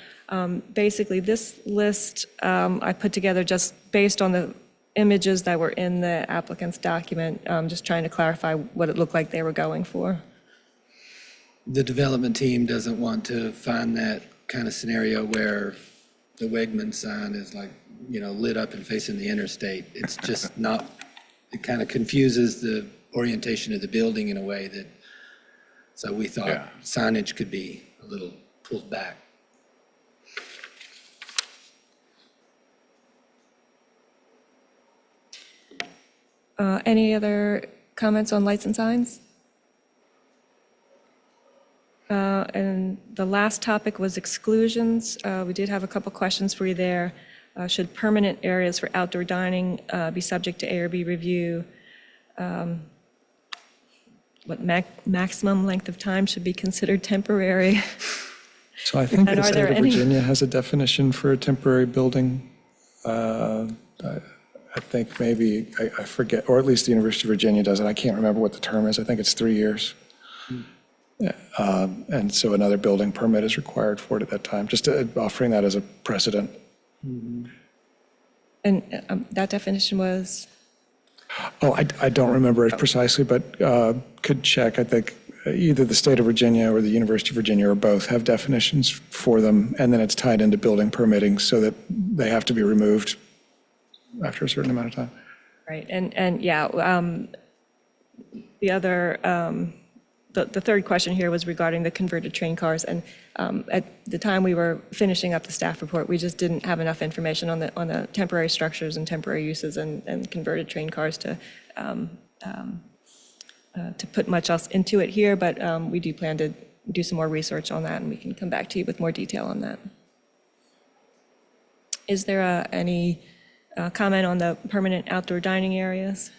Basically, this list I put together just based on the images that were in the applicant's document, just trying to clarify what it looked like they were going for. The development team doesn't want to find that kind of scenario where the Wegman sign is like, lit up and facing the interstate. It's just not, it kind of confuses the orientation of the building in a way that, so we thought Yeah. signage could be a little pulled back. Any other comments on lights and signs? And the last topic was exclusions. We did have a couple questions for you there. Should permanent areas for outdoor dining be subject to ARB review? What maximum length of time should be considered temporary? So I think And the are state there of any- Virginia has a definition for a temporary building. I think maybe, I forget, or at least the University of Virginia does it. I can't remember what the term is. I think it's 3 years. And so another building permit is required for it at that time, just offering that as a precedent. And that definition was? Oh, I don't remember it precisely, but could check. I think either the state of Virginia or the University of Virginia or both have definitions for them, and then it's tied into building permitting so that they have to be removed after a certain amount of time. Right, and yeah, the other, the third question here was regarding the converted train cars, and at the time we were finishing up the staff report, we just didn't have enough information on the temporary structures and temporary uses and converted train cars to put much else into it here, but we do plan to do some more research on that, and we can come back to you with more detail on that. Is there any comment on the permanent outdoor dining areas?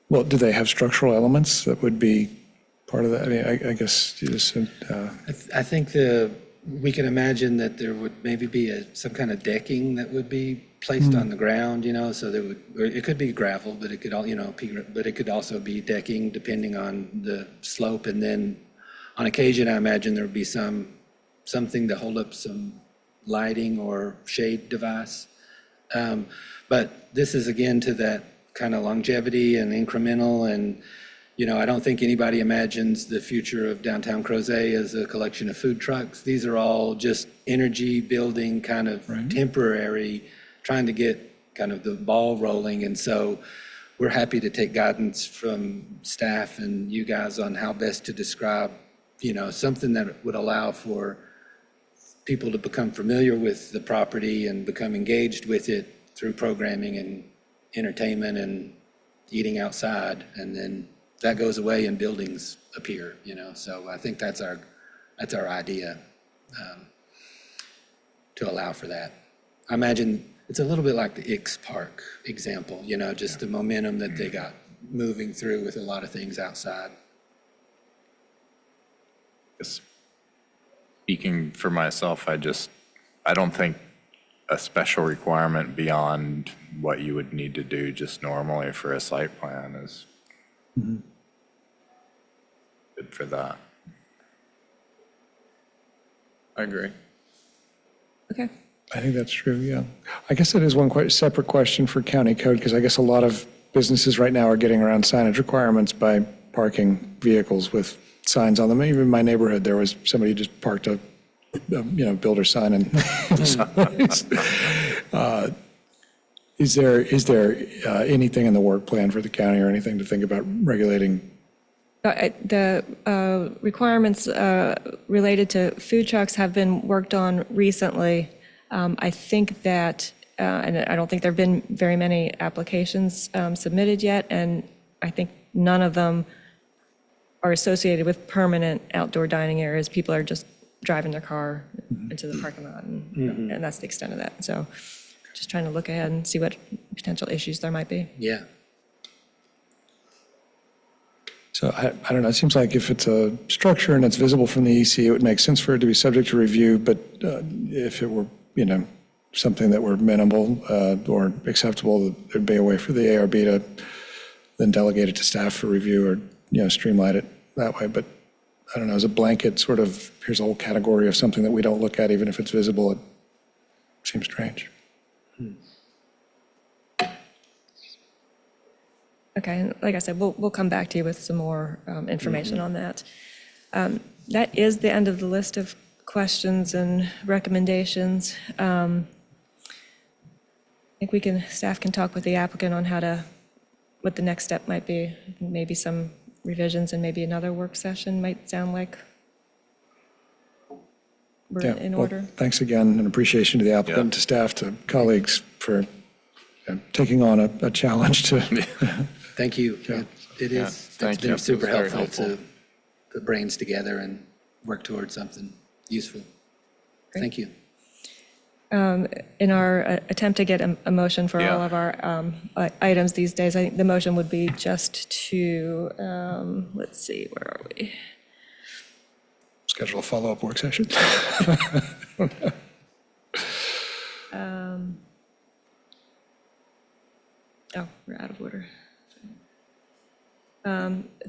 Well, do they have structural elements that would be part of that? I mean, I guess you just said, I think we can imagine that there would maybe be some kind of decking that would be placed on the ground, so there would, or it could be gravel, but it could but it could also be decking depending on the slope. And then on occasion, I imagine there would be something to hold up some lighting or shade device. But this is again to that kind of longevity and incremental, and I don't think anybody imagines the future of downtown Crozet as a collection of food trucks. These are all just energy building, kind of temporary, trying to get kind of the ball rolling. And so we're happy to take guidance from staff and you guys on how best to describe, something that would allow for people to become familiar with the property and become engaged with it through programming and entertainment and eating outside. And then that goes away and buildings appear, So I think that's our idea, to allow for that. I imagine it's a little bit like the Ix Park example, just the momentum that they got moving through with a lot of things outside. Speaking for myself, I don't think a special requirement beyond what you would need to do just normally for a site plan is good for that. I agree. Okay. I think that's true, yeah. I guess that is one quite separate question for county code, because I guess a lot of businesses right now are getting around signage requirements by parking vehicles with signs on them. Even in my neighborhood, there was somebody who just parked a builder sign and is there anything in the work plan for the county or anything to think about regulating? The requirements related to food trucks have been worked on recently. I think that, and I don't think there have been very many applications submitted yet, and I think none of them are associated with permanent outdoor dining areas. People are just driving their car into the parking lot, and that's the extent of that. So just trying to look ahead and see what potential issues there might be. Yeah. So I don't know, it seems like if it's a structure and it's visible from the EC, it would make sense for it to be subject to review, but if it were, something that were minimal or acceptable, there'd be a way for the ARB to then delegate it to staff for review or, streamline it that way. But I don't know, as a blanket sort of, here's a whole category of something that we don't look at, even if it's visible, it seems strange. Okay, and like I said, we'll come back to you with some more information on that. That is the end of the list of questions and recommendations. I think staff can talk with the applicant on what the next step might be. Maybe some revisions and maybe another work session might sound like we're Yeah, in well, order. thanks again, and appreciation to the applicant, to staff, to colleagues for taking on a challenge to, Thank you. It Yeah, is, it's thank you. been super It was very helpful to helpful. put brains together and work towards something useful. Thank you. In our attempt to get a motion for all Yeah. of our items these days, I think the motion would be just to, let's see, where are we? schedule a follow-up work session. Oh, we're out of order.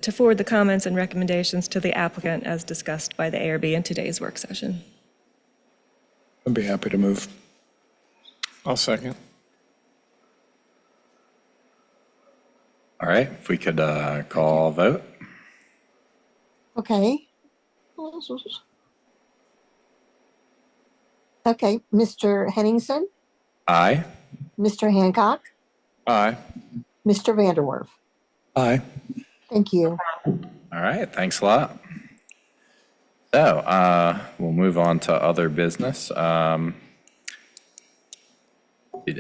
To forward the comments and recommendations to the applicant as discussed by the ARB in today's work session. I'd be happy to move. I'll second. All right, if we could call a vote. Okay. Okay, Mr. Henningsen, Aye. Mr. Hancock, Aye. Mr. Vanderwerf. Aye. Thank you. All right, thanks a lot. So we'll move on to other business. Did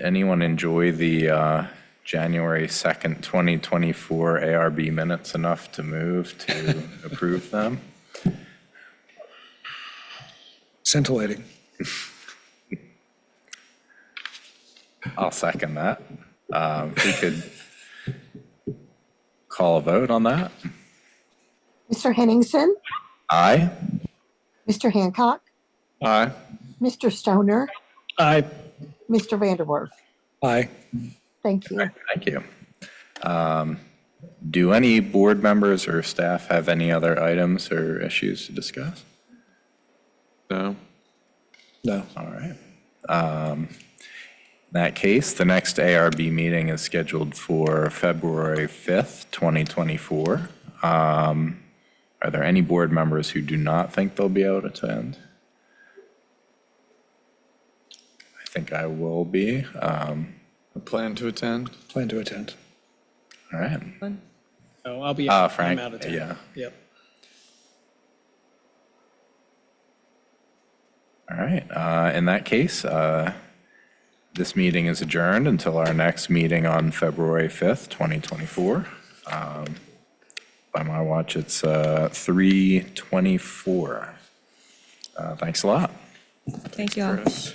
anyone enjoy the January 2nd, 2024 ARB minutes enough to move to approve them? Scintillating. I'll second that. If we could call a vote on that. Mr. Henningsen, Aye. Mr. Hancock, Aye. Mr. Stoner, Aye. Mr. Vanderwerf. Aye. Thank you. Thank you. Do any board members or staff have any other items or issues to discuss? No. No. All right. In that case, the next ARB meeting is scheduled for February 5th, 2024. Are there any board members who do not think they'll be able to attend? I think I will be. I plan to attend. Plan to attend. All right. Oh, I'll be, Frank, I'm out of town. yeah. Yep. All right. In that case, this meeting is adjourned until our next meeting on February 5th, 2024. By my watch, it's 3:24. Thanks a lot. Thank you all. Chris.